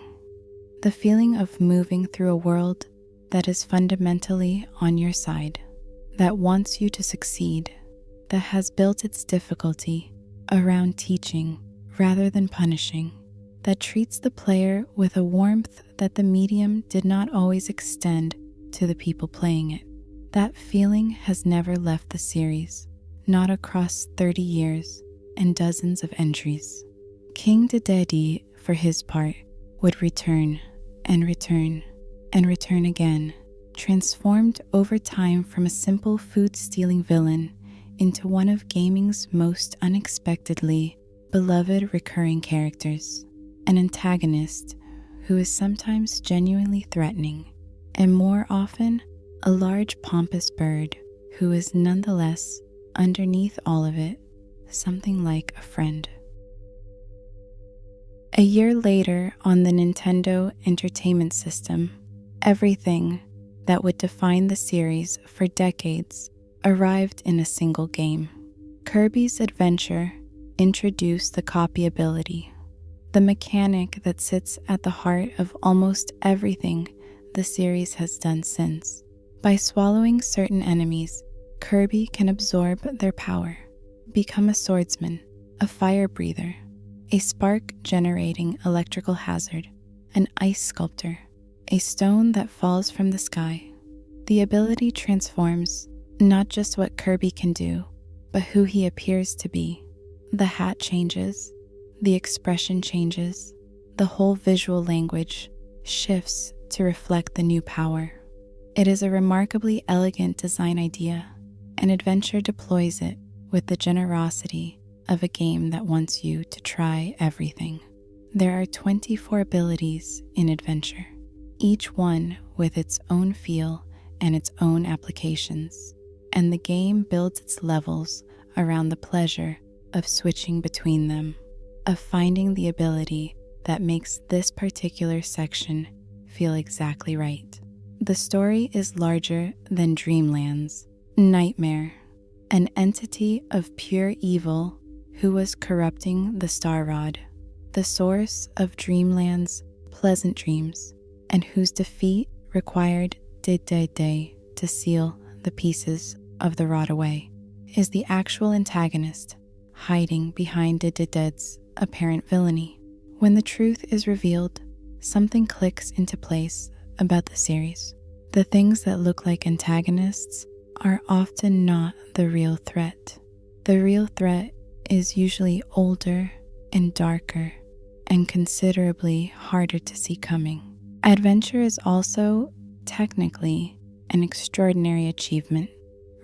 the feeling of moving through a world that is fundamentally on your side, that wants you to succeed, that has built its difficulty around teaching rather than punishing, that treats the player with a warmth that the medium did not always extend to the people playing it. That feeling has never left the series, not across 30 years and dozens of entries. King Dedede, for his part, would return and return and return again, transformed over time from a simple food-stealing villain into one of gaming's most unexpectedly beloved recurring characters, an antagonist who is sometimes genuinely threatening, and more often, a large pompous bird who is nonetheless, underneath all of it, something like a friend. A year later on the Nintendo Entertainment System, everything that would define the series for decades arrived in a single game. Kirby's Adventure introduced the copyability, the mechanic that sits at the heart of almost everything the series has done since. By swallowing certain enemies, Kirby can absorb their power, become a swordsman, a fire breather, a spark-generating electrical hazard, an ice sculptor, a stone that falls from the sky. The ability transforms not just what Kirby can do, but who he appears to be. The hat changes, the expression changes, the whole visual language shifts to reflect the new power. It is a remarkably elegant design idea, and Adventure deploys it with the generosity of a game that wants you to try everything. There are 24 abilities in Adventure, each one with its own feel and its own applications, and the game builds its levels around the pleasure of switching between them, of finding the ability that makes this particular section feel exactly right. The story is larger than Dreamland's Nightmare, an entity of pure evil who was corrupting the Star Rod, the source of Dreamland's pleasant dreams, and whose defeat required Dedede to seal the pieces of the rod away, is the actual antagonist hiding behind Dedede's apparent villainy. When the truth is revealed, something clicks into place about the series. The things that look like antagonists are often not the real threat. The real threat is usually older and darker and considerably harder to see coming. Adventure is also, technically, an extraordinary achievement.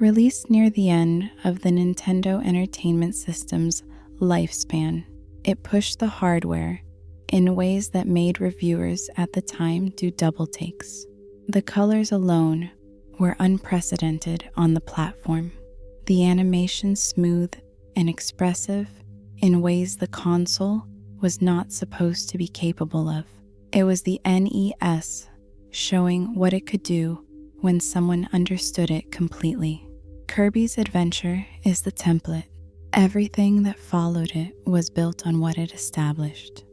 Released near the end of the Nintendo Entertainment System's lifespan, it pushed the hardware in ways that made reviewers at the time do double takes. The colors alone were unprecedented on the platform. The animation smooth and expressive in ways the console was not supposed to be capable of. It was the NES showing what it could do when someone understood it completely. Kirby's Adventure is the template. Everything that followed it was built on what it established.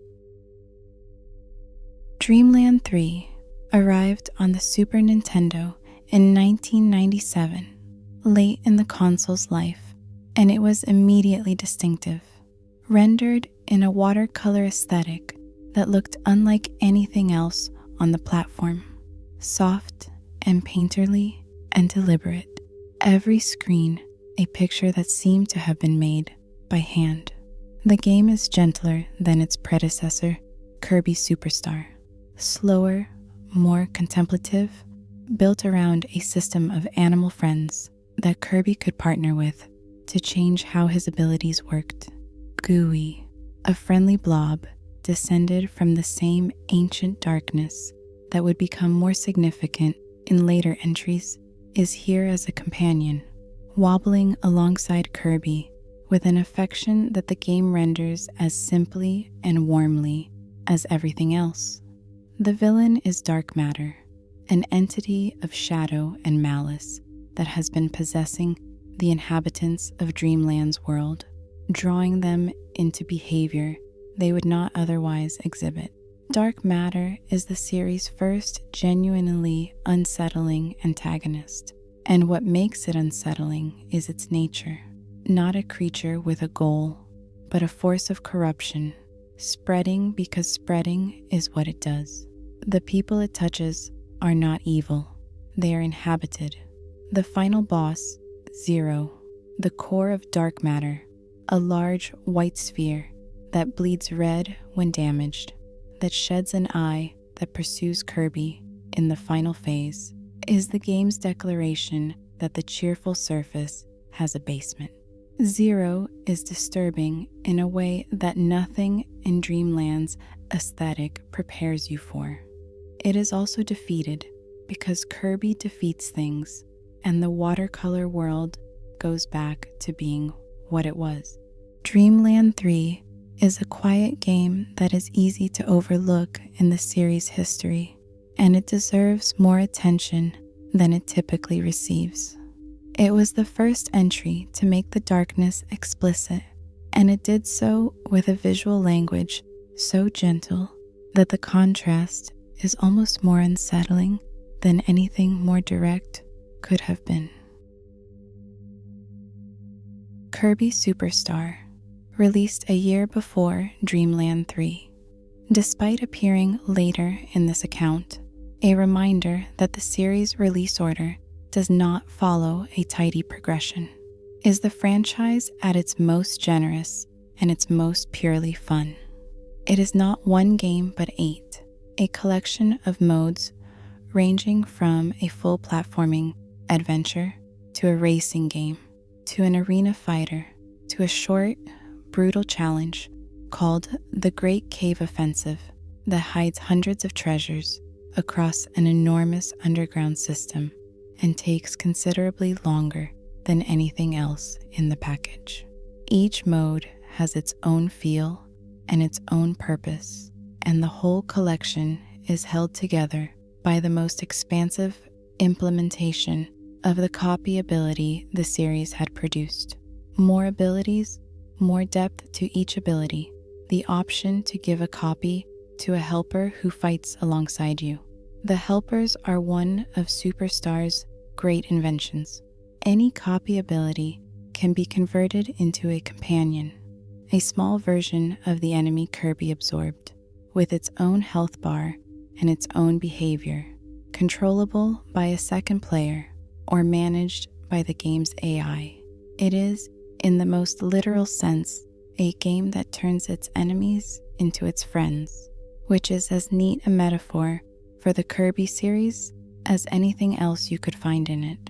Dreamland 3 arrived on the Super Nintendo in 1997, late in the console's life, and it was immediately distinctive, rendered in a watercolor aesthetic that looked unlike anything else on the platform, soft and painterly and deliberate. Every screen a picture that seemed to have been made by hand. The game is gentler than its predecessor, Kirby Superstar. Slower, more contemplative, built around a system of animal friends that Kirby could partner with to change how his abilities worked. Gooey, a friendly blob descended from the same ancient darkness that would become more significant in later entries, is here as a companion, wobbling alongside Kirby with an affection that the game renders as simply and warmly as everything else. The villain is dark matter, an entity of shadow and malice that has been possessing the inhabitants of Dreamland's world, drawing them into behavior they would not otherwise exhibit. Dark matter is the series' first genuinely unsettling antagonist, and what makes it unsettling is its nature. Not a creature with a goal, but a force of corruption, spreading because spreading is what it does. The people it touches are not evil, they are inhabited. The final boss, Zero, the core of dark matter, a large white sphere that bleeds red when damaged, that sheds an eye that pursues Kirby in the final phase, is the game's declaration that the cheerful surface has a basement. Zero is disturbing in a way that nothing in Dreamland's aesthetic prepares you for. It is also defeated because Kirby defeats things and the watercolor world goes back to being what it was. Dreamland 3 is a quiet game that is easy to overlook in the series' history, and it deserves more attention than it typically receives. It was the first entry to make the darkness explicit, and it did so with a visual language so gentle that the contrast is almost more unsettling than anything more direct could have been. Kirby Superstar, released a year before Dreamland 3. Despite appearing later in this account, a reminder that the series' release order does not follow a tidy progression, is the franchise at its most generous and its most purely fun. It is not one game but 8, a collection of modes ranging from a full platforming adventure to a racing game to an arena fighter to a short, brutal challenge called the Great Cave Offensive that hides hundreds of treasures across an enormous underground system and takes considerably longer than anything else in the package. Each mode has its own feel and its own purpose, and the whole collection is held together by the most expansive implementation of the copy ability the series had produced. More abilities, more depth to each ability, the option to give a copy to a helper who fights alongside you. The helpers are one of Superstar's great inventions. Any copy ability can be converted into a companion, a small version of the enemy Kirby absorbed, with its own health bar and its own behavior, controllable by a second player or managed by the game's AI. It is, in the most literal sense, a game that turns its enemies into its friends, which is as neat a metaphor for the Kirby series as anything else you could find in it.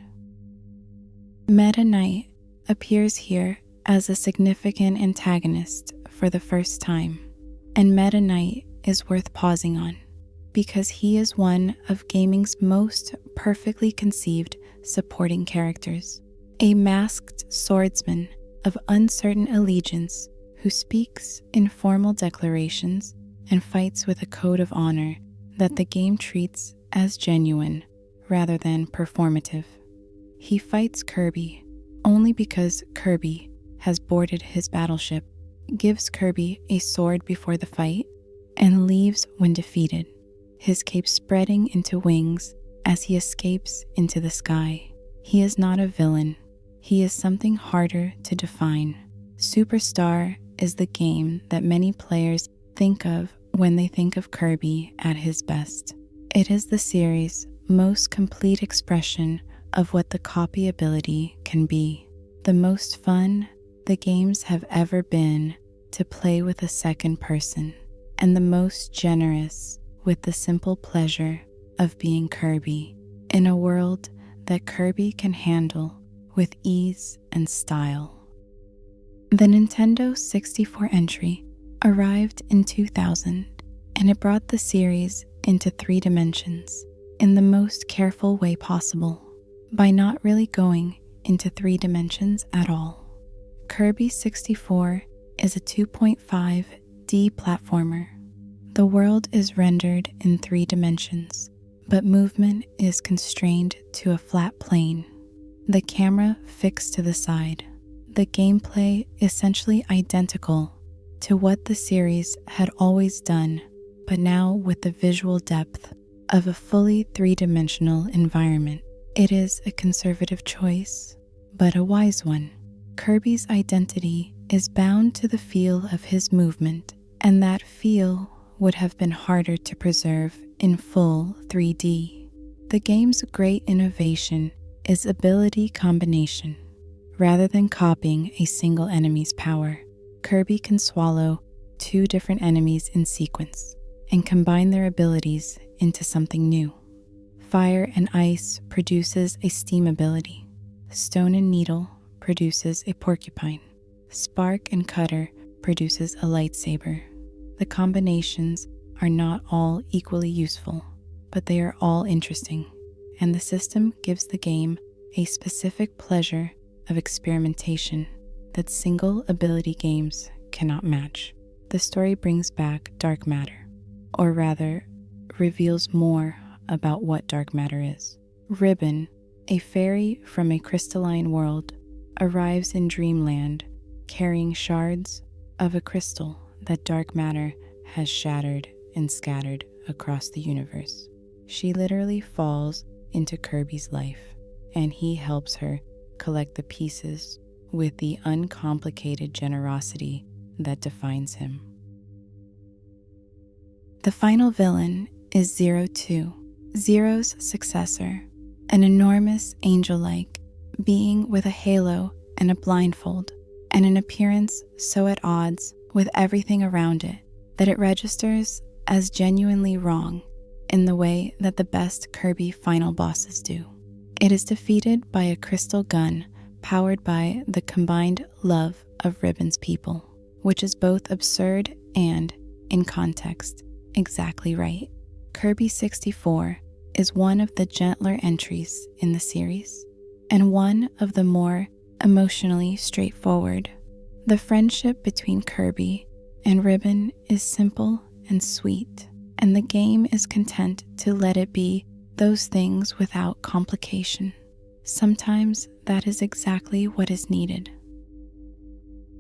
Meta Knight appears here as a significant antagonist for the first time, and Meta Knight is worth pausing on because he is one of gaming's most perfectly conceived supporting characters, a masked swordsman of uncertain allegiance who speaks in formal declarations and fights with a code of honor that the game treats as genuine rather than performative. He fights Kirby only because Kirby has boarded his battleship, gives Kirby a sword before the fight, and leaves when defeated, his cape spreading into wings as he escapes into the sky. He is not a villain. He is something harder to define. Superstar is the game that many players think of when they think of Kirby at his best. It is the series' most complete expression of what the copy ability can be. the most fun the games have ever been to play with a second person, and the most generous with the simple pleasure of being Kirby in a world that Kirby can handle with ease and style. The Nintendo 64 entry arrived in 2000, and it brought the series into 3 dimensions in the most careful way possible, by not really going into 3 dimensions at all. Kirby 64 is a 2.5D platformer. The world is rendered in 3 dimensions, but movement is constrained to a flat plane, the camera fixed to the side. The gameplay essentially identical to what the series had always done, but now with the visual depth of a fully 3-dimensional environment. It is a conservative choice, but a wise one. Kirby's identity is bound to the feel of his movement, and that feel would have been harder to preserve in full 3D. The game's great innovation is ability combination. Rather than copying a single enemy's power, Kirby can swallow 2 different enemies in sequence and combine their abilities into something new. Fire and Ice produces a steam ability. Stone and Needle produces a porcupine. Spark and Cutter produces a lightsaber. The combinations are not all equally useful, but they are all interesting, and the system gives the game a specific pleasure of experimentation that single ability games cannot match. The story brings back dark matter, or rather, reveals more about what dark matter is. Ribbon, a fairy from a crystalline world, arrives in Dreamland carrying shards of a crystal that dark matter has shattered and scattered across the universe. She literally falls into Kirby's life, and he helps her collect the pieces with the uncomplicated generosity that defines him. The final villain is Zero 2, Zero's successor, an enormous angel-like being with a halo and a blindfold, and an appearance so at odds with everything around it that it registers as genuinely wrong in the way that the best Kirby final bosses do. It is defeated by a crystal gun powered by the combined love of Ribbon's people, which is both absurd and, in context, exactly right. Kirby 64 is one of the gentler entries in the series, and one of the more emotionally straightforward. The friendship between Kirby and Ribbon is simple and sweet, and the game is content to let it be those things without complication. Sometimes that is exactly what is needed.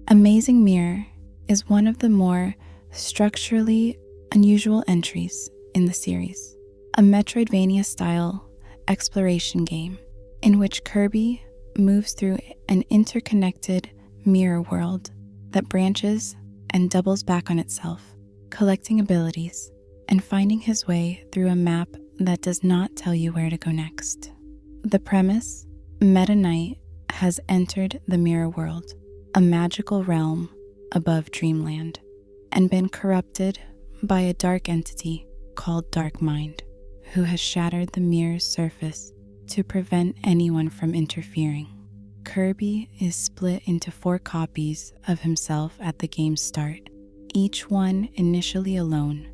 Amazing Mirror is one of the more structurally unusual entries in the series, a Metroidvania-style exploration game in which Kirby moves through an interconnected mirror world that branches and doubles back on itself, collecting abilities and finding his way through a map that does not tell you where to go next. The premise: Meta Knight has entered the mirror world, a magical realm above Dreamland, and been corrupted by a dark entity called Dark Mind, who has shattered the mirror's surface to prevent anyone from interfering. Kirby is split into 4 copies of himself at the game's start, each one initially alone,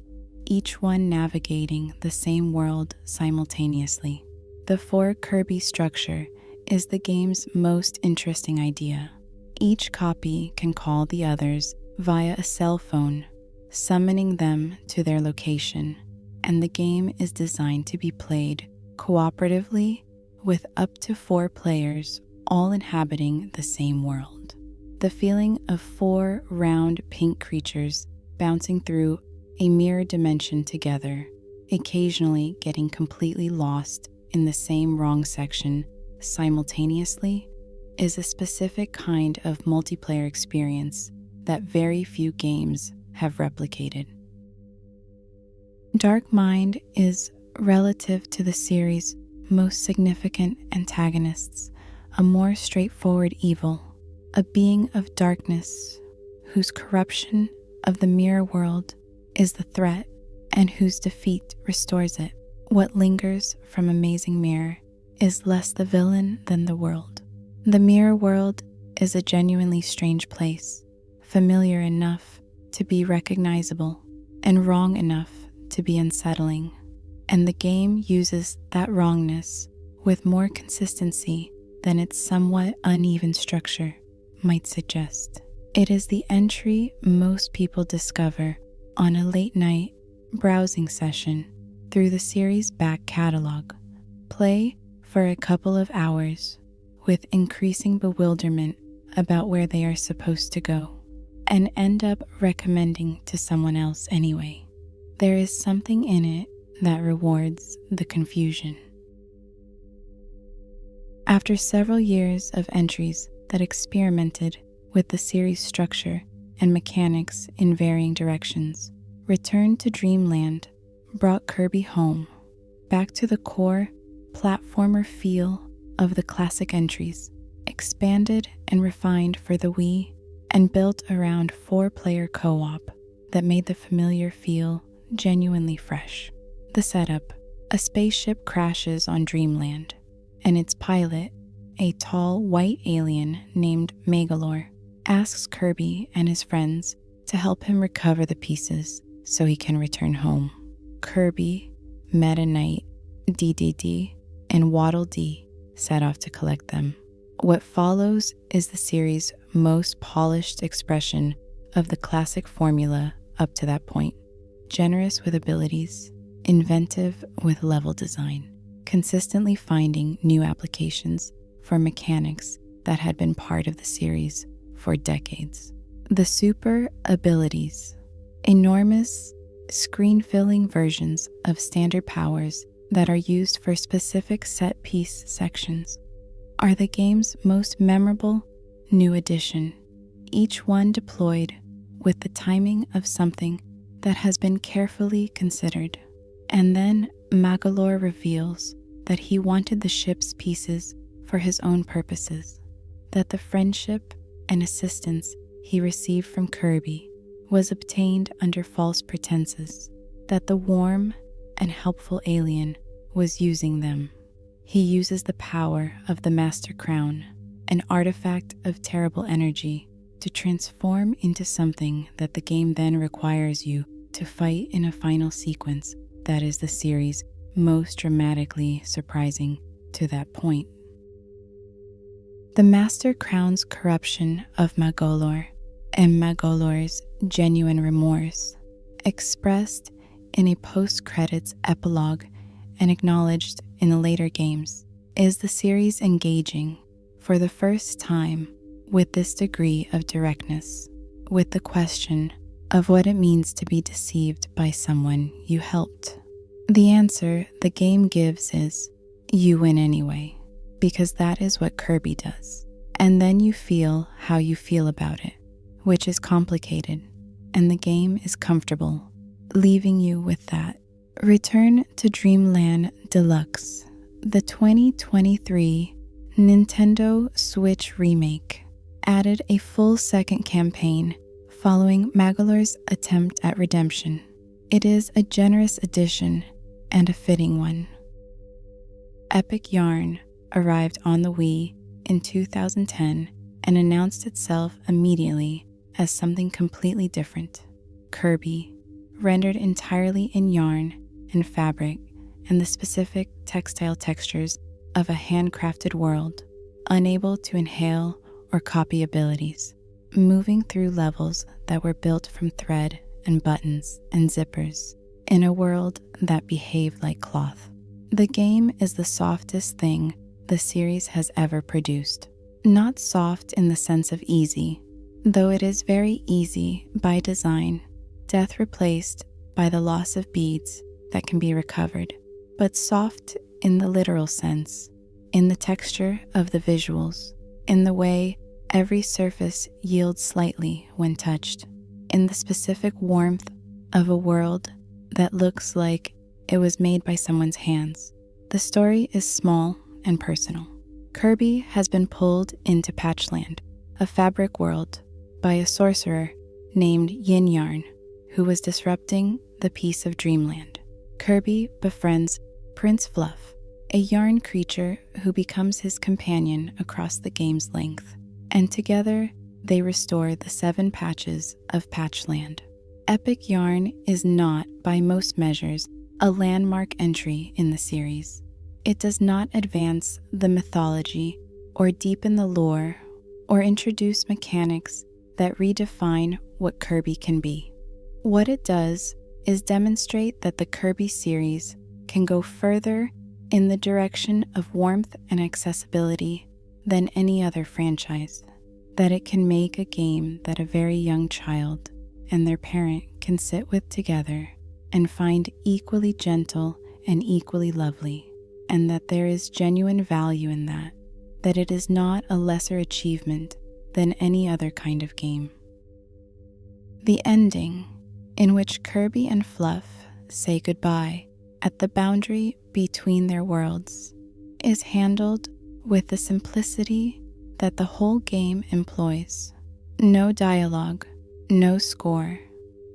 each one navigating the same world simultaneously. The 4 Kirby structure is the game's most interesting idea. Each copy can call the others via a cell phone, summoning them to their location, and the game is designed to be played cooperatively with up to 4 players all inhabiting the same world. The feeling of 4 round pink creatures bouncing through a mirror dimension together, occasionally getting completely lost in the same wrong section simultaneously, is a specific kind of multiplayer experience that very few games have replicated. Dark Mind is relative to the series' most significant antagonists, a more straightforward evil, a being of darkness whose corruption of the mirror world is the threat and whose defeat restores it. What lingers from Amazing Mirror is less the villain than the world. The mirror world is a genuinely strange place, familiar enough to be recognizable and wrong enough to be unsettling. And the game uses that wrongness with more consistency than its somewhat uneven structure might suggest. It is the entry most people discover on a late-night browsing session through the series' back catalog. Play for a couple of hours with increasing bewilderment about where they are supposed to go, and end up recommending to someone else anyway. There is something in it that rewards the confusion. After several years of entries that experimented with the series' structure and mechanics in varying directions, Return to Dreamland brought Kirby home, back to the core platformer feel of the classic entries, expanded and refined for the Wii, and built around 4-player co-op that made the familiar feel genuinely fresh. The setup: a spaceship crashes on Dreamland, and its pilot, a tall white alien named Megalore, asks Kirby and his friends to help him recover the pieces so he can return home. Kirby, Meta Knight, DDD, and Waddle Dee set off to collect them. What follows is the series' most polished expression of the classic formula up to that point. Generous with abilities, inventive with level design, consistently finding new applications for mechanics that had been part of the series for decades. The super abilities: enormous, screen-filling versions of standard powers that are used for specific set-piece sections, are the game's most memorable new addition, each one deployed with the timing of something that has been carefully considered. And then Megalore reveals that he wanted the ship's pieces for his own purposes, that the friendship and assistance he received from Kirby was obtained under false pretenses, that the warm and helpful alien was using them. He uses the power of the Master Crown, an artifact of terrible energy, to transform into something that the game then requires you to fight in a final sequence that is the series' most dramatically surprising to that point. The Master Crown's corruption of Megalore and Megalore's genuine remorse, expressed in a post-credits epilogue and acknowledged in the later games, is the series engaging, for the first time, with this degree of directness, with the question of what it means to be deceived by someone you helped. The answer the game gives is, you win anyway, because that is what Kirby does. And then you feel how you feel about it, which is complicated, and the game is comfortable, leaving you with that. Return to Dreamland Deluxe, the 2023 Nintendo Switch remake, added a full second campaign following Megalore's attempt at redemption. It is a generous addition and a fitting one. Epic Yarn arrived on the Wii in 2010 and announced itself immediately as something completely different. Kirby, rendered entirely in yarn and fabric and the specific textile textures of a handcrafted world, unable to inhale or copy abilities, moving through levels that were built from thread and buttons and zippers in a world that behaved like cloth. The game is the softest thing the series has ever produced. Not soft in the sense of easy, though it is very easy by design, death replaced by the loss of beads that can be recovered, but soft in the literal sense, in the texture of the visuals, in the way every surface yields slightly when touched, in the specific warmth of a world that looks like it was made by someone's hands. The story is small and personal. Kirby has been pulled into Patchland, a fabric world, by a sorcerer named Yin Yarn, who was disrupting the peace of Dreamland. Kirby befriends Prince Fluff, a yarn creature who becomes his companion across the game's length, and together they restore the 7 patches of Patchland. Epic Yarn is not, by most measures, a landmark entry in the series. It does not advance the mythology or deepen the lore or introduce mechanics that redefine what Kirby can be. What it does is demonstrate that the Kirby series can go further in the direction of warmth and accessibility than any other franchise, that it can make a game that a very young child and their parent can sit with together and find equally gentle and equally lovely, and that there is genuine value in that it is not a lesser achievement than any other kind of game. The ending, in which Kirby and Fluff say goodbye at the boundary between their worlds, is handled with the simplicity that the whole game employs. No dialogue, no score,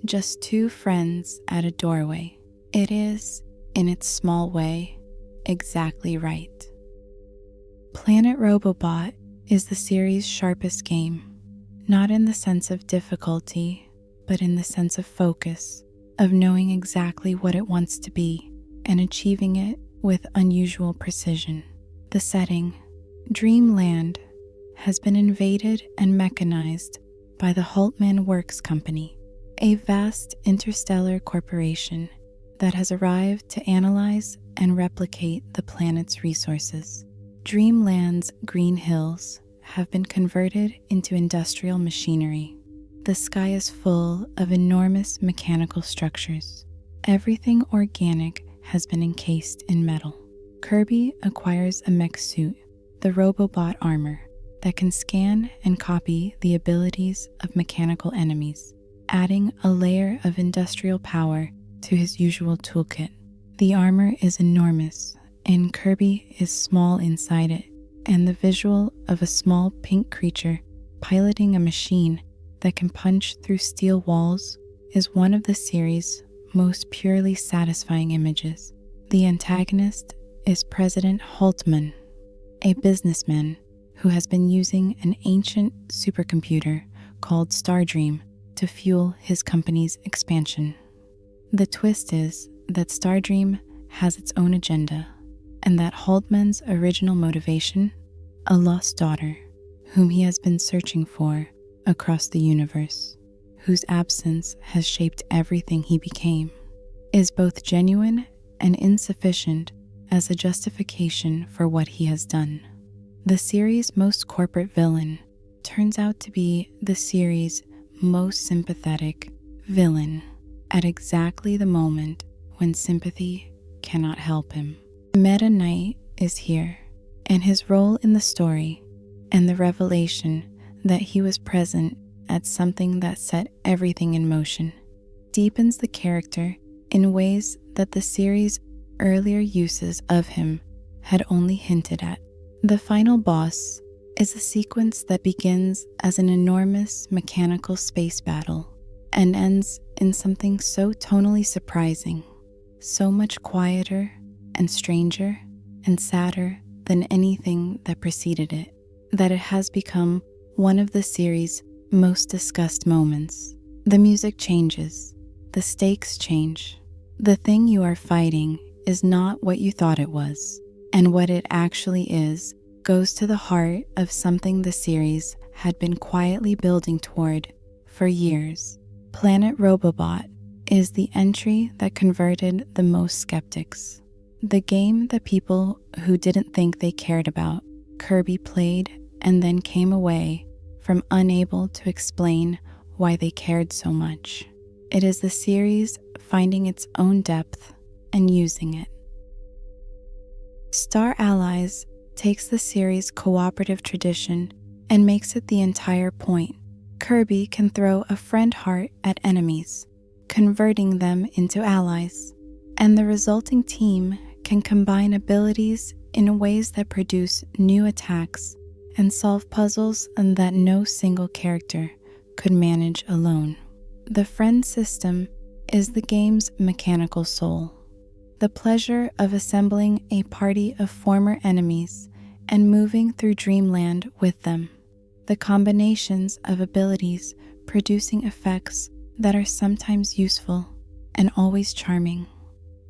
just 2 friends at a doorway. It is, in its small way, exactly right. Planet Robobot is the series' sharpest game, not in the sense of difficulty, but in the sense of focus, of knowing exactly what it wants to be and achieving it with unusual precision. The setting, Dreamland, has been invaded and mechanized by the Haltman Works Company, a vast interstellar corporation that has arrived to analyze and replicate the planet's resources. Dreamland's green hills have been converted into industrial machinery. The sky is full of enormous mechanical structures. Everything organic has been encased in metal. Kirby acquires a mech suit, the Robobot armor, that can scan and copy the abilities of mechanical enemies, adding a layer of industrial power to his usual toolkit. The armor is enormous, and Kirby is small inside it, and the visual of a small pink creature piloting a machine that can punch through steel walls is one of the series' most purely satisfying images. The antagonist is President Haltman, a businessman who has been using an ancient supercomputer called Stardream to fuel his company's expansion. The twist is that Stardream has its own agenda, and that Haltman's original motivation, a lost daughter whom he has been searching for across the universe, whose absence has shaped everything he became, is both genuine and insufficient as a justification for what he has done. The series' most corporate villain turns out to be the series' most sympathetic villain at exactly the moment when sympathy cannot help him. Meta Knight is here, and his role in the story and the revelation that he was present at something that set everything in motion deepens the character in ways that the series' earlier uses of him had only hinted at. The final boss is a sequence that begins as an enormous mechanical space battle and ends in something so tonally surprising, so much quieter and stranger and sadder than anything that preceded it, that it has become one of the series' most discussed moments. The music changes, the stakes change. The thing you are fighting is not what you thought it was, and what it actually is goes to the heart of something the series had been quietly building toward for years. Planet Robobot is the entry that converted the most skeptics. The game that people who didn't think they cared about Kirby played and then came away from unable to explain why they cared so much. It is the series finding its own depth and using it. Star Allies takes the series' cooperative tradition and makes it the entire point. Kirby can throw a friend heart at enemies, converting them into allies, and the resulting team can combine abilities in ways that produce new attacks and solve puzzles that no single character could manage alone. The friend system is the game's mechanical soul. The pleasure of assembling a party of former enemies and moving through Dreamland with them. The combinations of abilities producing effects that are sometimes useful and always charming.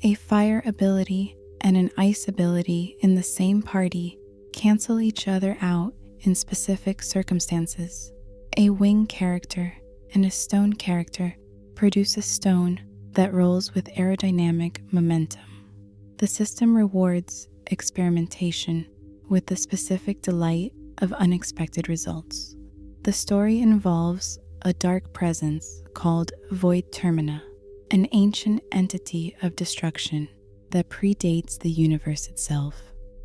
A fire ability and an ice ability in the same party cancel each other out in specific circumstances. A wing character and a stone character produce a stone that rolls with aerodynamic momentum. The system rewards experimentation with the specific delight of unexpected results. The story involves a dark presence called Void Termina, an ancient entity of destruction that predates the universe itself,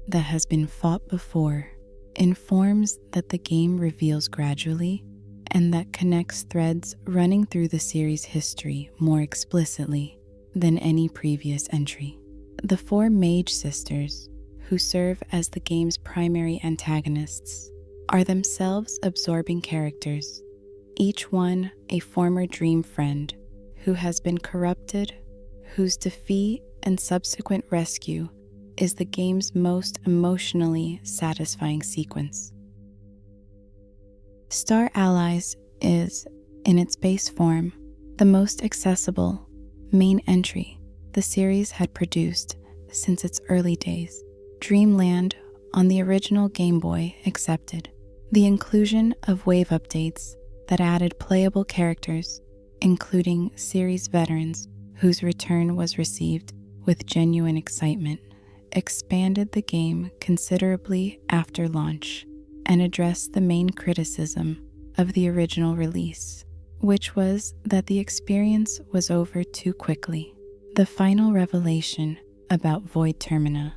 that has been fought before, in forms that the game reveals gradually, and that connects threads running through the series' history more explicitly than any previous entry. The four mage sisters, who serve as the game's primary antagonists, are themselves absorbing characters, each one a former dream friend who has been corrupted, whose defeat and subsequent rescue is the game's most emotionally satisfying sequence. Star Allies is, in its base form, the most accessible main entry the series had produced since its early days. Dreamland on the original Game Boy accepted. The inclusion of wave updates that added playable characters, including series veterans whose return was received with genuine excitement, expanded the game considerably after launch and addressed the main criticism of the original release, which was that the experience was over too quickly. The final revelation about Void Termina,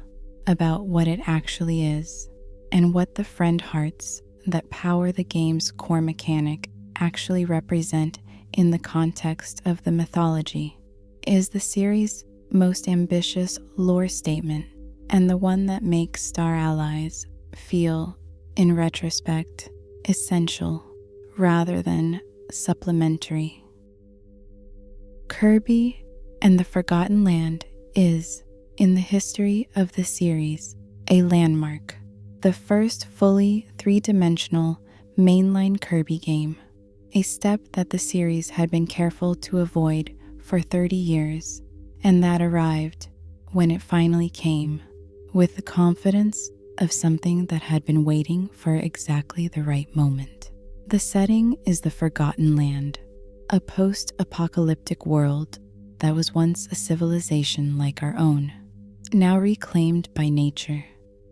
about what it actually is, and what the friend hearts that power the game's core mechanic actually represent in the context of the mythology, is the series' most ambitious lore statement, and the one that makes Star Allies feel, in retrospect, essential rather than supplementary. Kirby and the Forgotten Land is, in the history of the series, a landmark, the first fully three-dimensional mainline Kirby game, a step that the series had been careful to avoid for 30 years, and that arrived, when it finally came, with the confidence of something that had been waiting for exactly the right moment. The setting is the Forgotten Land, a post-apocalyptic world that was once a civilization like our own, now reclaimed by nature.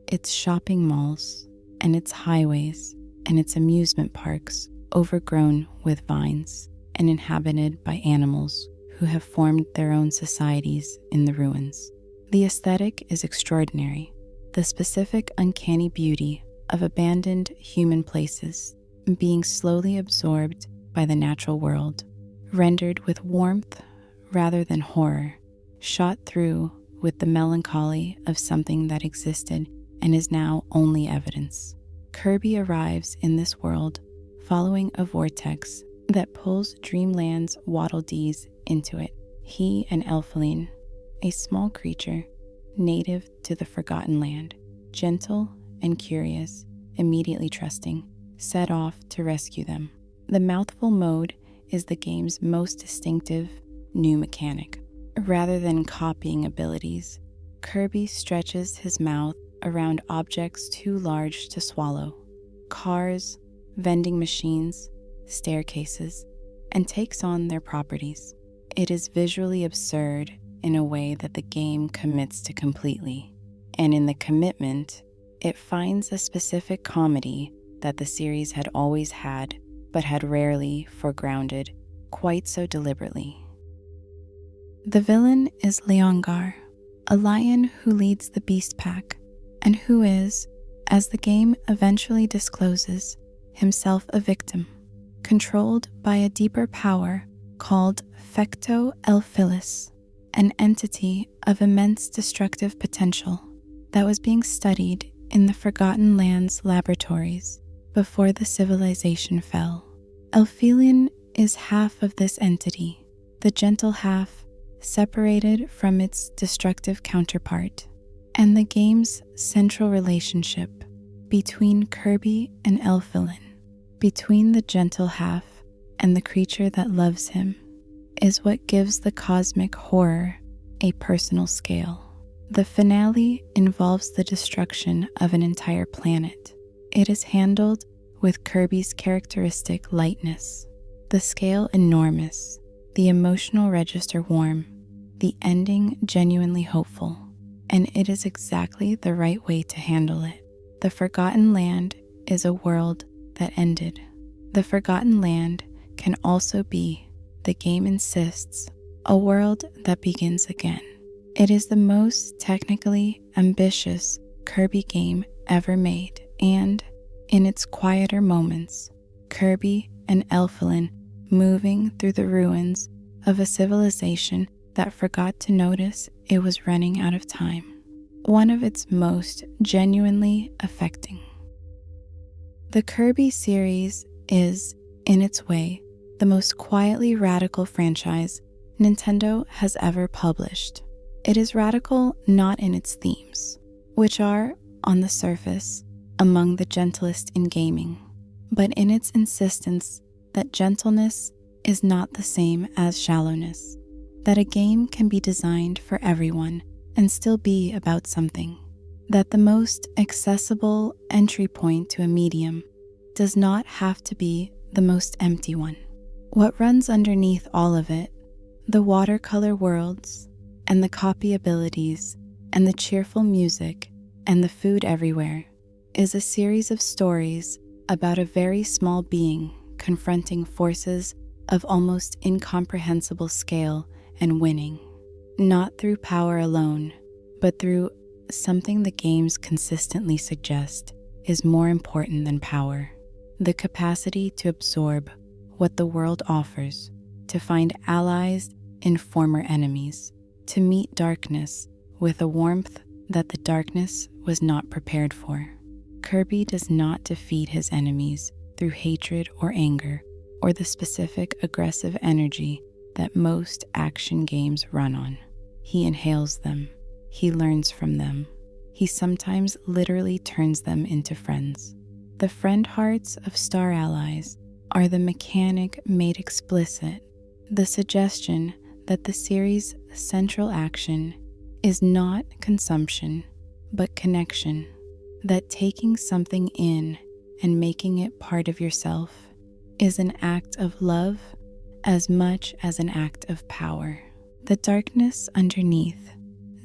Its shopping malls and its highways and its amusement parks overgrown with vines and inhabited by animals who have formed their own societies in the ruins. The aesthetic is extraordinary, the specific uncanny beauty of abandoned human places being slowly absorbed by the natural world, rendered with warmth rather than horror, shot through with the melancholy of something that existed and is now only evidence. Kirby arrives in this world following a vortex that pulls Dreamland's Waddle Dees into it. He and Elfilin, a small creature native to the Forgotten Land, gentle and curious, immediately trusting, set off to rescue them. The mouthful mode is the game's most distinctive new mechanic. Rather than copying abilities, Kirby stretches his mouth around objects too large to swallow, cars, vending machines, staircases, and takes on their properties. It is visually absurd in a way that the game commits to completely, and in the commitment, it finds a specific comedy that the series had always had, but had rarely foregrounded quite so deliberately. The villain is Leongar, a lion who leads the Beast Pack, and who is, as the game eventually discloses, himself a victim, controlled by a deeper power called Fecto Elfilis, an entity of immense destructive potential. that was being studied in the Forgotten Lands laboratories before the civilization fell. Elfelion is half of this entity, the gentle half separated from its destructive counterpart, and the game's central relationship between Kirby and Elfelion, between the gentle half and the creature that loves him, is what gives the cosmic horror a personal scale. The finale involves the destruction of an entire planet. It is handled with Kirby's characteristic lightness, the scale enormous, the emotional register warm, the ending genuinely hopeful, and it is exactly the right way to handle it. The Forgotten Land is a world that ended. The Forgotten Land can also be, the game insists, a world that begins again. It is the most technically ambitious Kirby game ever made, and in its quieter moments, Kirby and Elfelion moving through the ruins of a civilization that forgot to notice it was running out of time. One of its most genuinely affecting. The Kirby series is, in its way, the most quietly radical franchise Nintendo has ever published. It is radical not in its themes, which are, on the surface, among the gentlest in gaming, but in its insistence that gentleness is not the same as shallowness, that a game can be designed for everyone and still be about something, that the most accessible entry point to a medium does not have to be the most empty one. What runs underneath all of it, the watercolor worlds and the copy abilities and the cheerful music and the food everywhere, is a series of stories about a very small being confronting forces of almost incomprehensible scale and winning, not through power alone, but through something the games consistently suggest is more important than power: the capacity to absorb what the world offers, to find allies in former enemies, to meet darkness with a warmth that the darkness was not prepared for. Kirby does not defeat his enemies through hatred or anger or the specific aggressive energy that most action games run on. He inhales them. He learns from them. He sometimes literally turns them into friends. The friend hearts of star allies are the mechanic made explicit, the suggestion that the series' central action is not consumption, but connection, that taking something in and making it part of yourself is an act of love as much as an act of power. The darkness underneath,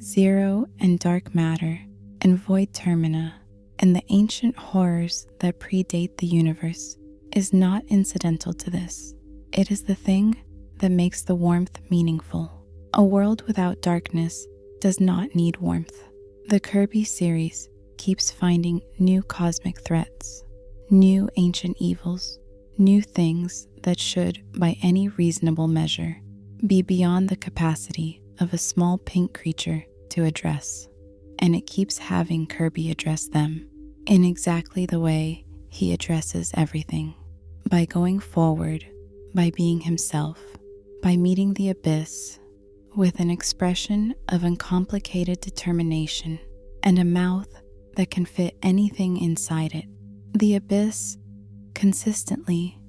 zero and dark matter and void termina, and the ancient horrors that predate the universe is not incidental to this. It is the thing that makes the warmth meaningful. A world without darkness does not need warmth. The Kirby series keeps finding new cosmic threats, new ancient evils, new things that should, by any reasonable measure, be beyond the capacity of a small pink creature to address. And it keeps having Kirby address them in exactly the way he addresses everything, by going forward, by being himself, by meeting the abyss with an expression of uncomplicated determination and a mouth that can fit anything inside it. The abyss consistently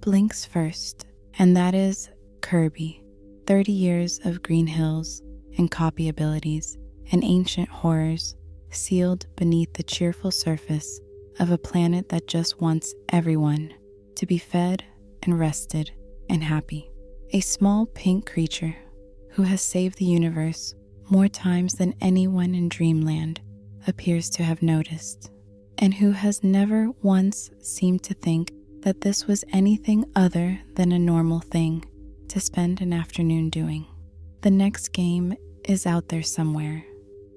blinks first, and that is Kirby. 30 years of green hills and copy abilities and ancient horrors sealed beneath the cheerful surface of a planet that just wants everyone to be fed and rested and happy. A small pink creature who has saved the universe more times than anyone in Dreamland appears to have noticed, and who has never once seemed to think that this was anything other than a normal thing to spend an afternoon doing. The next game is out there somewhere,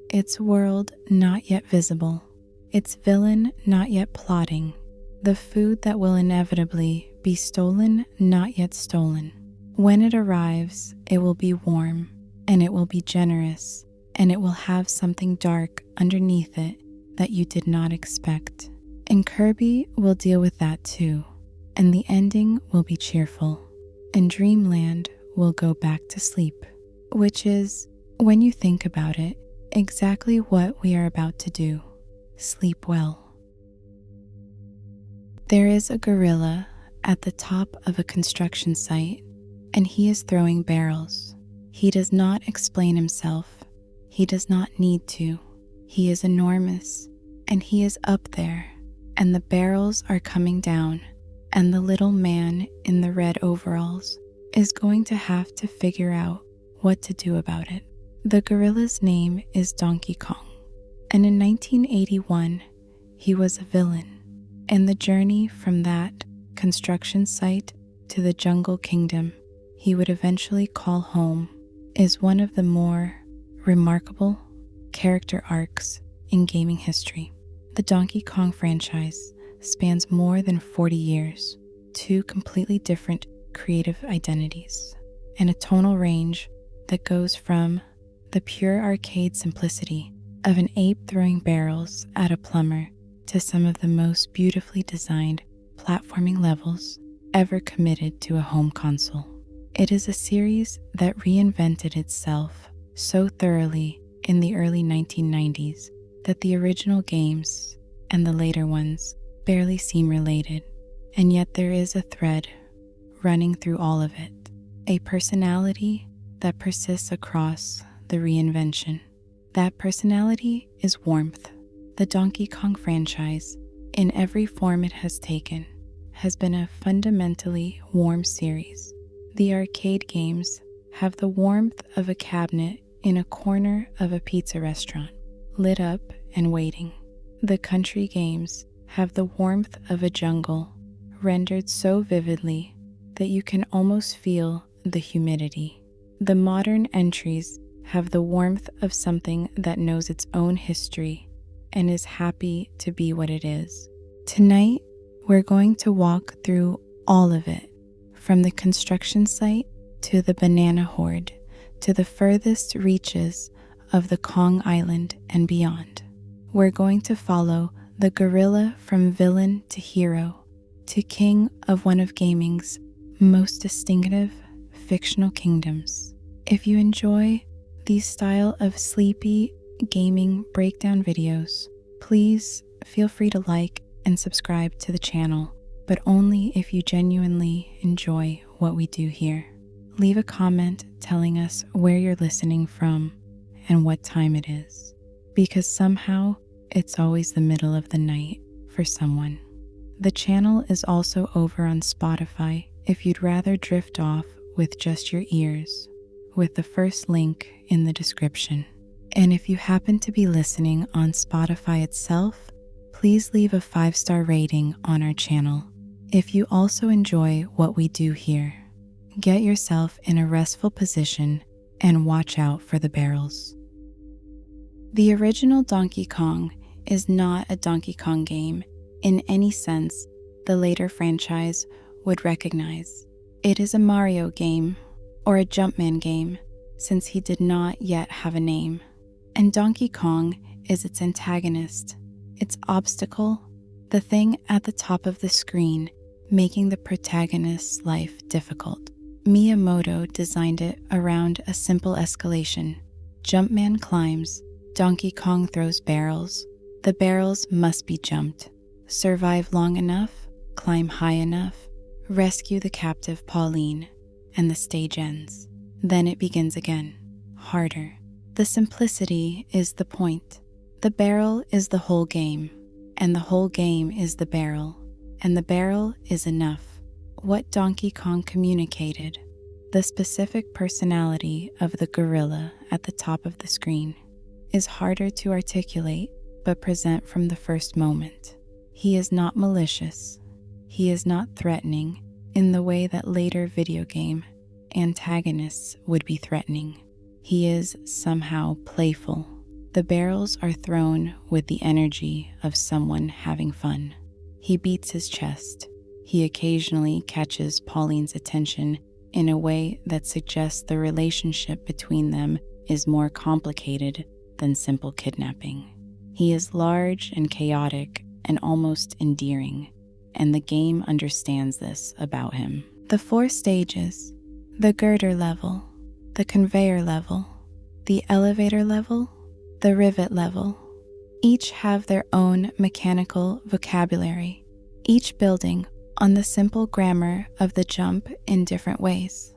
its world not yet visible, its villain not yet plotting, the food that will inevitably be stolen not yet stolen. When it arrives, it will be warm, and it will be generous, and it will have something dark underneath it that you did not expect. And Kirby will deal with that too, and the ending will be cheerful, and Dreamland will go back to sleep, which is, when you think about it, exactly what we are about to do. Sleep well. There is a gorilla at the top of a construction site, and he is throwing barrels. He does not explain himself. He does not need to. He is enormous, and he is up there, and the barrels are coming down, and the little man in the red overalls is going to have to figure out what to do about it. The gorilla's name is Donkey Kong, and in 1981, he was a villain, and the journey from that construction site to the jungle kingdom he would eventually call home is one of the more remarkable character arcs in gaming history. The Donkey Kong franchise spans more than 40 years, 2 completely different creative identities, and a tonal range that goes from the pure arcade simplicity of an ape throwing barrels at a plumber to some of the most beautifully designed platforming levels ever committed to a home console. It is a series that reinvented itself so thoroughly in the early 1990s that the original games and the later ones barely seem related, and yet there is a thread running through all of it, a personality that persists across the reinvention. That personality is warmth. The Donkey Kong franchise, in every form it has taken, has been a fundamentally warm series. The arcade games have the warmth of a cabinet in a corner of a pizza restaurant, lit up and waiting. The country games have the warmth of a jungle, rendered so vividly that you can almost feel the humidity. The modern entries have the warmth of something that knows its own history and is happy to be what it is. Tonight, we're going to walk through all of it, from the construction site to the banana horde to the furthest reaches of the Kong Island and beyond. We're going to follow the gorilla from villain to hero to king of one of gaming's most distinctive fictional kingdoms. If you enjoy these style of sleepy gaming breakdown videos, please feel free to like and subscribe to the channel, but only if you genuinely enjoy what we do here. Leave a comment telling us where you're listening from and what time it is, because somehow it's always the middle of the night for someone. The channel is also over on Spotify if you'd rather drift off with just your ears, with the first link in the description. And if you happen to be listening on Spotify itself, please leave a 5-star rating on our channel. If you also enjoy what we do here, get yourself in a restful position and watch out for the barrels. The original Donkey Kong is not a Donkey Kong game in any sense the later franchise would recognize. It is a Mario game or a Jumpman game, since he did not yet have a name. And Donkey Kong is its antagonist, its obstacle, the thing at the top of the screen making the protagonist's life difficult. Miyamoto designed it around a simple escalation. Jumpman climbs, Donkey Kong throws barrels. The barrels must be jumped. Survive long enough, climb high enough, rescue the captive Pauline, and the stage ends. Then it begins again, harder. The simplicity is the point. The barrel is the whole game, and the whole game is the barrel, and the barrel is enough. What Donkey Kong communicated, the specific personality of the gorilla at the top of the screen, is harder to articulate but present from the first moment. He is not malicious. He is not threatening in the way that later video game antagonists would be threatening. He is somehow playful. The barrels are thrown with the energy of someone having fun. He beats his chest. He occasionally catches Pauline's attention in a way that suggests the relationship between them is more complicated than simple kidnapping. He is large and chaotic and almost endearing, and the game understands this about him. The 4 stages, the girder level, the conveyor level, the elevator level, the rivet level, each have their own mechanical vocabulary, each building on the simple grammar of the jump in different ways.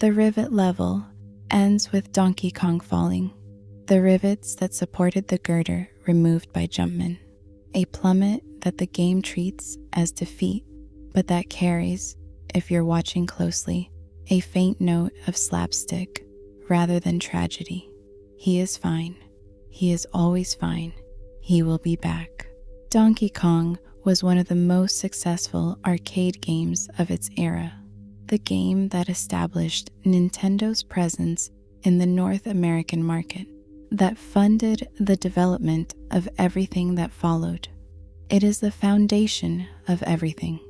The rivet level ends with Donkey Kong falling, the rivets that supported the girder removed by Jumpman, a plummet that the game treats as defeat, but that carries, if you're watching closely, a faint note of slapstick rather than tragedy. He is fine. He is always fine. He will be back. Donkey Kong was one of the most successful arcade games of its era, the game that established Nintendo's presence in the North American market, that funded the development of everything that followed. It is the foundation of everything.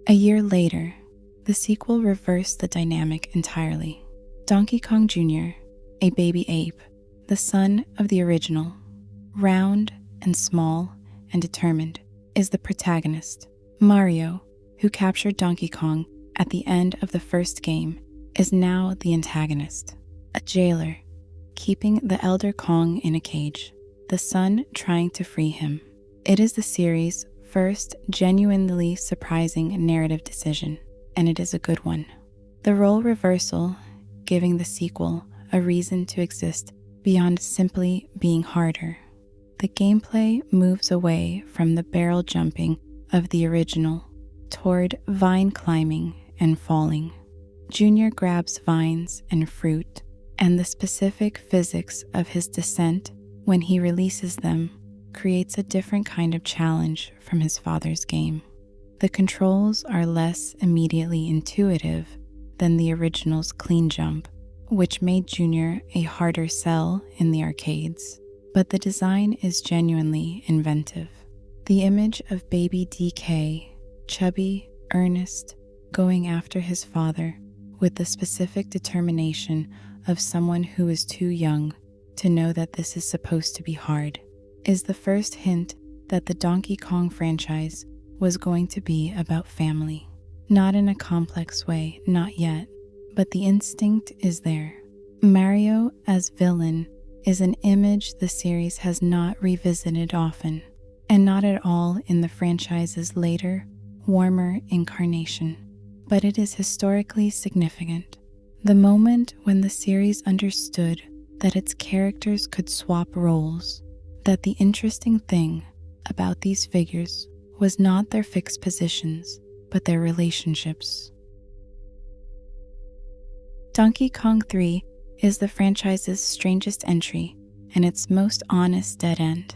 A year later, the sequel reversed the dynamic entirely. Donkey Kong Jr., a baby ape, the son of the original, round and small and determined, is the protagonist. Mario, who captured Donkey Kong at the end of the first game, is now the antagonist, a jailer, keeping the elder Kong in a cage, the son trying to free him. It is the series' first genuinely surprising narrative decision, and it is a good one. The role reversal, giving the sequel a reason to exist beyond simply being harder. The gameplay moves away from the barrel jumping of the original toward vine climbing and falling. Junior grabs vines and fruit, and the specific physics of his descent when he releases them creates a different kind of challenge from his father's game. The controls are less immediately intuitive than the original's clean jump, which made Junior a harder sell in the arcades, but the design is genuinely inventive. The image of baby DK, chubby, earnest, going after his father with the specific determination of someone who is too young to know that this is supposed to be hard, is the first hint that the Donkey Kong franchise was going to be about family. Not in a complex way, not yet, but the instinct is there. Mario as villain is an image the series has not revisited often, and not at all in the franchise's later, warmer incarnation, but it is historically significant. The moment when the series understood that its characters could swap roles, that the interesting thing about these figures was not their fixed positions, but their relationships. Donkey Kong 3 is the franchise's strangest entry and its most honest dead end.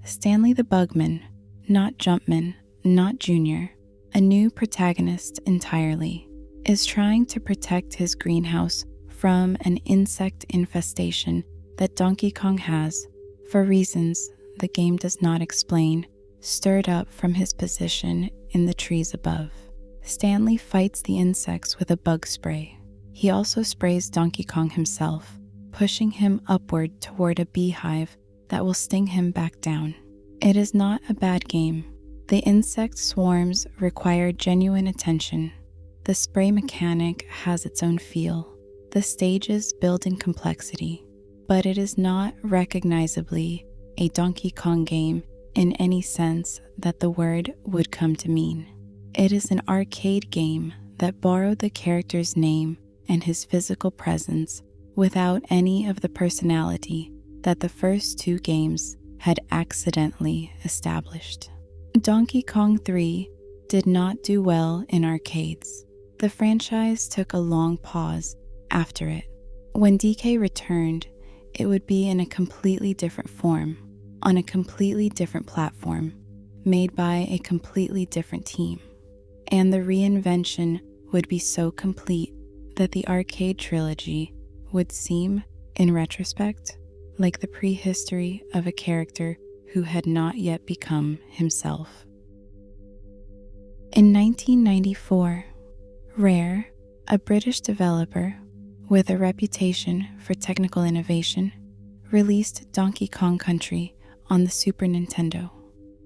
Stanley the Bugman, not Jumpman, not Junior, a new protagonist entirely, is trying to protect his greenhouse from an insect infestation that Donkey Kong has, for reasons the game does not explain, stirred up from his position in the trees above. Stanley fights the insects with a bug spray. He also sprays Donkey Kong himself, pushing him upward toward a beehive that will sting him back down. It is not a bad game. The insect swarms require genuine attention. The spray mechanic has its own feel. The stages build in complexity, but it is not recognizably a Donkey Kong game in any sense that the word would come to mean. It is an arcade game that borrowed the character's name and his physical presence without any of the personality that the first 2 games had accidentally established. Donkey Kong 3 did not do well in arcades. The franchise took a long pause after it. When DK returned, it would be in a completely different form, on a completely different platform, made by a completely different team. And the reinvention would be so complete that the arcade trilogy would seem, in retrospect, like the prehistory of a character who had not yet become himself. In 1994, Rare, a British developer, with a reputation for technical innovation, released Donkey Kong Country on the Super Nintendo,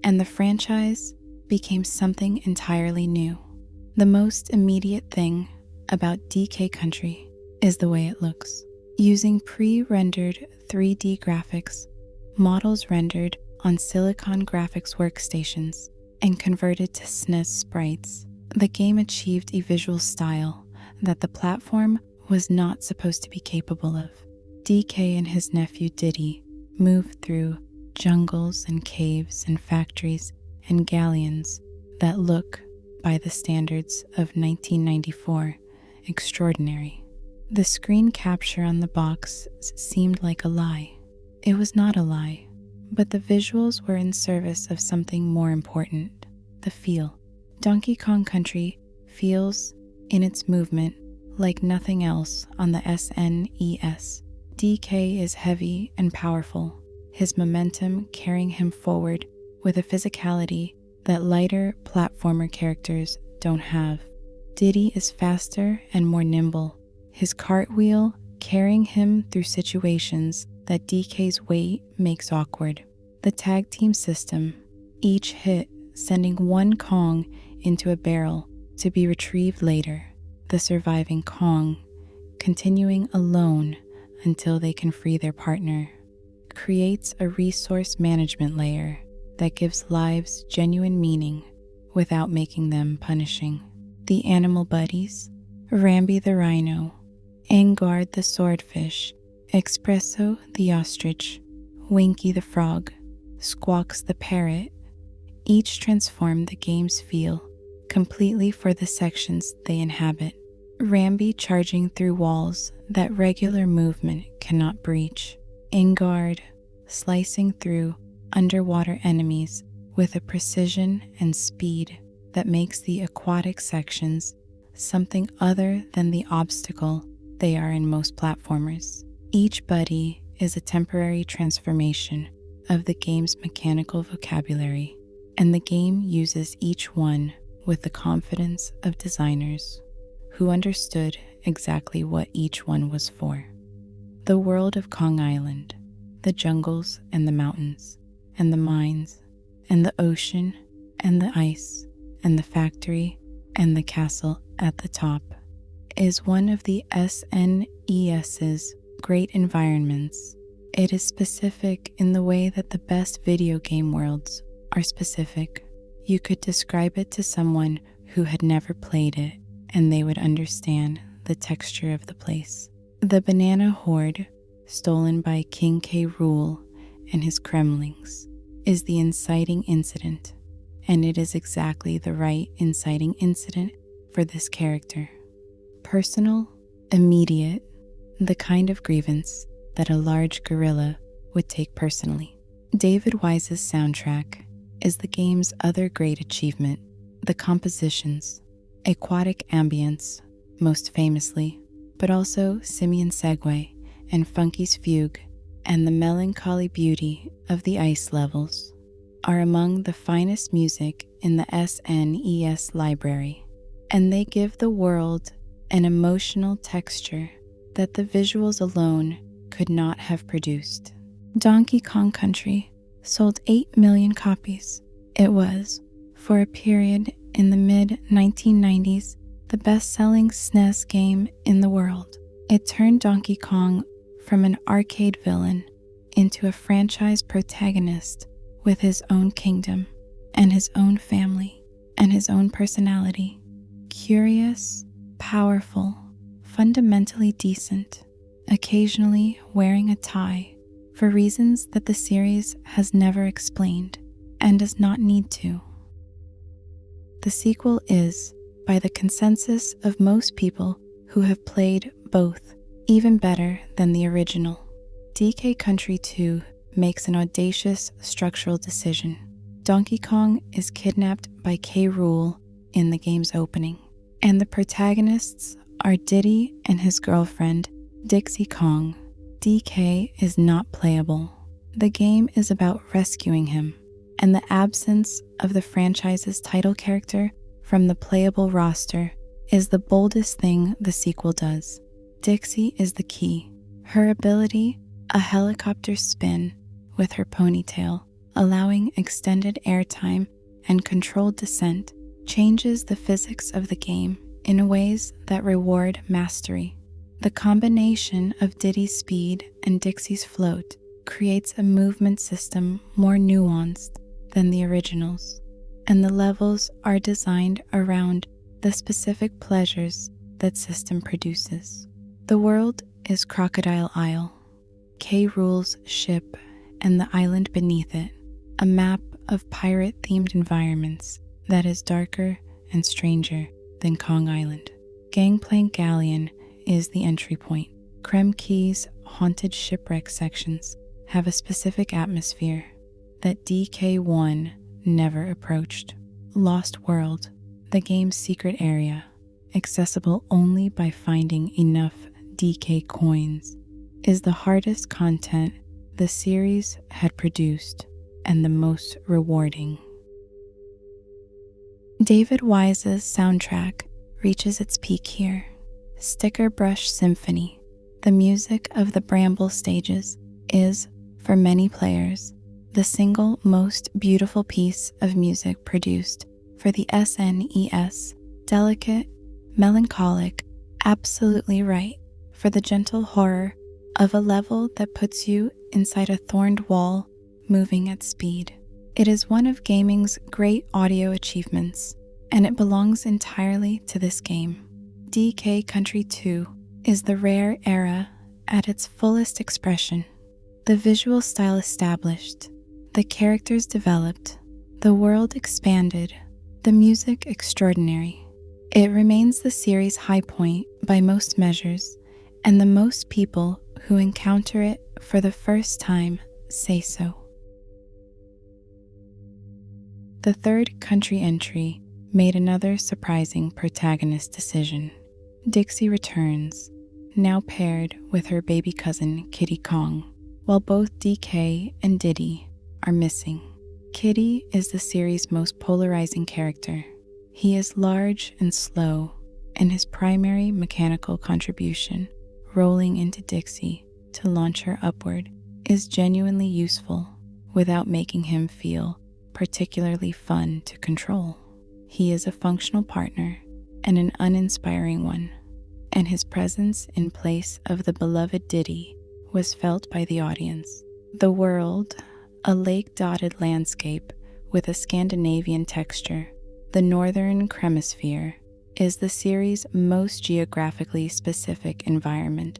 and the franchise became something entirely new. The most immediate thing about DK Country is the way it looks. Using pre-rendered 3D graphics, models rendered on Silicon graphics workstations, and converted to SNES sprites, the game achieved a visual style that the platform was not supposed to be capable of. DK and his nephew Diddy moved through jungles and caves and factories and galleons that look, by the standards of 1994, extraordinary. The screen capture on the box seemed like a lie. It was not a lie, but the visuals were in service of something more important: the feel. Donkey Kong Country feels, in its movement, like nothing else on the SNES. DK is heavy and powerful, his momentum carrying him forward with a physicality that lighter platformer characters don't have. Diddy is faster and more nimble, his cartwheel carrying him through situations that DK's weight makes awkward. The tag team system, each hit sending one Kong into a barrel to be retrieved later, the surviving Kong continuing alone until they can free their partner, creates a resource management layer that gives lives genuine meaning without making them punishing. The animal buddies, Rambi the rhino, Angard the swordfish, Espresso the ostrich, Winky the frog, Squawks the parrot, each transform the game's feel completely for the sections they inhabit. Rambi charging through walls that regular movement cannot breach. Angard slicing through underwater enemies with a precision and speed that makes the aquatic sections something other than the obstacle they are in most platformers. Each buddy is a temporary transformation of the game's mechanical vocabulary, and the game uses each one with the confidence of designers who understood exactly what each one was for. The world of Kong Island, the jungles and the mountains, and the mines, and the ocean, and the ice, and the factory, and the castle at the top, is one of the SNES's great environments. It is specific in the way that the best video game worlds are specific. You could describe it to someone who had never played it, and they would understand the texture of the place. The banana horde, stolen by King K. Rool and his Kremlings, is the inciting incident, and it is exactly the right inciting incident for this character. Personal, immediate, the kind of grievance that a large gorilla would take personally. David Wise's soundtrack is the game's other great achievement. The compositions, aquatic ambience, most famously, but also Simian Segue and Funky's Fugue, and the melancholy beauty of the ice levels, are among the finest music in the SNES library, and they give the world an emotional texture that the visuals alone could not have produced. Donkey Kong Country sold 8 million copies. It was, for a period in the mid-1990s, the best-selling SNES game in the world. It turned Donkey Kong from an arcade villain into a franchise protagonist with his own kingdom and his own family and his own personality. Curious, powerful, fundamentally decent, occasionally wearing a tie for reasons that the series has never explained and does not need to. The sequel is, by the consensus of most people who have played both, even better than the original. DK Country 2 makes an audacious structural decision. Donkey Kong is kidnapped by K. Rool in the game's opening, and the protagonists are Diddy and his girlfriend, Dixie Kong. DK is not playable. The game is about rescuing him, and the absence of the franchise's title character from the playable roster is the boldest thing the sequel does. Dixie is the key. Her ability, a helicopter spin with her ponytail, allowing extended airtime and controlled descent, changes the physics of the game in ways that reward mastery. The combination of Diddy's speed and Dixie's float creates a movement system more nuanced than the originals, and the levels are designed around the specific pleasures that system produces. The world is Crocodile Isle, K. Rool's ship and the island beneath it, a map of pirate-themed environments that is darker and stranger than Kong Island. Gangplank Galleon is the entry point. Kremke's haunted shipwreck sections have a specific atmosphere that DK1 never approached. Lost World, the game's secret area, accessible only by finding enough DK coins, is the hardest content the series had produced and the most rewarding. David Wise's soundtrack reaches its peak here. Sticker Brush Symphony, the music of the Bramble stages, is, for many players, the single most beautiful piece of music produced for the SNES. Delicate, melancholic, absolutely right for the gentle horror of a level that puts you inside a thorned wall moving at speed. It is one of gaming's great audio achievements, and it belongs entirely to this game. DK Country 2 is the rare era at its fullest expression. The visual style established, the characters developed, the world expanded, the music extraordinary. It remains the series' high point by most measures, and the most people who encounter it for the first time say so. The third country entry made another surprising protagonist decision. Dixie returns, now paired with her baby cousin Kitty Kong, while both DK and Diddy are missing. Kitty is the series' most polarizing character. He is large and slow, and his primary mechanical contribution, rolling into Dixie to launch her upward, is genuinely useful without making him feel particularly fun to control. He is a functional partner and an uninspiring one, and his presence in place of the beloved Diddy was felt by the audience. The world, a lake-dotted landscape with a Scandinavian texture, the northern Kremisphere, is the series' most geographically specific environment,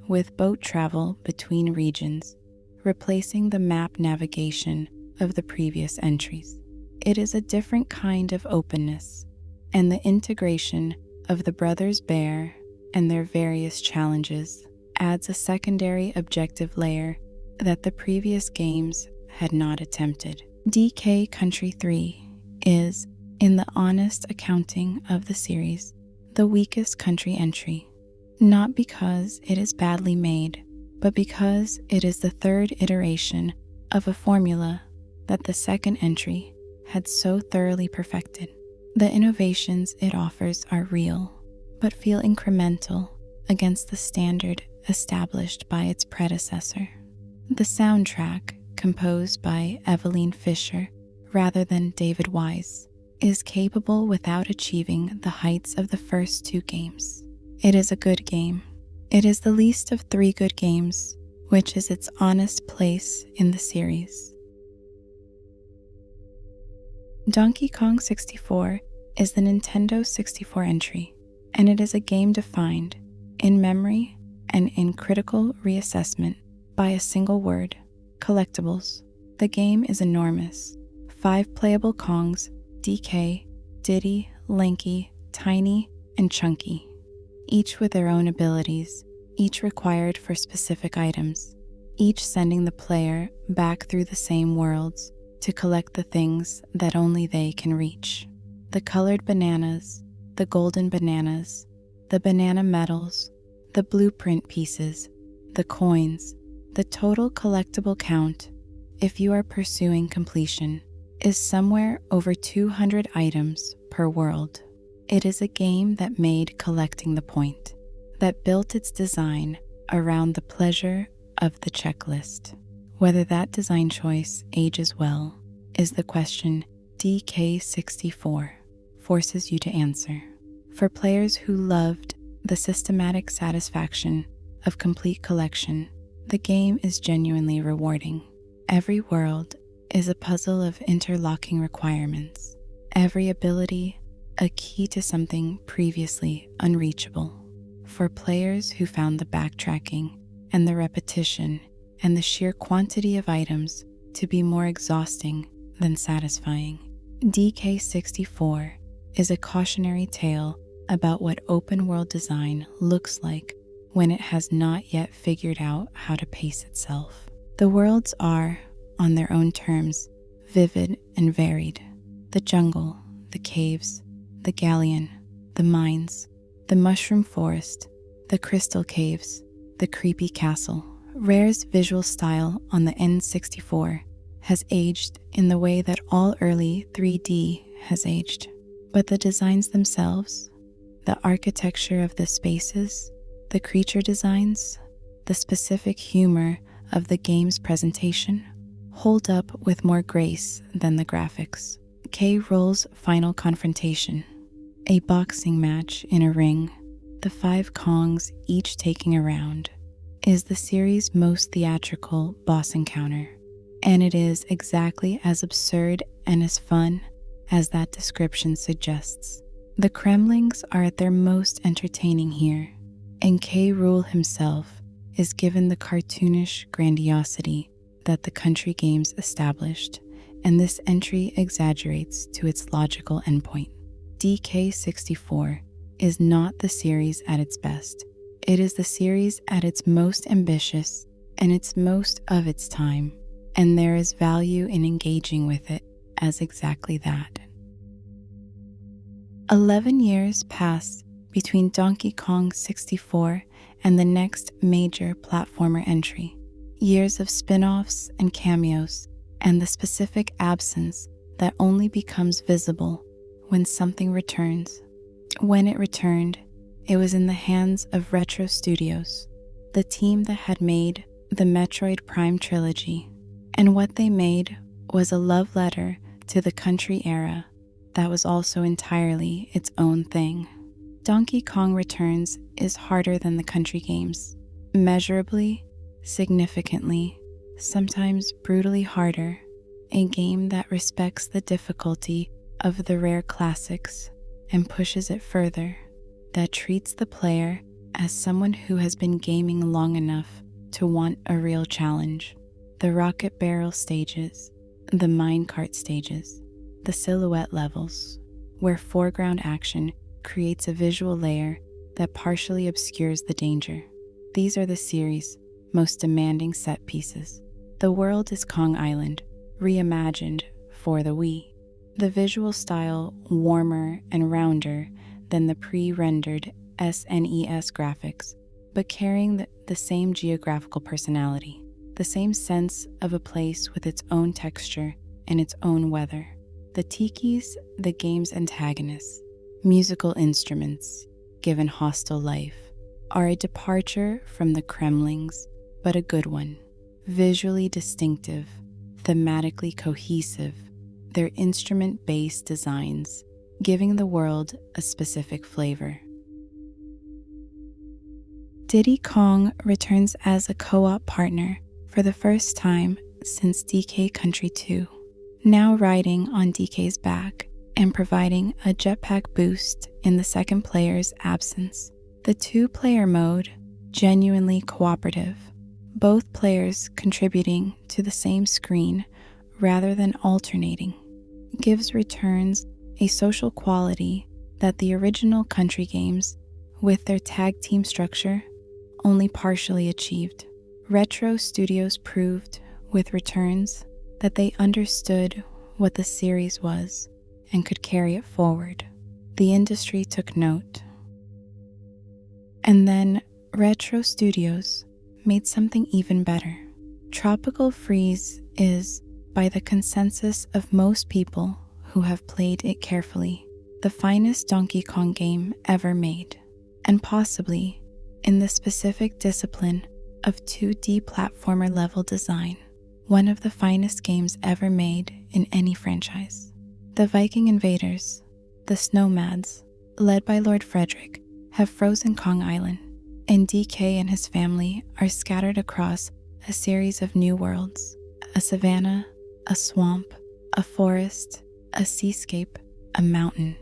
with boat travel between regions, replacing the map navigation of the previous entries. It is a different kind of openness, and the integration of the brothers Bear and their various challenges adds a secondary objective layer that the previous games had not attempted. DK Country 3 is, in the honest accounting of the series, the weakest country entry, not because it is badly made, but because it is the third iteration of a formula that the second entry had so thoroughly perfected. The innovations it offers are real, but feel incremental against the standard established by its predecessor. The soundtrack, composed by Eveline Fisher rather than David Wise, is capable without achieving the heights of the first two games. It is a good game. It is the least of three good games, which is its honest place in the series. Donkey Kong 64 is the Nintendo 64 entry, and it is a game defined, in memory and in critical reassessment, by a single word: collectibles. The game is enormous. 5 playable Kongs: DK, Diddy, Lanky, Tiny, and Chunky, each with their own abilities, each required for specific items, each sending the player back through the same worlds to collect the things that only they can reach. The colored bananas, the golden bananas, the banana medals, the blueprint pieces, the coins, the total collectible count, if you are pursuing completion, is somewhere over 200 items per world. It is a game that made collecting the point. that built its design around the pleasure of the checklist. Whether that design choice ages well is the question DK64 forces you to answer. For players who loved the systematic satisfaction of complete collection, the game is genuinely rewarding. Every world is a puzzle of interlocking requirements, every ability a key to something previously unreachable. For players who found the backtracking and the repetition and the sheer quantity of items to be more exhausting than satisfying, DK64 is a cautionary tale about what open world design looks like when it has not yet figured out how to pace itself. The worlds are, on their own terms, vivid and varied. The jungle, the caves, the galleon, the mines, the mushroom forest, the crystal caves, the creepy castle. Rare's visual style on the N64 has aged in the way that all early 3D has aged. But the designs themselves, the architecture of the spaces, the creature designs, the specific humor of the game's presentation, hold up with more grace than the graphics. K. Rool's final confrontation, a boxing match in a ring, the 5 Kongs each taking a round, is the series' most theatrical boss encounter, and it is exactly as absurd and as fun as that description suggests. The Kremlings are at their most entertaining here, and K. Rool himself is given the cartoonish grandiosity that the country games established, and this entry exaggerates to its logical endpoint. DK64 is not the series at its best. It is the series at its most ambitious and its most of its time, and there is value in engaging with it as exactly that. 11 years pass between Donkey Kong 64 and the next major platformer entry. Years of spin-offs and cameos, and the specific absence that only becomes visible when something returns. When it returned, it was in the hands of Retro Studios, the team that had made the Metroid Prime trilogy, and what they made was a love letter to the country era that was also entirely its own thing. Donkey Kong Returns is harder than the country games, measurably, significantly, sometimes brutally harder, a game that respects the difficulty of the Rare classics and pushes it further, that treats the player as someone who has been gaming long enough to want a real challenge. The rocket barrel stages, the minecart stages, the silhouette levels, where foreground action creates a visual layer that partially obscures the danger. These are the series' most demanding set pieces. The world is Kong Island, reimagined for the Wii. The visual style warmer and rounder than the pre-rendered SNES graphics, but carrying the same geographical personality, the same sense of a place with its own texture and its own weather. The tikis, the game's antagonists, musical instruments, given hostile life, are a departure from the Kremlings, but a good one. Visually distinctive, thematically cohesive, their instrument-based designs giving the world a specific flavor. Diddy Kong returns as a co-op partner for the first time since DK Country 2, now riding on DK's back and providing a jetpack boost in the second player's absence. The 2-player mode, genuinely cooperative, both players contributing to the same screen rather than alternating, gives Returns a social quality that the original country games, with their tag team structure, only partially achieved. Retro Studios proved, with Returns, that they understood what the series was and could carry it forward. The industry took note. And then Retro Studios made something even better. Tropical Freeze is, by the consensus of most people who have played it carefully, the finest Donkey Kong game ever made, and possibly in the specific discipline of 2D platformer level design, one of the finest games ever made in any franchise. The Viking invaders, the Snowmads, led by Lord Frederick, have frozen Kong Island, and DK and his family are scattered across a series of new worlds: a savanna, a swamp, a forest, a seascape, a mountain.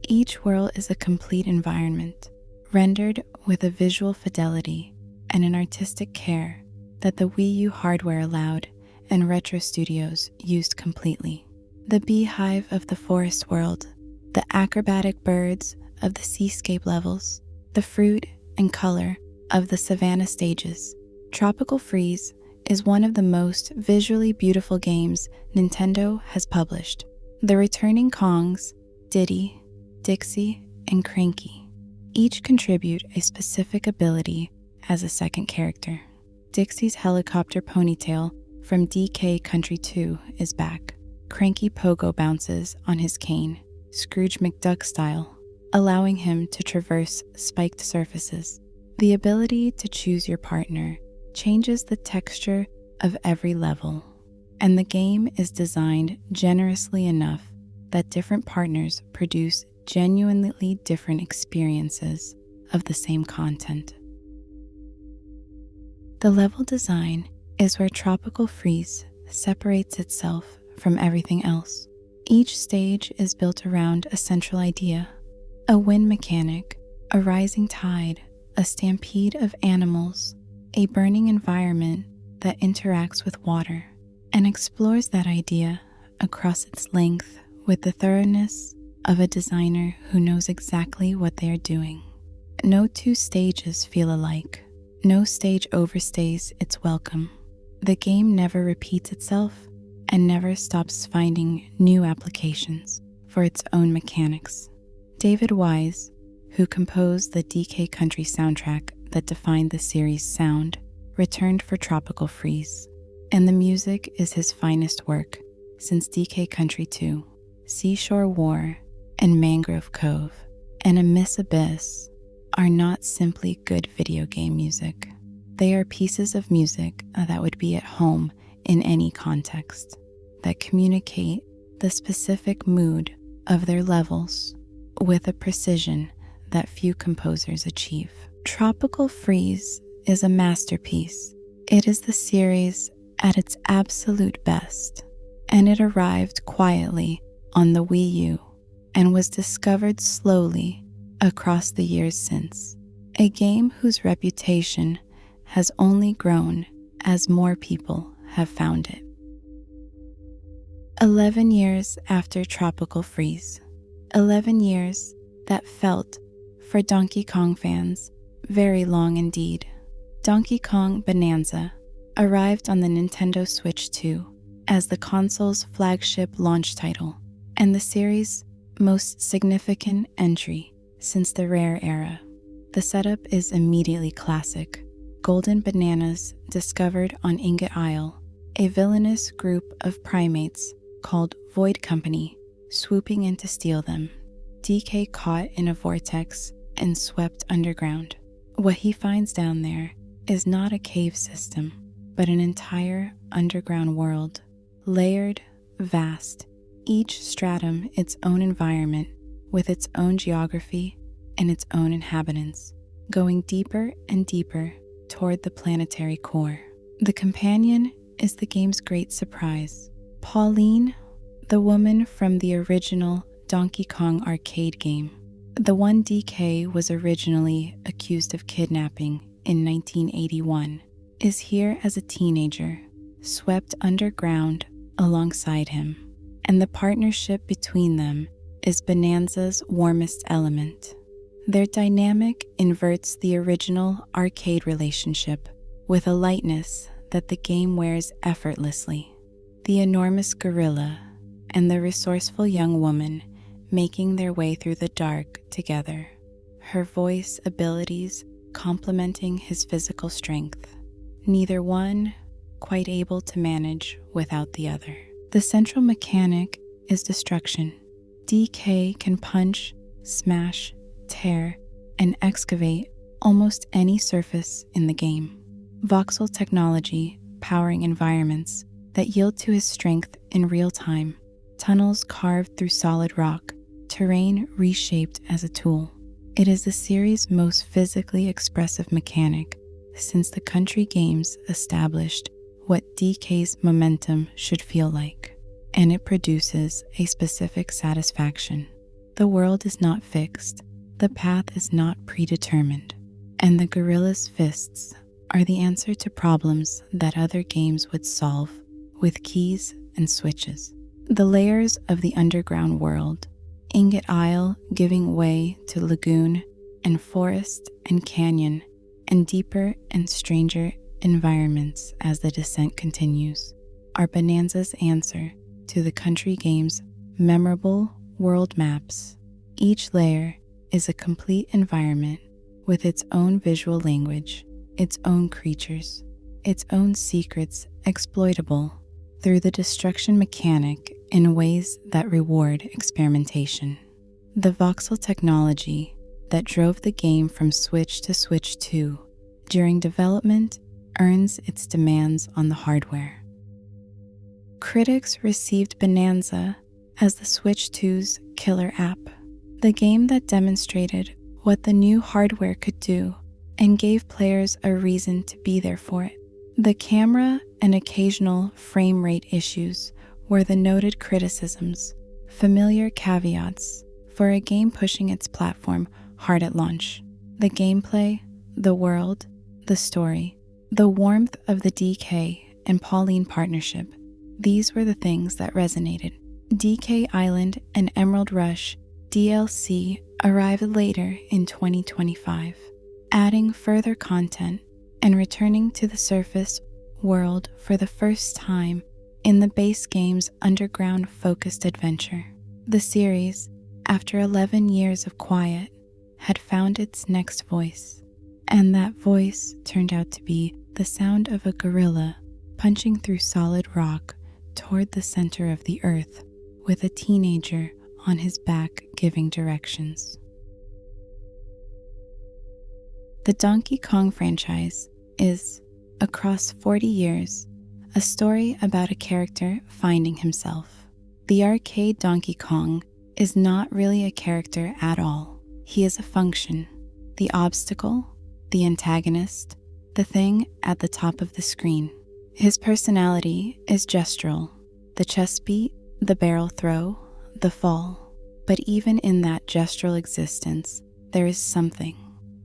Each world is a complete environment, rendered with a visual fidelity and an artistic care that the Wii U hardware allowed and Retro Studios used completely. The beehive of the forest world, the acrobatic birds of the seascape levels, the fruit and color of the savanna stages. Tropical Freeze is one of the most visually beautiful games Nintendo has published. The returning Kongs, Diddy, Dixie, and Cranky each contribute a specific ability as a second character. Dixie's helicopter ponytail from DK Country 2 is back. Cranky pogo bounces on his cane, Scrooge McDuck style, allowing him to traverse spiked surfaces. The ability to choose your partner changes the texture of every level, and the game is designed generously enough that different partners produce genuinely different experiences of the same content. The level design is where Tropical Freeze separates itself from everything else. Each stage is built around a central idea: a wind mechanic, a rising tide, a stampede of animals, a burning environment that interacts with water, and explores that idea across its length with the thoroughness of a designer who knows exactly what they are doing. No two stages feel alike. No stage overstays its welcome. The game never repeats itself and never stops finding new applications for its own mechanics. David Wise, who composed the DK Country soundtrack that defined the series' sound, returned for Tropical Freeze, and the music is his finest work since DK Country 2, Seashore War, and Mangrove Cove, and Miss Abyss are not simply good video game music. They are pieces of music that would be at home in any context, that communicate the specific mood of their levels with a precision that few composers achieve. Tropical Freeze is a masterpiece. It is the series at its absolute best, and it arrived quietly on the Wii U and was discovered slowly across the years since. A game whose reputation has only grown as more people have found it. 11 years after Tropical Freeze. 11 years that felt, for Donkey Kong fans, very long indeed. Donkey Kong Bonanza arrived on the Nintendo Switch 2 as the console's flagship launch title and the series' most significant entry since the Rare era. The setup is immediately classic. Golden bananas discovered on Ingot Isle, a villainous group of primates called Void Company swooping in to steal them. DK caught in a vortex and swept underground. What he finds down there is not a cave system, but an entire underground world, layered, vast, each stratum its own environment with its own geography and its own inhabitants, going deeper and deeper toward the planetary core. The companion is the game's great surprise. Pauline, the woman from the original Donkey Kong arcade game, the one DK was originally accused of kidnapping in 1981, is here as a teenager, swept underground alongside him, and the partnership between them is Bonanza's warmest element. Their dynamic inverts the original arcade relationship with a lightness that the game wears effortlessly. The enormous gorilla and the resourceful young woman making their way through the dark together, her voice abilities complementing his physical strength, neither one quite able to manage without the other. The central mechanic is destruction. DK can punch, smash, tear, and excavate almost any surface in the game. Voxel technology powering environments that yield to his strength in real time, tunnels carved through solid rock, terrain reshaped as a tool. It is the series' most physically expressive mechanic since the Country games established what DK's momentum should feel like, and it produces a specific satisfaction. The world is not fixed, the path is not predetermined, and the gorilla's fists are the answer to problems that other games would solve with keys and switches. The layers of the underground world, Ingot Isle giving way to lagoon and forest and canyon, and deeper and stranger environments as the descent continues, are Bonanza's answer to the Country game's memorable world maps. Each layer is a complete environment with its own visual language, its own creatures, its own secrets exploitable through the destruction mechanic in ways that reward experimentation. The voxel technology that drove the game from Switch to Switch 2 during development earns its demands on the hardware. Critics received Bonanza as the Switch 2's killer app, the game that demonstrated what the new hardware could do and gave players a reason to be there for it. The camera and occasional frame rate issues were the noted criticisms, familiar caveats for a game pushing its platform hard at launch. The gameplay, the world, the story, the warmth of the DK and Pauline partnership, these were the things that resonated. DK Island and Emerald Rush DLC arrived later in 2025, adding further content and returning to the surface world for the first time in the base game's underground-focused adventure. The series, after 11 years of quiet, had found its next voice, and that voice turned out to be the sound of a gorilla punching through solid rock toward the center of the earth with a teenager on his back giving directions. The Donkey Kong franchise is, across 40 years, a story about a character finding himself. The arcade Donkey Kong is not really a character at all. He is a function, the obstacle, the antagonist, the thing at the top of the screen. His personality is gestural, the chest beat, the barrel throw, the fall. But even in that gestural existence, there is something,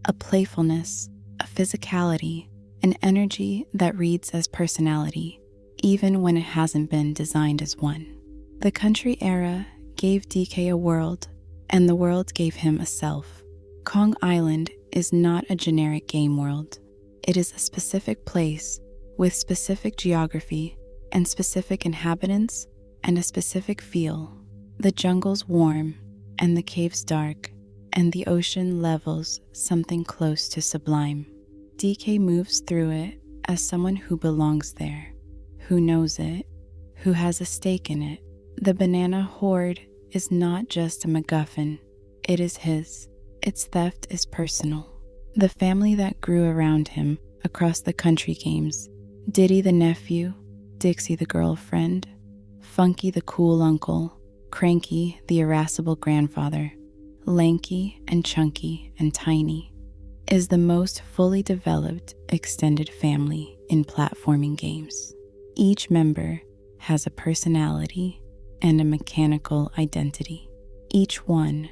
a playfulness, a physicality, an energy that reads as personality, even when it hasn't been designed as one. The Country era gave DK a world, and the world gave him a self. Kong Island is not a generic game world. It is a specific place with specific geography and specific inhabitants and a specific feel. The jungle's warm and the caves dark, and the ocean levels something close to sublime. DK moves through it as someone who belongs there, who knows it, who has a stake in it. The banana hoard is not just a MacGuffin, it is his. Its theft is personal. The family that grew around him across the Country games, Diddy the nephew, Dixie the girlfriend, Funky the cool uncle, Cranky the irascible grandfather, Lanky and Chunky and Tiny, is the most fully developed extended family in platforming games. Each member has a personality and a mechanical identity, each one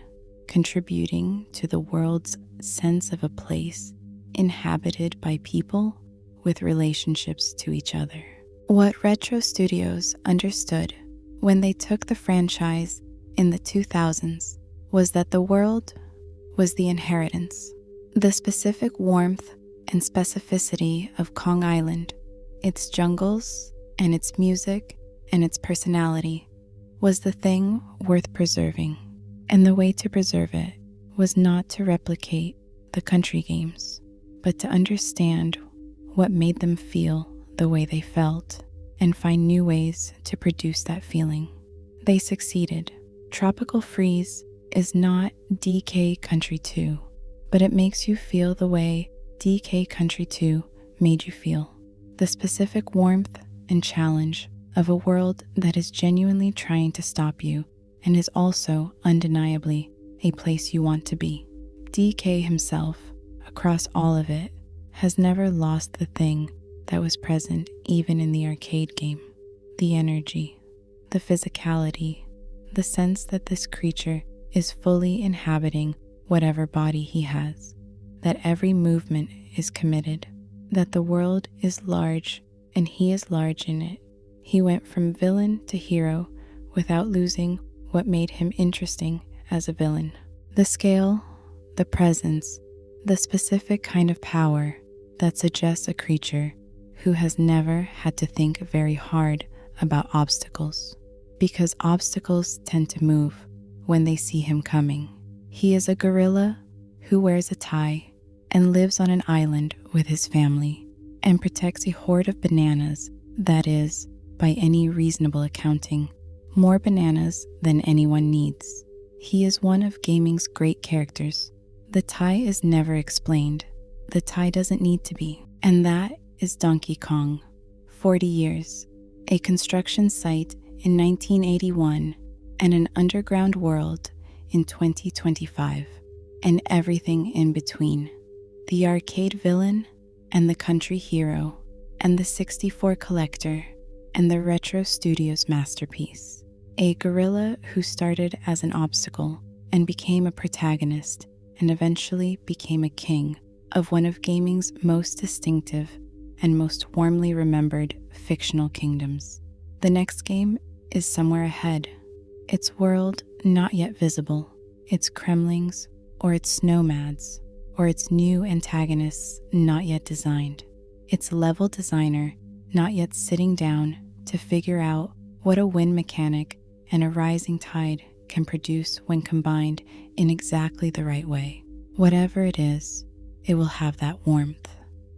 contributing to the world's sense of a place inhabited by people with relationships to each other. What Retro Studios understood when they took the franchise in the 2000s was that the world was the inheritance. The specific warmth and specificity of Kong Island, its jungles and its music and its personality, was the thing worth preserving. And the way to preserve it was not to replicate the Country games, but to understand what made them feel the way they felt and find new ways to produce that feeling. They succeeded. Tropical Freeze is not DK Country 2, but it makes you feel the way DK Country 2 made you feel. The specific warmth and challenge of a world that is genuinely trying to stop you and is also undeniably a place you want to be. DK himself, across all of it, has never lost the thing that was present even in the arcade game. The energy, the physicality, the sense that this creature is fully inhabiting whatever body he has, that every movement is committed, that the world is large and he is large in it. He went from villain to hero without losing what made him interesting as a villain. The scale, the presence, the specific kind of power that suggests a creature who has never had to think very hard about obstacles, because obstacles tend to move when they see him coming. He is a gorilla who wears a tie and lives on an island with his family and protects a horde of bananas that is, by any reasonable accounting, more bananas than anyone needs. He is one of gaming's great characters. The tie is never explained. The tie doesn't need to be. And that is Donkey Kong. 40 years, a construction site in 1981, and an underground world in 2025, and everything in between. The arcade villain, and the country hero, and the 64 collector, and the retro studio's masterpiece. A gorilla who started as an obstacle and became a protagonist and eventually became a king of one of gaming's most distinctive and most warmly remembered fictional kingdoms. The next game is somewhere ahead, its world not yet visible, its Kremlings or its nomads or its new antagonists not yet designed, its level designer not yet sitting down to figure out what a wind mechanic and a rising tide can produce when combined in exactly the right way. Whatever it is, it will have that warmth.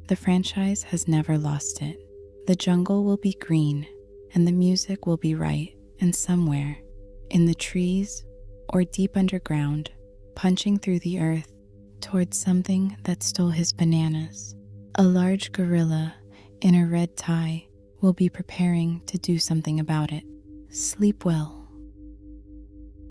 The franchise has never lost it. The jungle will be green, and the music will be right, and somewhere, in the trees or deep underground, punching through the earth towards something that stole his bananas, a large gorilla in a red tie will be preparing to do something about it. Sleep well.